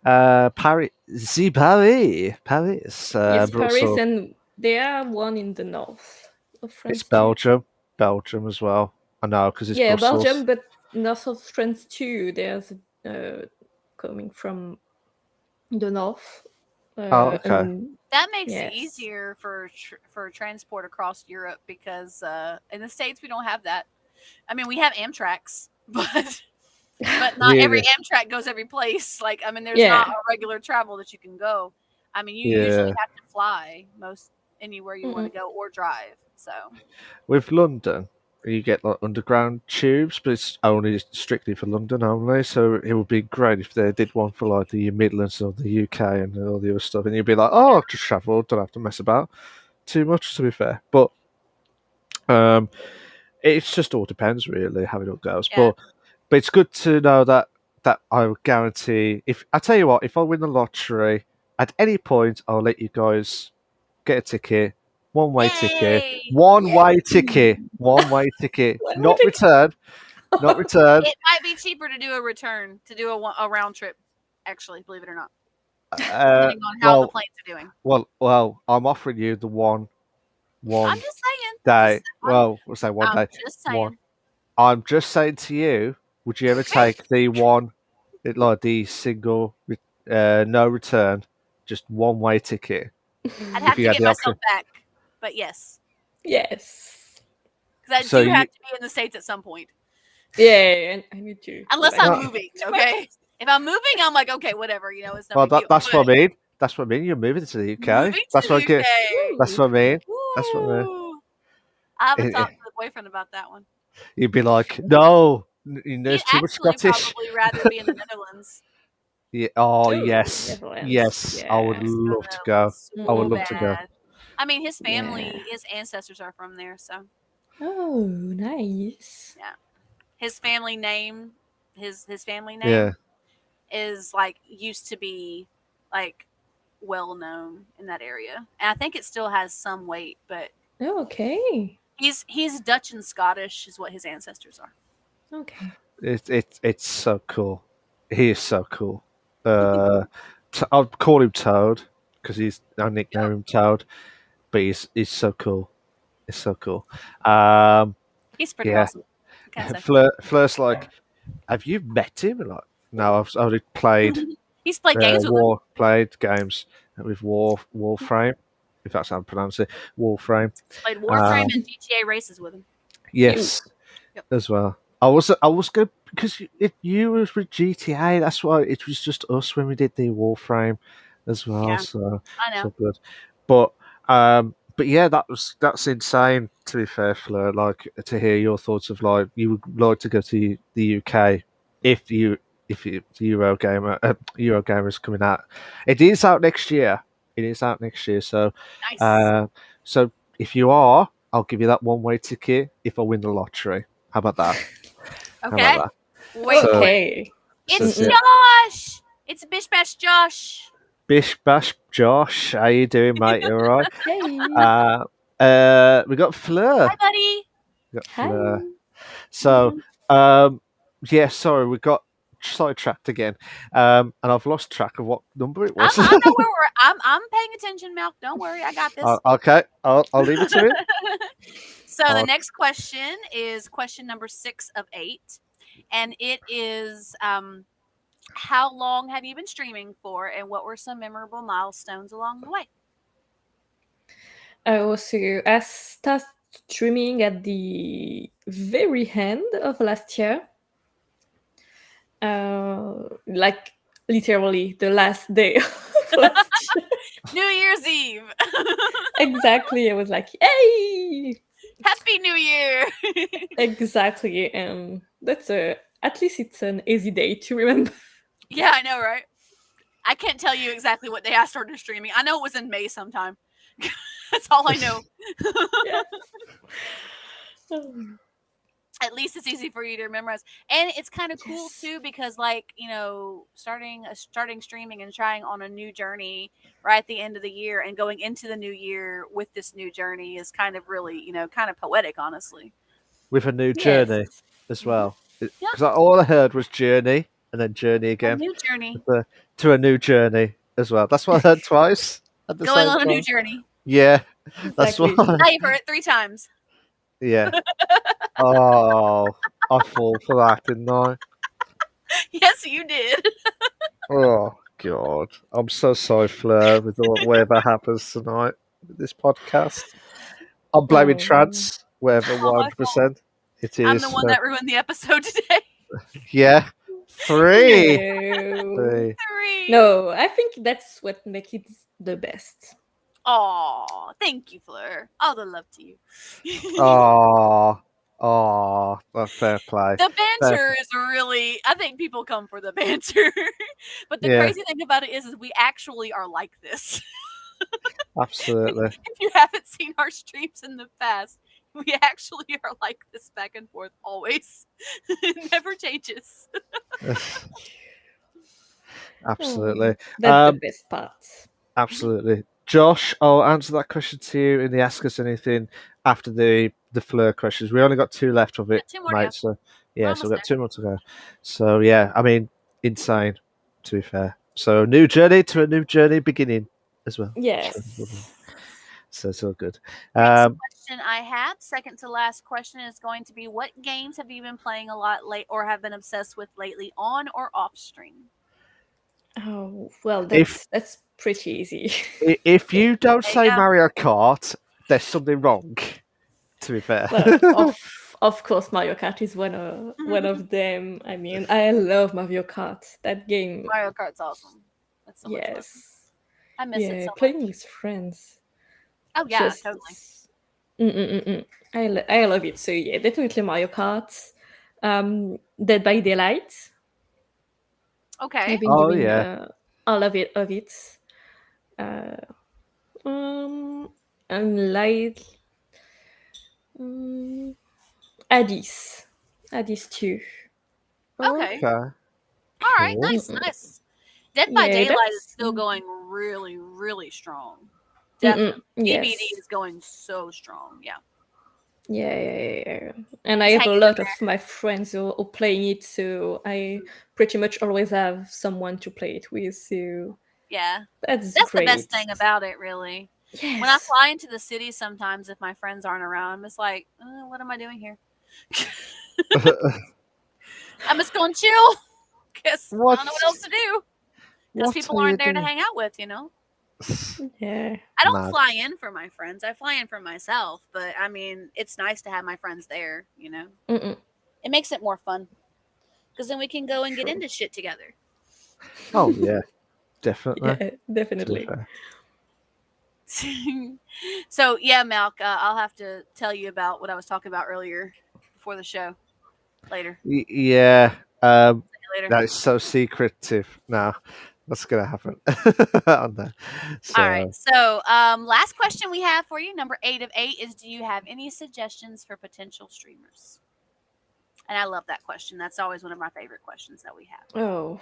Paris, Paris, Yes, Paris, Brussels. and there are one in the north of It's France too. Belgium as well. I know because it's Yeah, Brussels. Belgium, but north of France too. There's coming from the north, Oh, okay. and That makes it yes, easier for transport across Europe because in the States we don't have that. I mean, we have Amtrak's, but not every Really? Amtrak goes every place. Like, I mean, there's not yeah. a regular travel that you can go. I mean, you usually Yeah. have to fly most anywhere you want Mm-mm. to go or drive. So, With London, you get like underground tubes, but it's only strictly for London only. So it would be great if they did one for like the Midlands or the UK and all the other stuff, and you'd be like, oh, I'll just travel, don't have to mess about too much, to be fair. But um, it's just all depends really how it all goes. yeah. But but it's good to know that I will guarantee. If I tell you what, if I win the lottery at any point, I'll let you guys get a ticket, Yay! one way ticket, What not would return, not return. It might be cheaper to do a return, to do a round trip, actually, believe it or not, Uh, depending on how the well, planes are doing. well, I'm offering you the I'm one just saying. day. Well, we'll say one I'm day. just One. saying. I'm just saying to you, would you ever take the one, like the single, no return, just one way ticket I'd if have you to had get the myself option? back, but yes, Yes. because I So do you, have to be in the States at some point, Yeah, I need to go unless back I'm no, moving. to my Okay, if I'm moving, I'm like, okay, whatever, it's no well, big deal. that's But what I mean. That's what I mean. You're moving to the UK. moving to That's the what I get. UK, That's Ooh. what I mean. That's what I mean. woo! I haven't Eh, talked to the boyfriend about that one. You'd be like, no, He'd there's too much actually Scottish. probably rather be in the Netherlands. Yeah. Oh Oh, yes, Netherlands. yes. I would Yeah. Let's go to love the to go. Netherlands I would so love Mm-mm. to go. bad. I mean, his Yeah. family, his ancestors are from there, so Oh, nice. yeah. His family name, his family Yeah. name is like used to be like well known in that area, and I think it still has some weight. But Okay. he's Dutch and Scottish is what his ancestors are. Okay. It's so cool. He is so cool. Uh, I'll call him Toad because I nickname Yep. him Toad, but he's so cool. It's so cool. Um, He's pretty yeah. awesome. What can I say? Fleur's like, have you met him? Like, no, I've only played He's played games with him. played games with Warframe, if that's how I pronounce it. Warframe. Played Warframe Um, and GTA races with him. You. yes, Yep. as well. I was good because you was with GTA. That's why it was just us when we did the Warframe as well. Yeah, So I know. so good. But yeah, that's insane. To be fair, Fleur, like to hear your thoughts of like you would like to go to the UK if the Eurogamer is coming out. It is out next year. It is out next year. So Nice. uh, so if you are, I'll give you that one way ticket if I win the lottery. How about that? How about Okay. that? Wait for So, it. Okay. so It's that's it. Mm-mm. Josh. It's Bish Bash Josh. Bish Bash Josh, how you doing, mate? You all right? Hey. We got Fleur. Hi, buddy. We got Hi. Fleur. So, um, yeah, sorry, we got sidetracked again, and I've lost track of what number it I was. know where I'm paying attention, Mel. Don't worry, I got this. Okay, I'll leave it to it. So the Uh, next question is question number 6 of 8, and it is how long have you been streaming for, and what were some memorable milestones along the way? So I started streaming at the very end of last year. Like literally the last day of last year. New Year's Eve. Exactly. I was like, "Yay!" Happy New Year. Exactly, and that's a at least it's an easy day to remember. Yeah, I know, right? I can't tell you exactly what day I started streaming. I know it was in May sometime. That's all I know. Yeah. At least it's easy for you to memorize, and it's kind of cool Yes. too because, like, starting streaming and trying on a new journey right at the end of the year and going into the new year with this new journey is kind of really, kind of poetic, honestly. with a new Yes. journey as Hmm. well, Yeah, because all I heard was journey and then journey a again new journey, to a new journey as well. That's what I heard twice at the going same on a new time. journey. Yeah, that's why. Exactly. Now you've heard it 3 times. Yeah. Oh, I fall for that, didn't I? Yes, you did. Oh God, I'm so sorry, Fleur, with whatever happens tonight with this podcast. I'm blaming Oh. Trance, whatever, All my fault. 100%. It I'm the is. one that ruined the episode today. Yeah, three, No. three. 3. No, I think that's what makes it the best. Aw, thank you, Fleur. All the love to you. Oh, oh, that's fair play. The Fair, banter is really, I think people come for the banter. But the yeah, crazy thing about it is we actually are like this. absolutely. If you haven't seen our streams in the past, We actually are like this back and forth always. It never changes. Absolutely. That's the best part. Absolutely. Josh, I'll answer that question to you in the Ask Us Anything after the Fleur questions. We only got two left of it, Got two more to go. mate. So We're yeah, so almost we've got there. two more to go. So yeah, I mean, insane, to be fair. So new journey to a new journey beginning as well. Yes. So it's all good. Next Um, question I have, second to last question, is going to be what games have you been playing a lot late or have been obsessed with lately on or off stream? Oh well, if that's pretty easy. if you don't There you say go. Mario Kart, there's something wrong. To be fair. Well, of course, Mario Kart is one of them. I mean, I love Mario Kart. That game, Mario Kart's awesome. It's so much fun. yes, I miss it yeah, so playing much. with friends, Oh yeah, just totally. mm. I love it. So yeah, definitely Mario Kart. Dead by Daylight. Okay. I've been Oh doing yeah. all of it. Uh, um, and light. Um, Addis. Addis too. Okay. Okay. All right. Cool. Nice. Mm-mm. Nice. Dead by Yeah, Daylight is that's still going really, really strong. mm-mm. Definitely. DBD Yes. is going so strong. Yeah. Yeah. And I Just have a hanging in lot of there. my friends who are playing it, so I pretty much always have someone to play it with. So Yeah. that's That's the best great. thing about it, really. When I Yes. fly into the city, sometimes if my friends aren't around, I'm just like, what am I doing here? I'm just going to chill because I what don't know what else to do because what people are you aren't there to doing? hang out with. Yeah. I don't Mad. fly in for my friends. I fly in for myself, but I mean, it's nice to have my friends there. Mm-mm. It makes it more fun because then we can go and get True. into shit together. Oh yeah, definitely. Yeah, To be definitely. fair. So, yeah, Malk, I'll have to tell you about what I was talking about earlier before the show later. Yeah. Later. That is so secretive. No, that's gonna happen on there. All right. So So, last question we have for you, number 8 of 8, is do you have any suggestions for potential streamers? And I love that question. That's always one of my favorite questions that we have. Oh.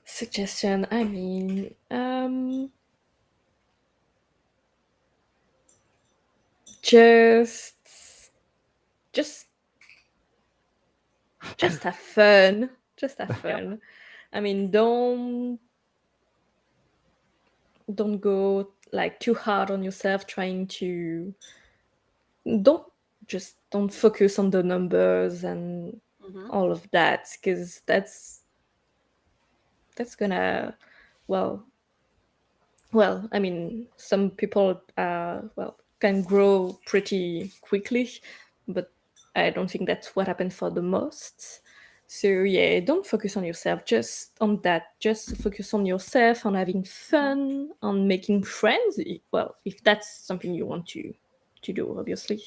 Suggestion. I mean, just just just have fun. Just have Yep. fun. I mean, don't go like too hard on yourself trying to don't don't focus on the numbers and Hmm. all of that because that's gonna well I mean some people can grow pretty quickly, but I don't think that's what happened for the most. So yeah, don't focus on yourself, just on that. Just focus on yourself, on having fun, on making friends. Well, if that's something you want to do, obviously.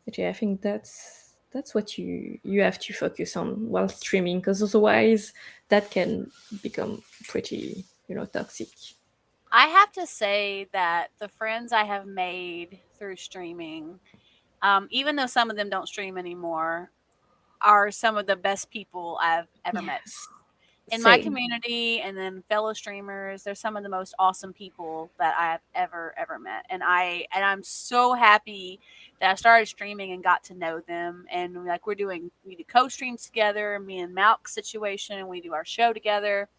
But yeah, I think that's what you have to focus on while streaming, because otherwise that can become pretty toxic. I have to say that the friends I have made through streaming, even though some of them don't stream anymore, are some of the best people I've ever met. Yes, In my same. community and then fellow streamers, they're some of the most awesome people that I've ever met. And I'm so happy that I started streaming and got to know them. And like we do co-streams together, me and Malk's situation, we do our show together.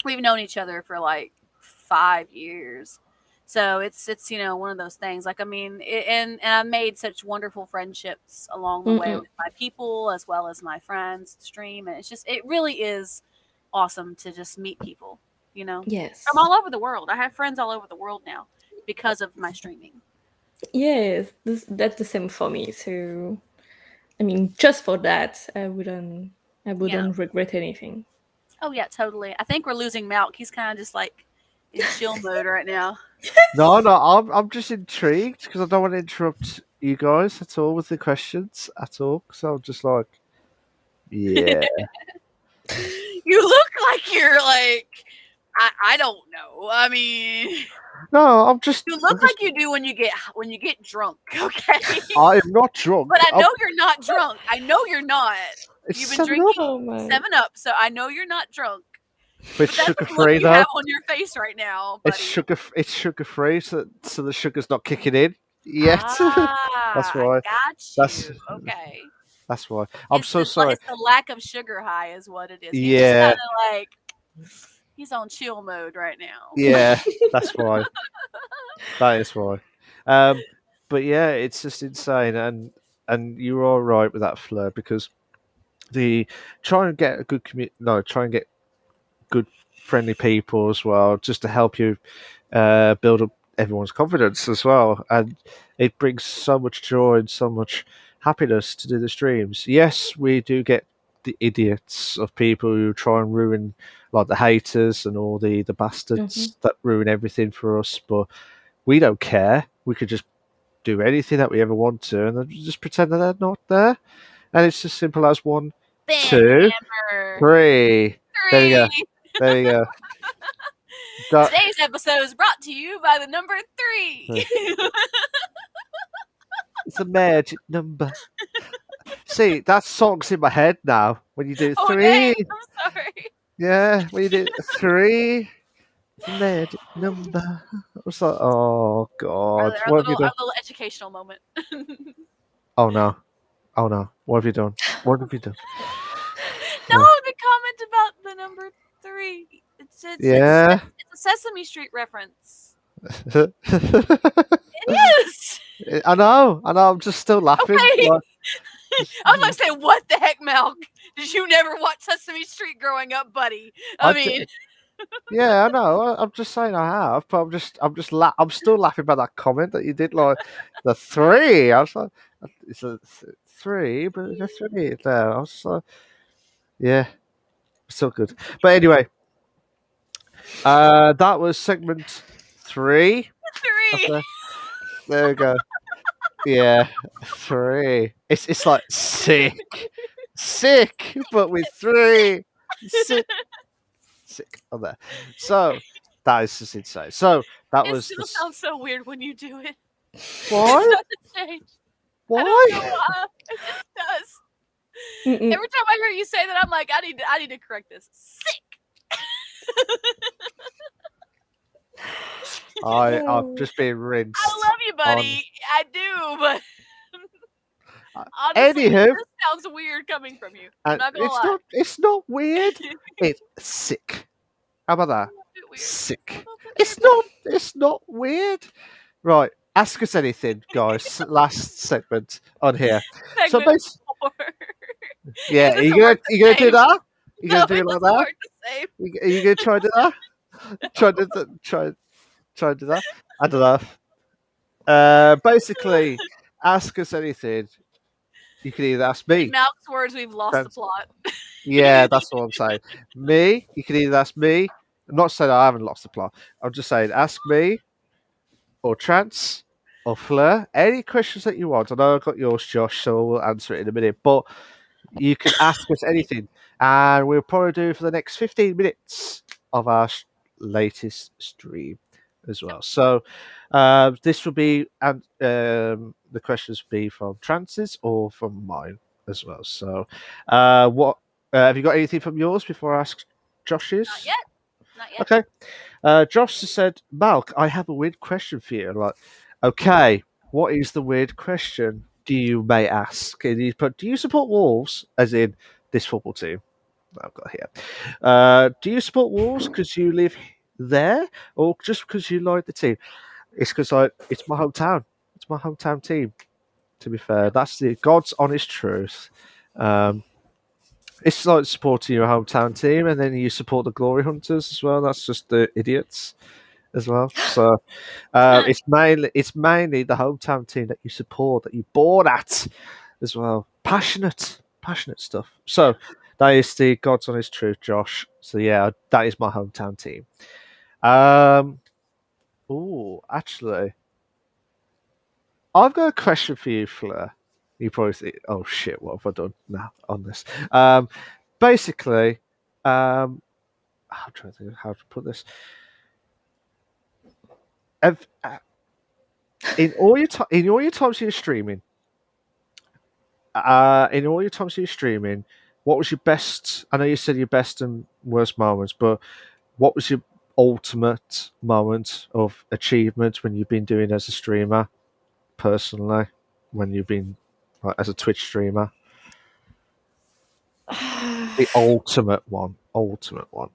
We've known each other for like 5 years. So it's one of those things. Like I mean, and I've made such wonderful friendships along the way Mm-mm. with my people as well as my friends stream, and it really is awesome to just meet people from Yes. all over the world. I have friends all over the world now because of my streaming. Yes, that's the same for me. So I mean, just for that, I Yeah. wouldn't regret anything. Oh yeah, totally. I think we're losing Malk. He's kind of just like in chill mode right now. no, I'm just intrigued because I don't want to interrupt you guys at all with the questions at all. So I'm just like, yeah. You look like you're like I don't know. I mean, No, I'm just. You I'm look just. like you do when you get drunk. Okay, I am not drunk. but I know you're not drunk. I know you're not. It's You've been 7 Up. drinking Oh my. 7 Up, so I know you're not drunk. But it's But that's sugar the look free you though. have on your face right now, It's buddy. sugar. It's sugar free, so the sugar's not kicking in yet. That's Ah, I why. got That's you. Okay. that's why. I'm so sorry. It's the lack of sugar high is what it is. He's just Yeah, kind of like he's on chill mode right now. yeah. That's why. That is why. Um, but yeah, it's just insane, and you're all right with that Fleur because the try and get a good try and get good friendly people as well, just to help you build up everyone's confidence as well, and it brings so much joy and so much happiness to do the streams. Yes, we do get the idiots of people who try and ruin, like the haters and all the Mhm. bastards that ruin everything for us, but we don't care. We could just do anything that we ever want to, and then just pretend that they're not there. And it's as simple as one, Thin two, hammer 3. There we go. 3. There we go. That, Today's episode is brought to you by the number 3. it's a magic number. See, that song's in my head now. When you do Oh 3, dang! I'm sorry. yeah, when you do 3, it's a magic number. I was like, oh god, what have you Our done? little educational moment. Oh no, oh no, what have you done? What have you done? No, the comment about the number 3. Yeah. It's a Sesame Street reference. I It is. know. I'm just still laughing. Okay. Like, I was like saying, what the heck, Malk? Did you never watch Sesame Street growing up, buddy? I I mean, did. Yeah, I know. I'm just saying I have, but I'm still laughing about that comment that you did, like the 3. I was like, it's a 3, but it's a 3 there. I was like, yeah, so good. But anyway, that was segment 3. 3. Okay, there we go. Yeah, 3. It's like sick, but with 3, sick on there. So that is just insane. So that It was still sounds so weird when you do it. why? It doesn't change. I don't know Why? why. It just does. Mm-mm. Every time I hear you say that, I'm like, I need to correct this. Sick. I've just been rinsed. I love you, buddy. I do, but honestly, Anywho, this sounds weird coming from you. I'm and not gonna lie. it's not weird. It's sick. How about that? A bit weird. Sick. A bit It's not weird. Right. Ask us anything, guys. Last segment on here. weird. So Segment basically, 4. yeah, It doesn't work the you gonna do same. that? You No, gonna do it it like doesn't that? work the same. You gonna try to do that? Try to do that. I don't know. Basically, ask us anything. You can either ask In me. Malk's words, we've lost the plot. Yeah, that's what I'm saying. Me, you can either ask me. I'm not saying I haven't lost the plot. I'm just saying ask me or Trance or Fleur any questions that you want. I know I've got yours, Josh, so we'll answer it in a minute. But you can ask us anything, and we'll probably do it for the next 15 minutes of our latest stream as well. So this will be, and the questions will be from Trance's or from mine as well. So what have you got anything from yours before I ask Josh's? Not yet. Not yet. Okay. Josh has said, Malk, I have a weird question for you. I'm like, okay, what is the weird question? Do you may ask? And he put, do you support Wolves, as in this football team that I've got here? Do you support Wolves because you live there, or just because you like the team? It's because it's my hometown. It's my hometown team. To be fair, that's the God's honest truth. It's like supporting your hometown team, and then you support the Glory Hunters as well. That's just the idiots as well. So it's mainly the hometown team that you support, that you born at as well. Passionate stuff. So that is the God's honest truth, Josh. So yeah, that is my hometown team. Oh, actually, I've got a question for you, Fleur. You probably think, oh shit, what have I done now on this? Basically, I'm trying to think of how to put this. Have, in all your times you're streaming, what was your best? I know you said your best and worst moments, but what was your ultimate moment of achievement when you've been doing as a streamer personally? When you've been like, as a Twitch streamer, the ultimate one, ultimate one.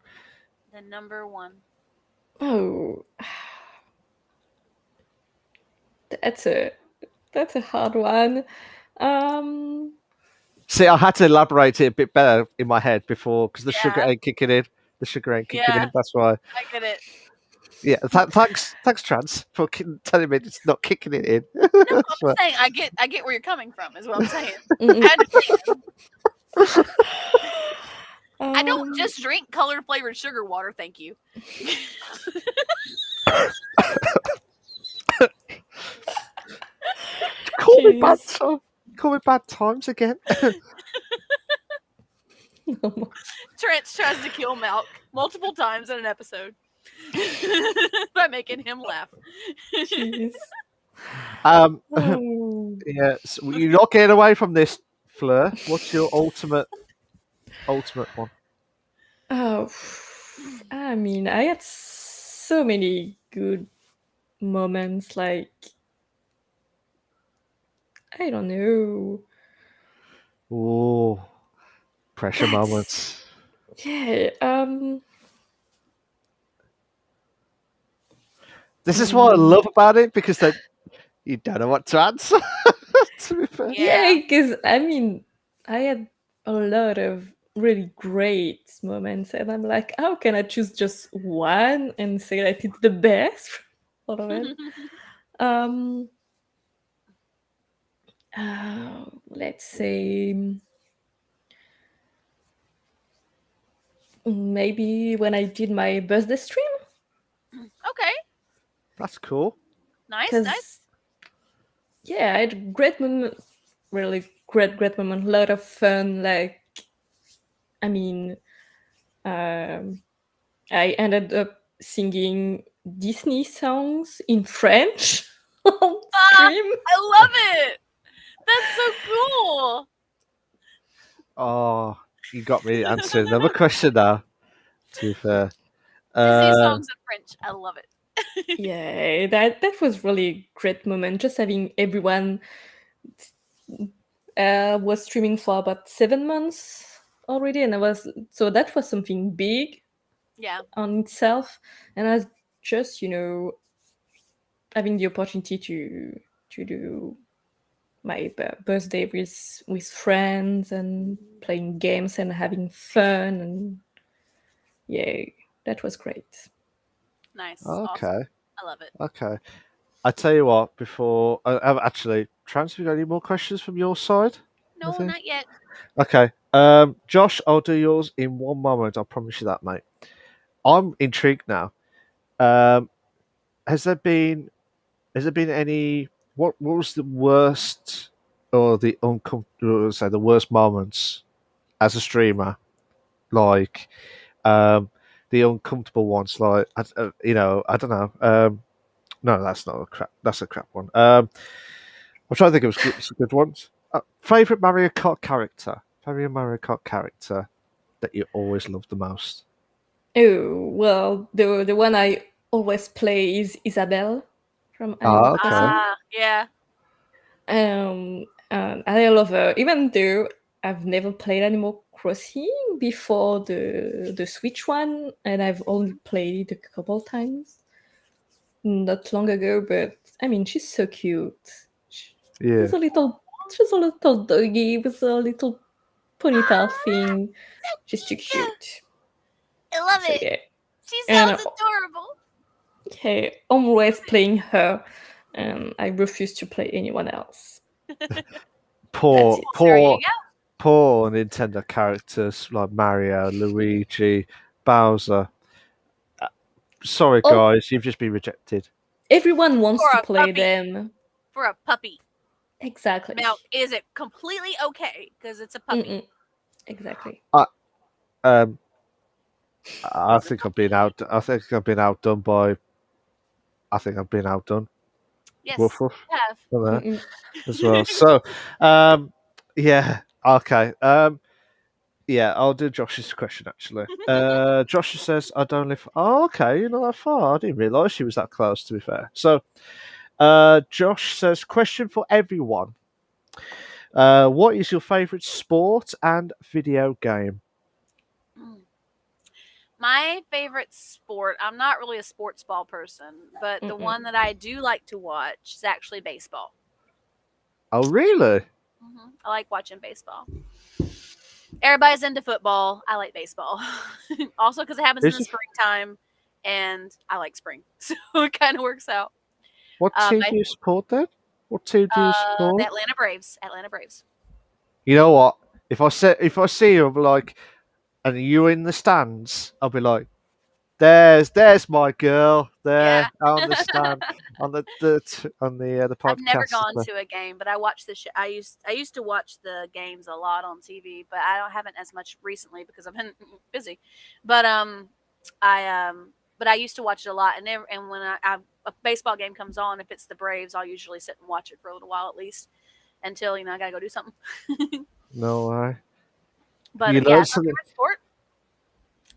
The number one. Oh, that's a hard one. Um, See, I had to elaborate it a bit better in my head before because the sugar Yeah. ain't kicking in. The sugar ain't kicking Yeah. in. That's why. I get it. Yeah. Thanks, Trans, for telling me it's not kicking it in. No, That's I'm right. saying I get where you're coming from. Is what I'm saying. mm, I understand. I don't um, just drink colored flavored sugar water. Thank you. Call me bad jeez. time. Call me bad times again. Trent tries to kill Malk multiple times in an episode by making him laugh. Jeez. um. Oh. Yeah. So you're not getting away from this, Fleur. What's your ultimate one? Oh, I mean, I had so many good moments. Like, I don't know. Oh, pressure That's moments. yeah. This is what I mm, love about it because then you don't know what to answer. To be fair. yeah, Yeah. because I mean, I had a lot of really great moments, and I'm like, how can I choose just one and say that it's the best out of it? Um, let's say maybe when I did my birthday stream, Okay. That's cool. Nice. Nice. because yeah, I had a great moment, really great moment, a lot of fun. Like, I mean, um, I ended up singing Disney songs in French on Ah, stream. I love it. That's so cool. Oh, you got me answering another question now. To be fair, Disney uh, songs in French. I love it. Yeah, that was really a great moment. Just having everyone was streaming for about 7 months already, and I was so that was something big Yeah. on itself, and I was just having the opportunity to do my birthday with friends and playing games and having fun, and yeah, that was great. Nice. Awesome. okay, I love it. okay. I tell you what. Before, actually, Trans, have you got any more questions from your side? No, Anything? not yet. Okay. Josh, I'll do yours in one moment. I promise you that, mate. I'm intrigued now. Um, has there been any? What was the worst or the uncomfortable? Say the worst moments as a streamer, like the uncomfortable ones, like I don't know. No, that's not a crap. That's a crap one. I'm trying to think of some good ones. Favorite Mario Kart character. Favorite Mario Kart character that you always loved the most. Oh well, the one I always play is Isabelle from Animal Ah, okay. Crossing. Ah, yeah. And I love her, even though I've never played Animal Crossing before the Switch one, and I've only played it a couple times not long ago. But I mean, she's so cute. Yeah. She's a little, she's a little doggy with a little ponytail thing. She's too cute. I love So it. yeah, She and sounds adorable. okay, I'm always playing her, and I refuse to play anyone else. That's Poor, it. There you poor, go. poor Nintendo characters like Mario, Luigi, Bowser. Sorry, Oh, guys, you've just been rejected. everyone wants For to a play puppy. them. For a puppy. Exactly. Now, is it completely okay because it's a puppy? Mm-mm. Exactly. I, um, I think I've been out. I think I've been outdone by. I think I've been outdone. Woof Yes, woof. you have. For that Mm-mm. as well. So, um, yeah, okay. Yeah, I'll do Josh's question actually. Josh says, "I don't live." Oh, okay, you're not that far. I didn't realise she was that close. To be fair, so Josh says, "Question for everyone: What is your favourite sport and video game?" Mm. My favorite sport, I'm not really a sports ball person, but the Mm-mm. one that I do like to watch is actually baseball. Oh, really? I like watching baseball. Everybody's into football. I like baseball. Also, because it happens in Is the it? springtime, and I like spring. So it kind of works out. What team My do you support then? What team do you The support? Atlanta Braves. Atlanta Braves. You know what? If I see you, I'll be like, and you in the stands, I'll be like, there's my girl Yeah. there on the stand on the I've never podcast. gone to a game, but I watch the. I used to watch the games a lot on TV, but I don't haven't as much recently because I've been busy. But I but I used to watch it a lot, and when a baseball game comes on, if it's the Braves, I'll usually sit and watch it for a little while at least until I gotta go do something. No way. But You yeah, learn it's my something. favorite sport.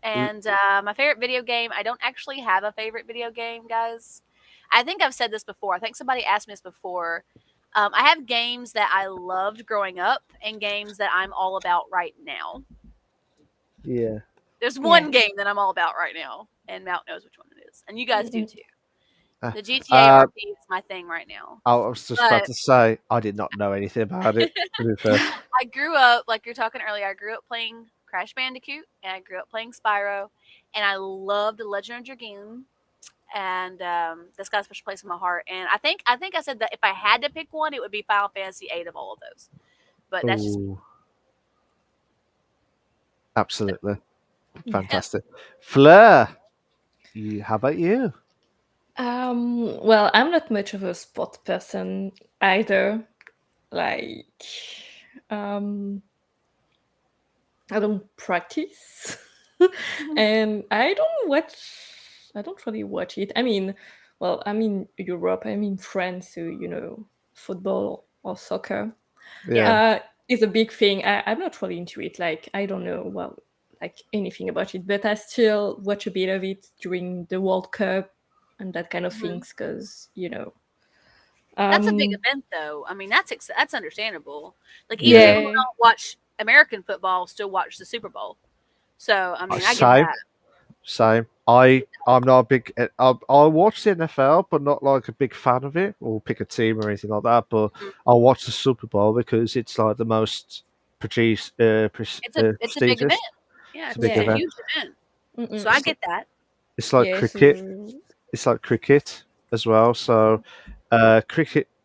And my favorite video game, I don't actually have a favorite video game, guys. I think I've said this before. I think somebody asked me this before. I have games that I loved growing up and games that I'm all about right now. Yeah. There's Yeah. one game that I'm all about right now, and Mount knows which one it is. And you guys do Mm-mm. too. Uh, The GTA uh, RP is my thing right now. I was just about But to say I did not know anything about it. To be fair. I grew up, like you're talking earlier, I grew up playing Crash Bandicoot and I grew up playing Spyro, and I loved Legend of Dragoon, and that's got a special place in my heart. And I think I said that if I had to pick one, it would be Final Fantasy VIII of all of those. But that's just Oh, absolutely Yeah. yep. fantastic. Fleur, how about you? Well, I'm not much of a sport person either. Like, um, I don't practice, and I don't watch. I don't really watch it. I mean, well, I'm in Europe. I'm in France, so football or soccer Yeah. Yeah. uh, is a big thing. I'm not really into it. Like, I don't know, well, like anything about it, but I still watch a bit of it during the World Cup and that kind of hmm things, because That's a big um, event, though. I mean, that's understandable. Like even Yeah. people who yeah. don't watch American football still watch the Super Bowl. So I mean, I get Same. that. Same. I'm not a big. I'll watch the NFL, but not like a big fan of it, or pick a team or anything like that. But Mhm. I'll watch the Super Bowl because it's like the most It's a big event. prestigious. Yeah, It's a it's, big it's a Yeah. event. huge event. So Mm-mm. I It's, get that. it's like Yeah, so cricket. It's like cricket as well. So,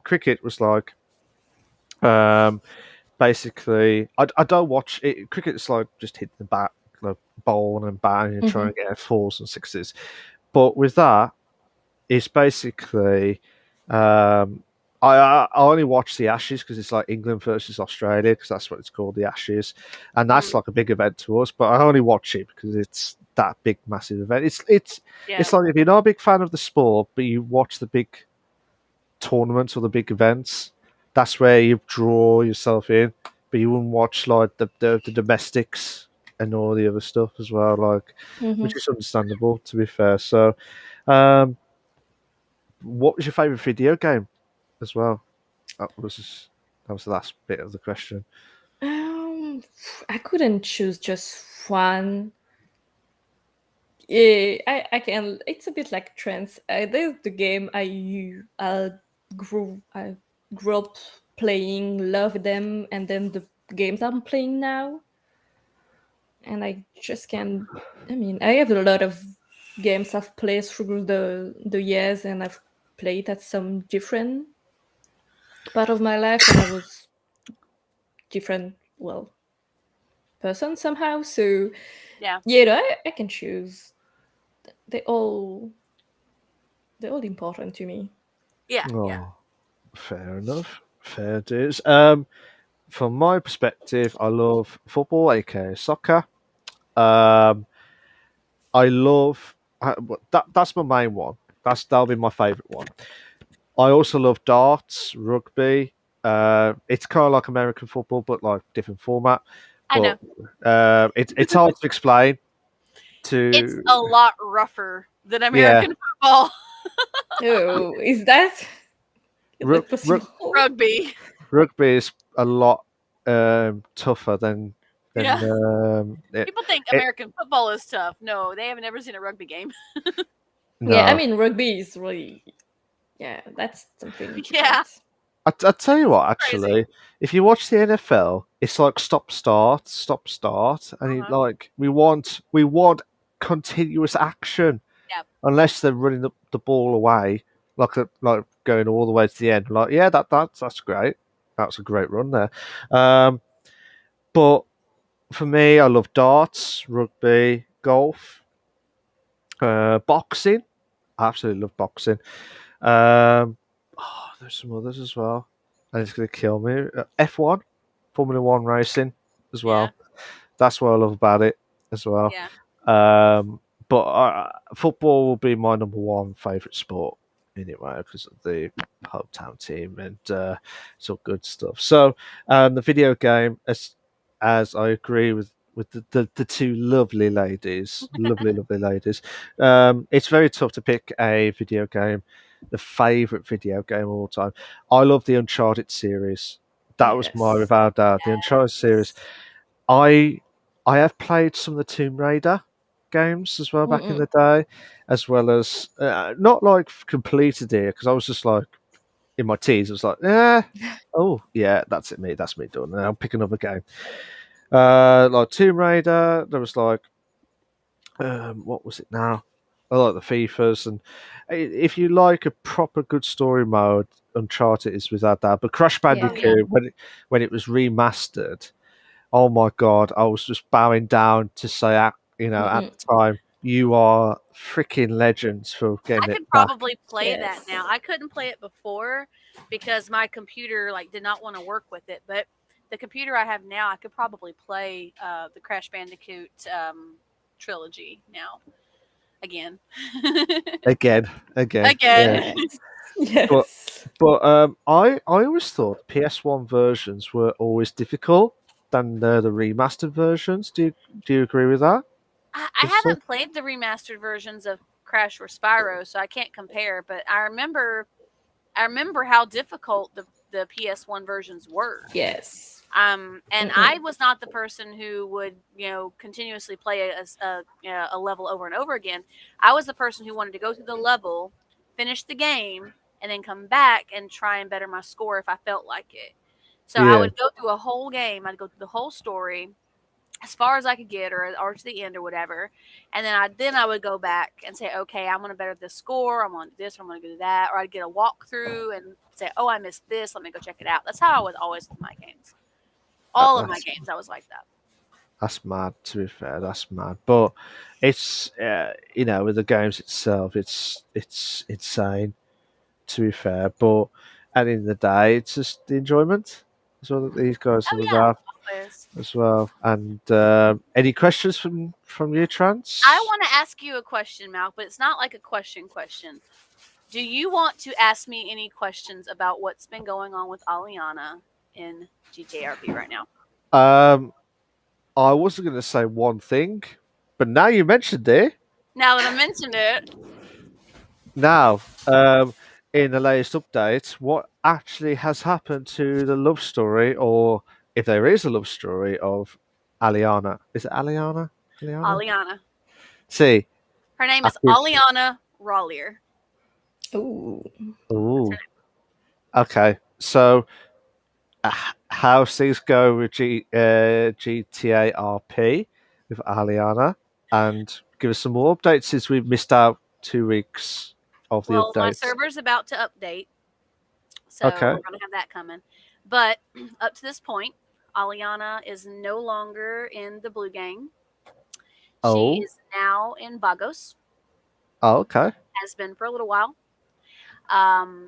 cricket was like um basically I don't watch it. Cricket's like just hit the bat, like ball and bat and try Mhm. and get fours and sixes. But with that, it's basically I only watch the Ashes because it's like England versus Australia because that's what it's called, the Ashes, and that's Mhm. like a big event to us. But I only watch it because it's that big, massive event. It's Yeah. like if you're not a big fan of the sport, but you watch the big tournaments or the big events, that's where you draw yourself in. But you wouldn't watch like the domestics and all the other stuff as well, like which Mhm. is understandable to be fair. So, um, what was your favorite video game as well? That was the last bit of the question. Um, I couldn't choose just one. Yeah, I can. It's a bit like trends. There's the game I grew up playing, love them, and then the games I'm playing now, and I just can't. I mean, I have a lot of games I've played through the years, and I've played at some different part of my life when I was different, well, person somehow. So Yeah. yeah, no, I can choose. They all they're all important to me. Yeah. Yeah. Oh, fair enough. Fair dues. From my perspective, I love football, aka soccer. Um, I love that's my main one. That'll be my favourite one. I also love darts, rugby. It's kind of like American football, but like different format. I But know. it's hard to explain. It's To a lot rougher than Yeah, American football. Oh, is rug, that rug, possible? Rugby. rugby is a lot tougher than Yeah. it, People think it. American football is tough. No, they haven't ever seen a rugby game. Yeah, I No, mean rugby is really, yeah, that's something Yeah. different. I tell you what. Crazy. Actually, if you watch the NFL, it's like stop start, and Uh-huh. we want continuous action. Yeah. Unless they're running the ball away, like going all the way to the end. Like, yeah, that's great. That's a great run there. Um, but for me, I love darts, rugby, golf, boxing. I absolutely love boxing. There's some others as well. And it's going to kill me. F1, Formula One racing as Yeah. well. That's what I love about it as well. Yeah. But football will be my number one favourite sport anyway because of the hometown team and it's all good stuff. So the video game, as I agree with the two lovely ladies. It's very tough to pick a video game, the favourite video game of all time. I love the Uncharted series. That was my Yes. without doubt the Uncharted series. I I have played some of the Tomb Raider games as well back in Mm-mm. the day, as well as not like completed it because I was just like in my teens. I was like, oh yeah, that's it, me, that's me done. And I'll pick another game. Like Tomb Raider, there was like what was it now? I like the FIFAs, and if you like a proper good story mode, Uncharted is without that. But Crash Oh yeah. Bandicoot, when it was remastered, oh my god, I was just bowing down to say, at Mm-mm. the time, you are freaking legends for I getting it could back. probably play that Yes. now. I couldn't play it before because my computer like did not want to work with it, but the computer I have now, I could probably play the Crash Bandicoot trilogy now again. Again, again, yeah. Again. Yes. But Yes. I always thought PS1 versions were always difficult than the remastered versions. Do you agree with that? I Is it? haven't played the remastered versions of Crash or Spyro, so I can't compare. But I remember how difficult the PS1 versions were. Yes. And I Mm-mm. was not the person who would, continuously play a level over and over again. I was the person who wanted to go through the level, finish the game, and then come back and try and better my score if I felt like it. So I Yeah, would go through a whole game. I'd go through the whole story as far as I could get, or to the end or whatever, and then I would go back and say, okay, I'm gonna better this score. I'm gonna do this. I'm gonna do that, or I'd get a walkthrough and say, oh, I missed this. Let me go check it out. That's how I was always with my games. All of my that's games, I was like that. that's mad. To be fair, that's mad. But it's with the games itself, it's insane. To be fair, but at the end of the day, it's just the enjoyment. That's what these guys Oh are yeah, about always. as well. And any questions from you, I Trans? want to ask you a question, Mal, but it's not like a question. Do you want to ask me any questions about what's been going on with Aliana in GTRP right now? Um, I wasn't going to say one thing, but now you mentioned it. Now that I mentioned it, Now, in the latest update, what actually has happened to the love story, or if there is a love story of Aliana? Is it Aliana? Aliana? Aliana. See, Her name I is keep. Aliana Rawlier. Ooh. That's her Ooh. name. Okay. So, how things go with GTARP with Aliana, and give us some more updates since we've missed out 2 weeks of the Well, my updates. server's about to update, so Okay. we're going to have that coming. But up to this point, Aliana is no longer in the Blue Gang. She Oh. is now in Bagos, Oh. Okay. has been for a little while.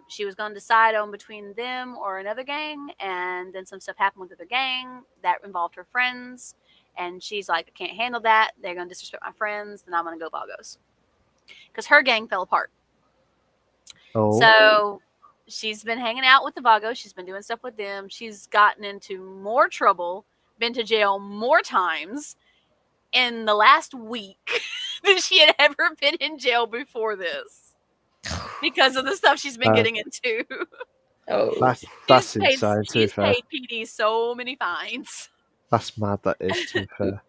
She was going to decide on between them or another gang, and then some stuff happened with the other gang that involved her friends. And she's like, I can't handle that. They're going to disrespect my friends. Then I'm going to go Bagos. Because her gang fell apart. Oh, So she's been hanging out with the Vagos. She's been doing stuff with them. She's gotten into more trouble, been to jail more times in the last week than she had ever been in jail before this because of the stuff she's been uh, getting into. Oh. that's insane. To be She's fair, paid PD so many fines. that's mad. That is. To be fair.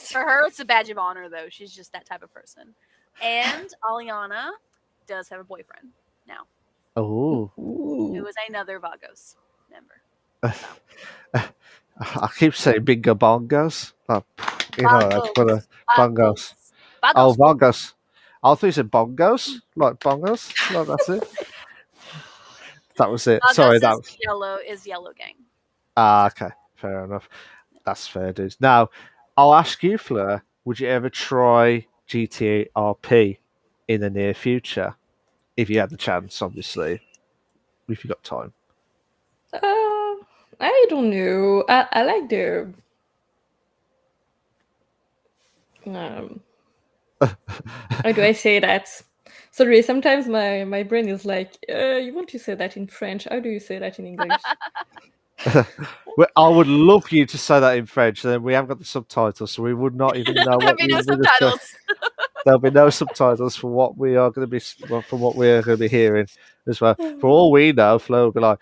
For her, it's a badge of honor, though. She's just that type of person. And Aliana does have a boyfriend now, Oh. who Ooh. is another Vagos member. I keep saying bingo bongos. Like, that's what a Vagos. bongos. Vagos. Oh, Vagos. bongos. I thought you said bongos, like bongos. Like that's it. That was it. Sorry, Vagos that was. is yellow gang. Okay, fair enough. That's fair, dude. Now, I'll ask you, Fleur. Would you ever try GTA RP in the near future, if you had the chance? Obviously, if you got time. I don't know. I like the um how do I say that? Sorry, sometimes my brain is like, you want to say that in French. How do you say that in English? Well, I would love you to say that in French, and then we haven't got the subtitles, so we would not even know There'll what be we no would discuss. subtitles. There'll be no subtitles for what we are going to be, well, from what we are going to be hearing as well. For all we know, Flo will be like,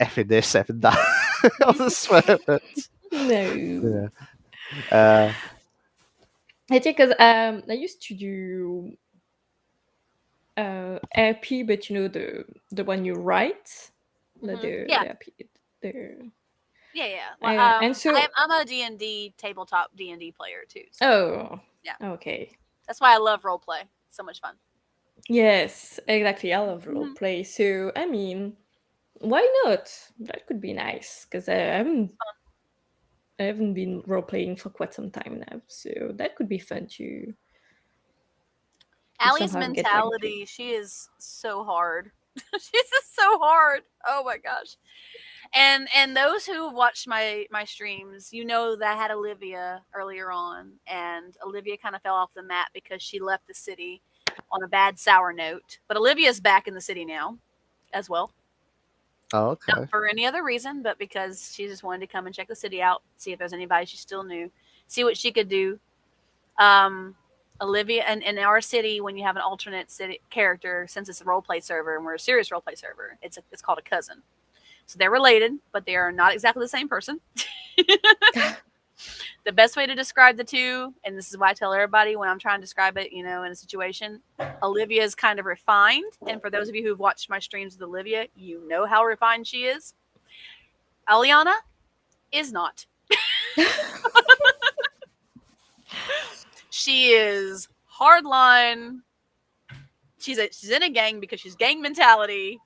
effing this, effing that. I swear. No. Yeah. Uh, I think because I used to do RP, but you know the one you write, Yeah, the RP, the yeah. and so I'm a D&D tabletop D&D player too. So oh yeah, okay. that's why I love role play. So much fun. Yes, exactly. I love role Mhm. play. So, I mean, why not? That could be nice because I haven't been role playing for quite some time now. So that could be fun to Allie's somehow get back into. mentality, she is so hard. She's just so hard. Oh my gosh. And those who watched my streams, you know that I had Olivia earlier on, and Olivia kind of fell off the map because she left the city on a bad sour note. But Olivia's back in the city now as well. oh, Not okay. for any other reason, but because she just wanted to come and check the city out, see if there's anybody she still knew, see what she could do. Um, Olivia, and in our city, when you have an alternate city character, since it's a role play server and we're a serious role play server, it's called a cousin. So they're related, but they are not exactly the same person. The best way to describe the two, and this is why I tell everybody when I'm trying to describe it, in a situation, Olivia is kind of refined. And for those of you who've watched my streams with Olivia, you know how refined she is. Aliana is not. She is hardline. She's in a gang because she's gang mentality,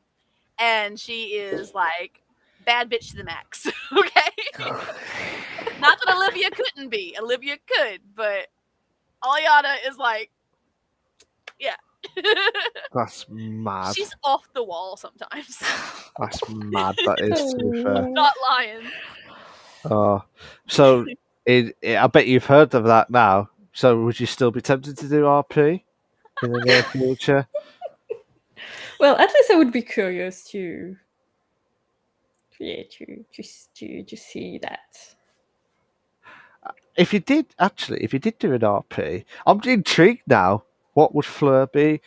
and she is like bad bitch to the max. Okay, not that Olivia couldn't be. Olivia could, but Aliana is like, yeah. That's mad. She's off the wall sometimes. That's mad. That is, to be fair. Oh. Not lying. Oh, so I bet you've heard of that now. So would you still be tempted to do RP in the near future? Well, at least I would be curious yeah, to see that. If you did do an RP, I'm intrigued now. What would Fleur be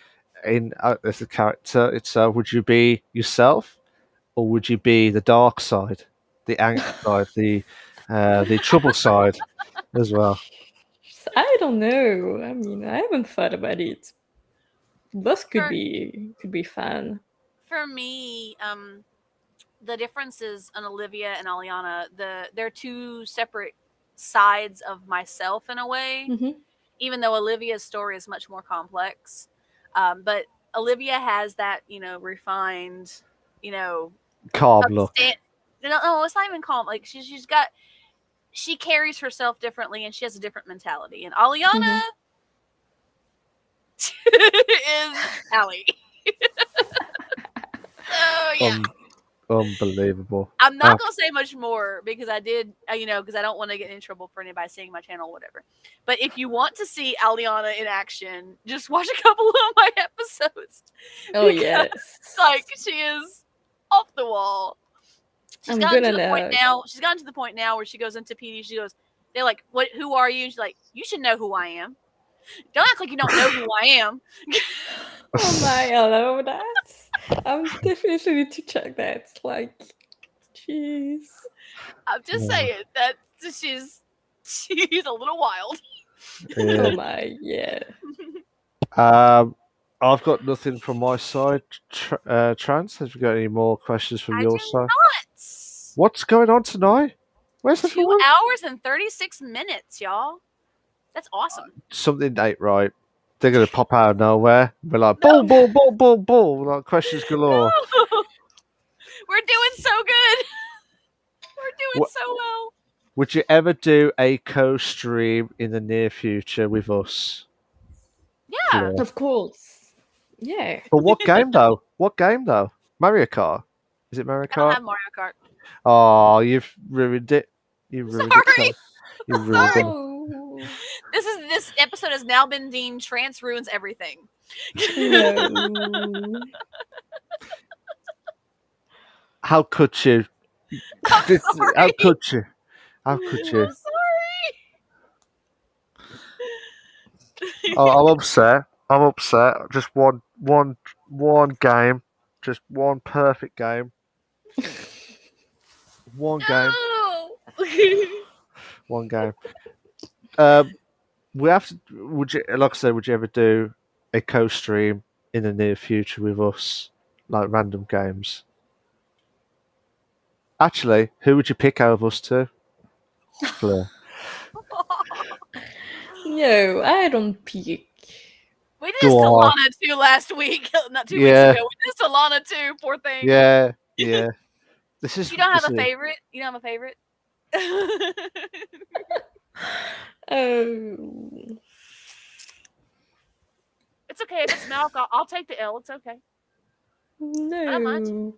in as a character itself? Would you be yourself, or would you be the dark side, the angry side, the trouble side as well? I don't know. I mean, I haven't thought about it. Both For could be fun. for me, the differences in Olivia and Aliana, they're two separate sides of myself in a way. Hmm. Even though Olivia's story is much more complex, but Olivia has that refined, you know, Calm look. upstand. No, it's not even calm. Like she carries herself differently, and she has a different mentality. And Aliana Hmm. is Allie. So yeah. Um, Unbelievable. I'm not gonna say much more because I did, because I don't want to get in trouble for anybody seeing my channel, or whatever. But if you want to see Aliana in action, just watch a couple of my episodes Oh because, yes. like, she is off the wall. She's I'm gotten gonna to the point look. now. She's gotten to the point now where she goes into PD. She goes, they're like, "What? Who are you?" And she's like, "You should know who I am. Don't act like you don't know who I am." Oh my, I love that. I'm definitely need to check that. Like, jeez. I'm just Yeah. saying that she's a little wild. Oh Yeah. my, yeah. I've got nothing from my side. Trans, have you got any more questions from I your do side? not. What's going on tonight? Where's 2 everyone? hours and 36 minutes, y'all. That's awesome. Something ain't right. They're gonna pop out of nowhere. We're like, No, bull, bull, bull, bull, bull. Like questions galore. no. We're doing so good. We're doing What, so well. would you ever do a co-stream in the near future with us? Yeah. Fleur? Of course. Yeah. But what game though? What game though? Mario Kart? Is it Mario I don't Kart? have Mario Kart. Oh, you've ruined it. You ruined it, Sorry. Trans. You ruined it. No. This episode has now been deemed trans ruins everything. No. How could you? I'm sorry. How could you? How could you? I'm sorry. Oh, I'm upset. I'm upset. Just one game. Just one perfect game. One game. No. One game. Um, we have to. Would you, like I said, would you ever do a co-stream in the near future with us, like random games? Actually, who would you pick out of us two? Fleur. No, I don't pick. We did Go on. Solana too last week. Not 2 weeks Yeah. ago. We did Solana too. Poor thing. Yeah. Yeah. This is. You don't have this a is- favorite? You don't have a favorite? Oh. It's okay if it's Malk. I'll take the L. It's okay. I don't mind. No.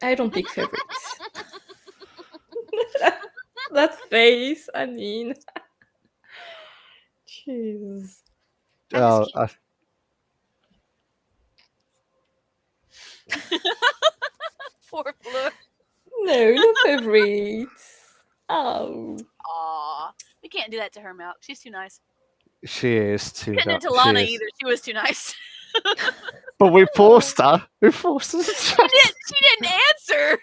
I don't pick favorites. That face, I mean. Jeez. I just Oh, can't. Poor Fleur. No, no favorites. Oh. Aw. We can't do that to her, Malk. She's too nice. she is too. Couldn't do She Lana is. either. She was too nice. But we forced her. We forced her. She didn't answer.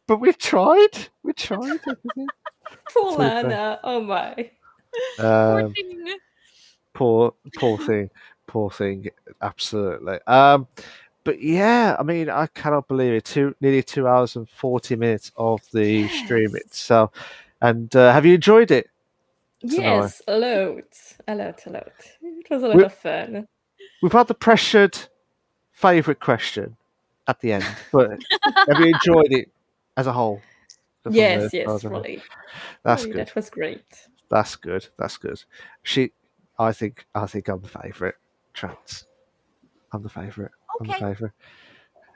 But we tried. We tried everything. Poor To be fair. Lana. Oh my. Poor Um, thing. poor thing. Absolutely. But yeah, I mean, I cannot believe it. Nearly 2 hours and 40 minutes of the stream Yes. itself. And have you enjoyed it tonight? Yes, a lot. A lot, a lot. It was a lot We- of fun. We've had the pressured favourite question at the end, but have you enjoyed it as a whole? From Yes, the- yes, really. That's Really, good. that was great. That's good. That's good. I think I'm the favourite. Trans. I'm the favourite. Okay. I'm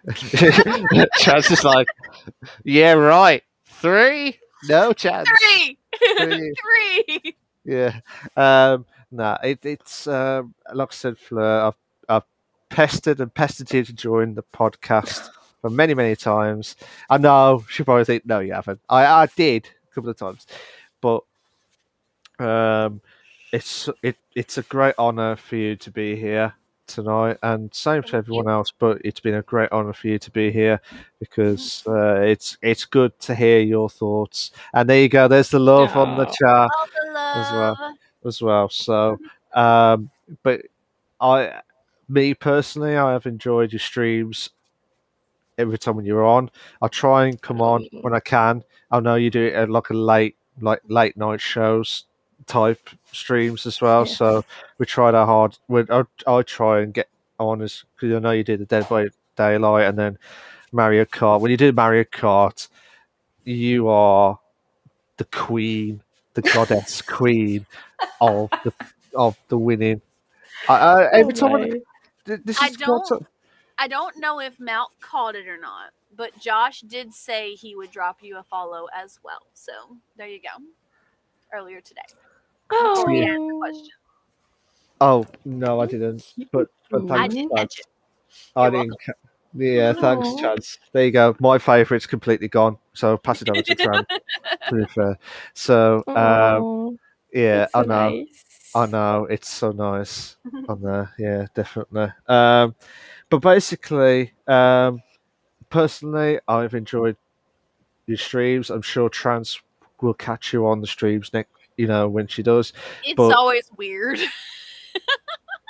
the favourite. Trans is like, yeah, right. 3? No chance. 3. Three. 3. Yeah. Nah, it's like I said, Fleur, I've pestered and pestered you to join the podcast for many, many times. I know she probably think, no, you haven't. I did a couple of times, but it's a great honour for you to be here tonight, and same to Thank everyone you. else. But it's been a great honour for you to be here because it's good to hear your thoughts. And there you go. There's the love on the Oh. chat All the as well. love. So, but me personally, I have enjoyed your streams every time when you're on. I try and come on when I can. I know you do it at like late night shows type streams as well. Yes. So we tried our hard. I try and get on as because I know you did the Dead by Daylight and then Mario Kart. When you do Mario Kart, you are the queen, the goddess queen of the winning. Every time my. this I is don't. I don't know if Malk caught it or not, but Josh did say he would drop you a follow as well. So there you go. Earlier today, before he Yeah. asked the Oh, question, Oh no, I thank didn't. But I thanks, did you. catch it. Chance. I You're didn't. welcome. Yeah, thanks, Oh, Chance. There you go. My favourite's completely gone. So pass it over to Tran. To be fair. So oh, yeah, that's so I nice. know, it's so nice on there. Yeah, definitely. But basically, personally, I've enjoyed your streams. I'm sure Trans will catch you on the streams next. When she does. It's But always weird.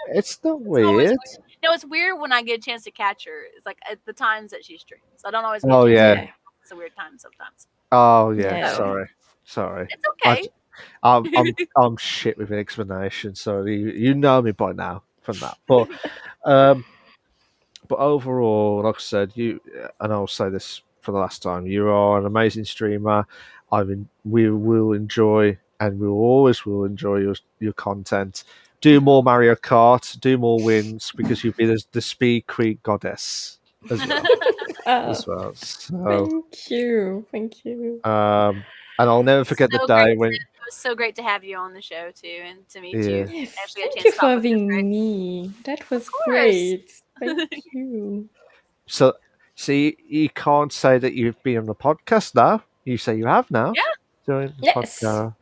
it's not It's always weird. weird. No, it's weird when I get a chance to catch her. It's like at the times that she streams. I don't always get a Oh chance to yeah. catch Yeah, her. It's a weird time sometimes. Oh yeah. So yeah. Sorry. it's I, okay. I'm shit with explanation. So you know me by now from that. Um, but overall, like I said, and I'll say this for the last time, you are an amazing streamer. We will enjoy, and we always will enjoy your content. Do more Mario Kart, do more wins, because you'll be the speed queen goddess as well. Oh, As well. So, thank you. Thank you. and I'll never forget the So great day to when, it was so great to have you on the show too, and to meet you. yeah, Yeah, Actually, got a thank chance you to for talk with you. It was great. having me. That Of was course. great. Thank you. so see, you can't say that you've been on the podcast now. You say you have now. Yeah, Join the Yes. podcast.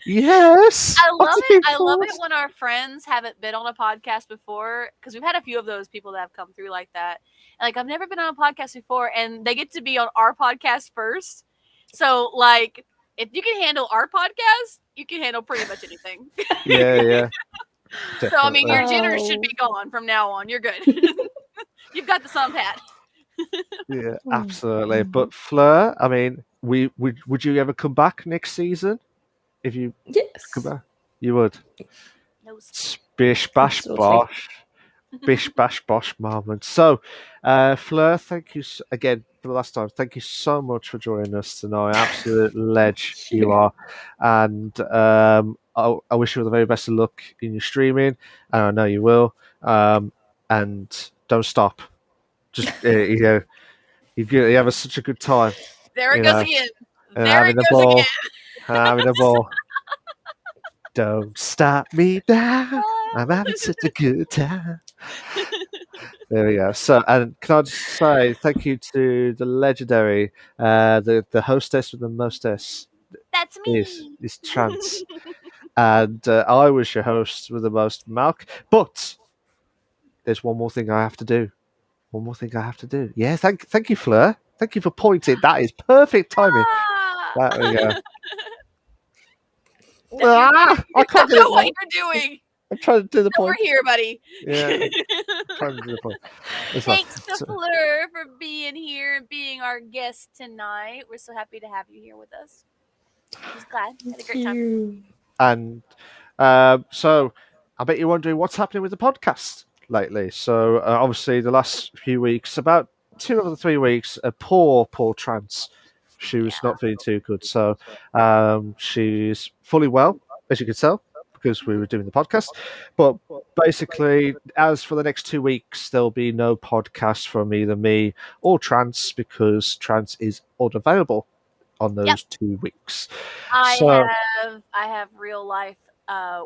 Yes, I I'm love it. looking I love forward. it when our friends haven't been on a podcast before because we've had a few of those people that have come through like that. And like I've never been on a podcast before, and they get to be on our podcast first. So like, if you can handle our podcast, you can handle pretty much anything. Yeah, So I mean, definitely. your jitters should be Oh. gone from now on. You're good. You've got the sun pat. Yeah, absolutely. Mhm. But Fleur, I mean, we would you ever come back next season if you come Yes, back? You would. No, sir. Bish bash absolutely. bosh. Bish bash bosh moment. So, Fleur, thank you again for the last time. Thank you so much for joining us tonight. Absolute ledge Thank you you. are, and I wish you all the very best of luck in your streaming, and I know you will. And don't stop. Just you have such a good time, There it you goes know, again. and There it having a goes ball, again. having a ball. Don't stop me now. I'm having such a good time. There we go. So, and can I just say thank you to the legendary, the hostess with the mostess That's is me. Trance, and I was your host with the most milk. But there's one more thing I have to do. One more thing I have to do. Yeah, thank you, Fleur. Thank you for pointing. That is perfect timing. Ah! There we go. No, you're good. I You can't don't get know it what right. you're doing. I'm trying to do the No, we're point. here, buddy. Yeah, I'm trying to do the point. That's fine. Thanks to So, Fleur for being here and being our guest tonight. We're so happy to have you here with us. Just glad. Had a Thank great time. you. and so I bet you're wondering what's happening with the podcast lately. So obviously the last few weeks, about 2 or 3 weeks, a poor Trance. She Yeah. was not feeling too good. So she's fully well, as you can tell, because we were doing the podcast. But basically, as for the next 2 weeks, there'll be no podcast from either me or Trance because Trance is unavailable on Yep. those 2 weeks. I So have real life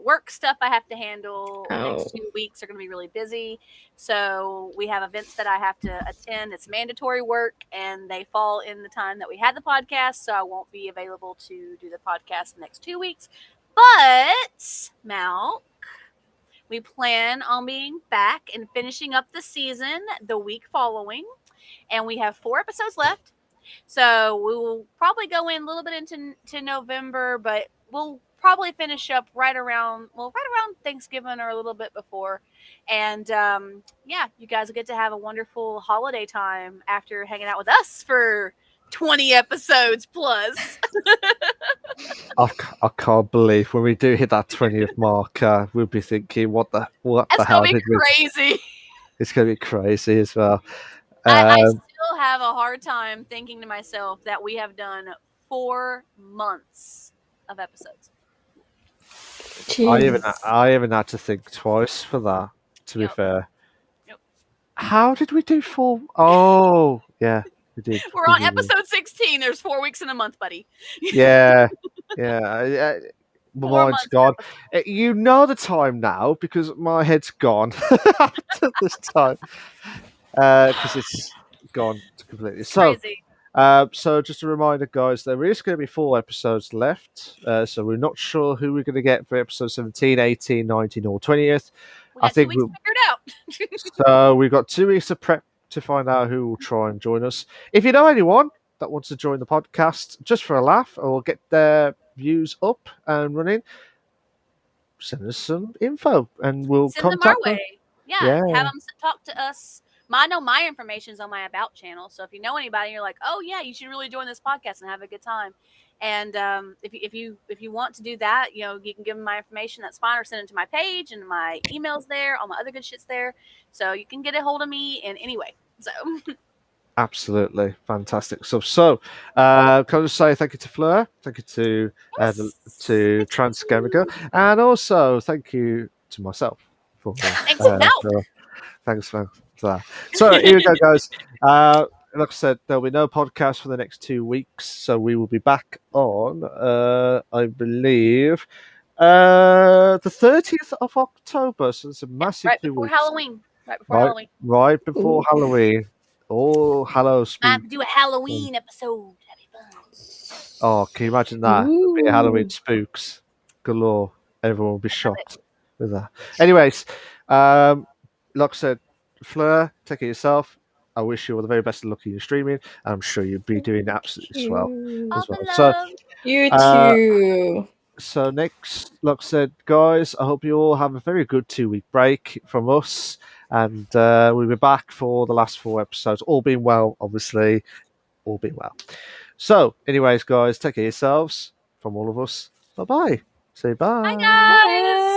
work stuff I have to handle. The Oh, next 2 weeks are going to be really busy. So we have events that I have to attend. It's mandatory work, and they fall in the time that we had the podcast. So I won't be available to do the podcast the next 2 weeks. But Mal, we plan on being back and finishing up the season the week following, and we have 4 episodes left. So we will probably go in a little bit into November, but we'll probably finish up right around Thanksgiving or a little bit before. And yeah, you guys will get to have a wonderful holiday time after hanging out with us for 20 episodes plus. I can't believe when we do hit that 20th mark, we'll be thinking, what the That's gonna hell be did we? crazy. It's going to be crazy as well. I Um, still have a hard time thinking to myself that we have done 4 months of episodes. I even jeez. I even had to think twice for that. To be Yep. fair, Yep. How did we do 4? Oh, yeah, we did. We're on episode 16. There's 4 weeks in a month, buddy. Yeah, yeah. My 4 mind's months. gone. You know the time now because my head's gone after this time because it's gone completely. It's So, crazy. so just a reminder, guys, there is going to be 4 episodes left. So we're not sure who we're going to get for episode 17, 18, 19, or 20th. We I got 2 think weeks we'll, figured out. so we've got 2 weeks of prep to find out who will try and join us. If you know anyone that wants to join the podcast just for a laugh or get their views up and running, send us some info and we'll Send them our contact them. way. Yeah, Yeah. have them talk to us. I know my information's on my About channel, so if you know anybody, you're like, oh yeah, you should really join this podcast and have a good time. And if you want to do that, you can give them my information. That's fine, or send it to my page, and my email's there. All my other good shit's there, so you can get a hold of me in any way. So Absolutely fantastic stuff. So, can I just say thank you to Fleur, thank you to to Trans Gamer, and also thank you to myself for thanks for now. thanks for that. So here we go, guys. Like I said, there'll be no podcast for the next 2 weeks, so we will be back on, I believe, the 30th of October. So it's a massive Right 2 before weeks. Halloween. Right before Halloween. Right before Ooh. Halloween. All Hallows. I have to do a Halloween episode. That'd be fun. Oh, can you imagine that? Ooh. Be Halloween spooks galore. Everyone will be shocked with that. Anyways, like I said, Fleur, take it yourself. I wish you all the very best of luck in your streaming. I'm sure you'll be doing absolutely swell You. All as well. the So, love. You Uh, too. so next, like I said, guys, I hope you all have a very good 2-week break from us, and we'll be back for the last 4 episodes. All being well, obviously, all being well. So, anyways, guys, take care of yourselves from all of us. Bye bye. Say bye. Bye, guys.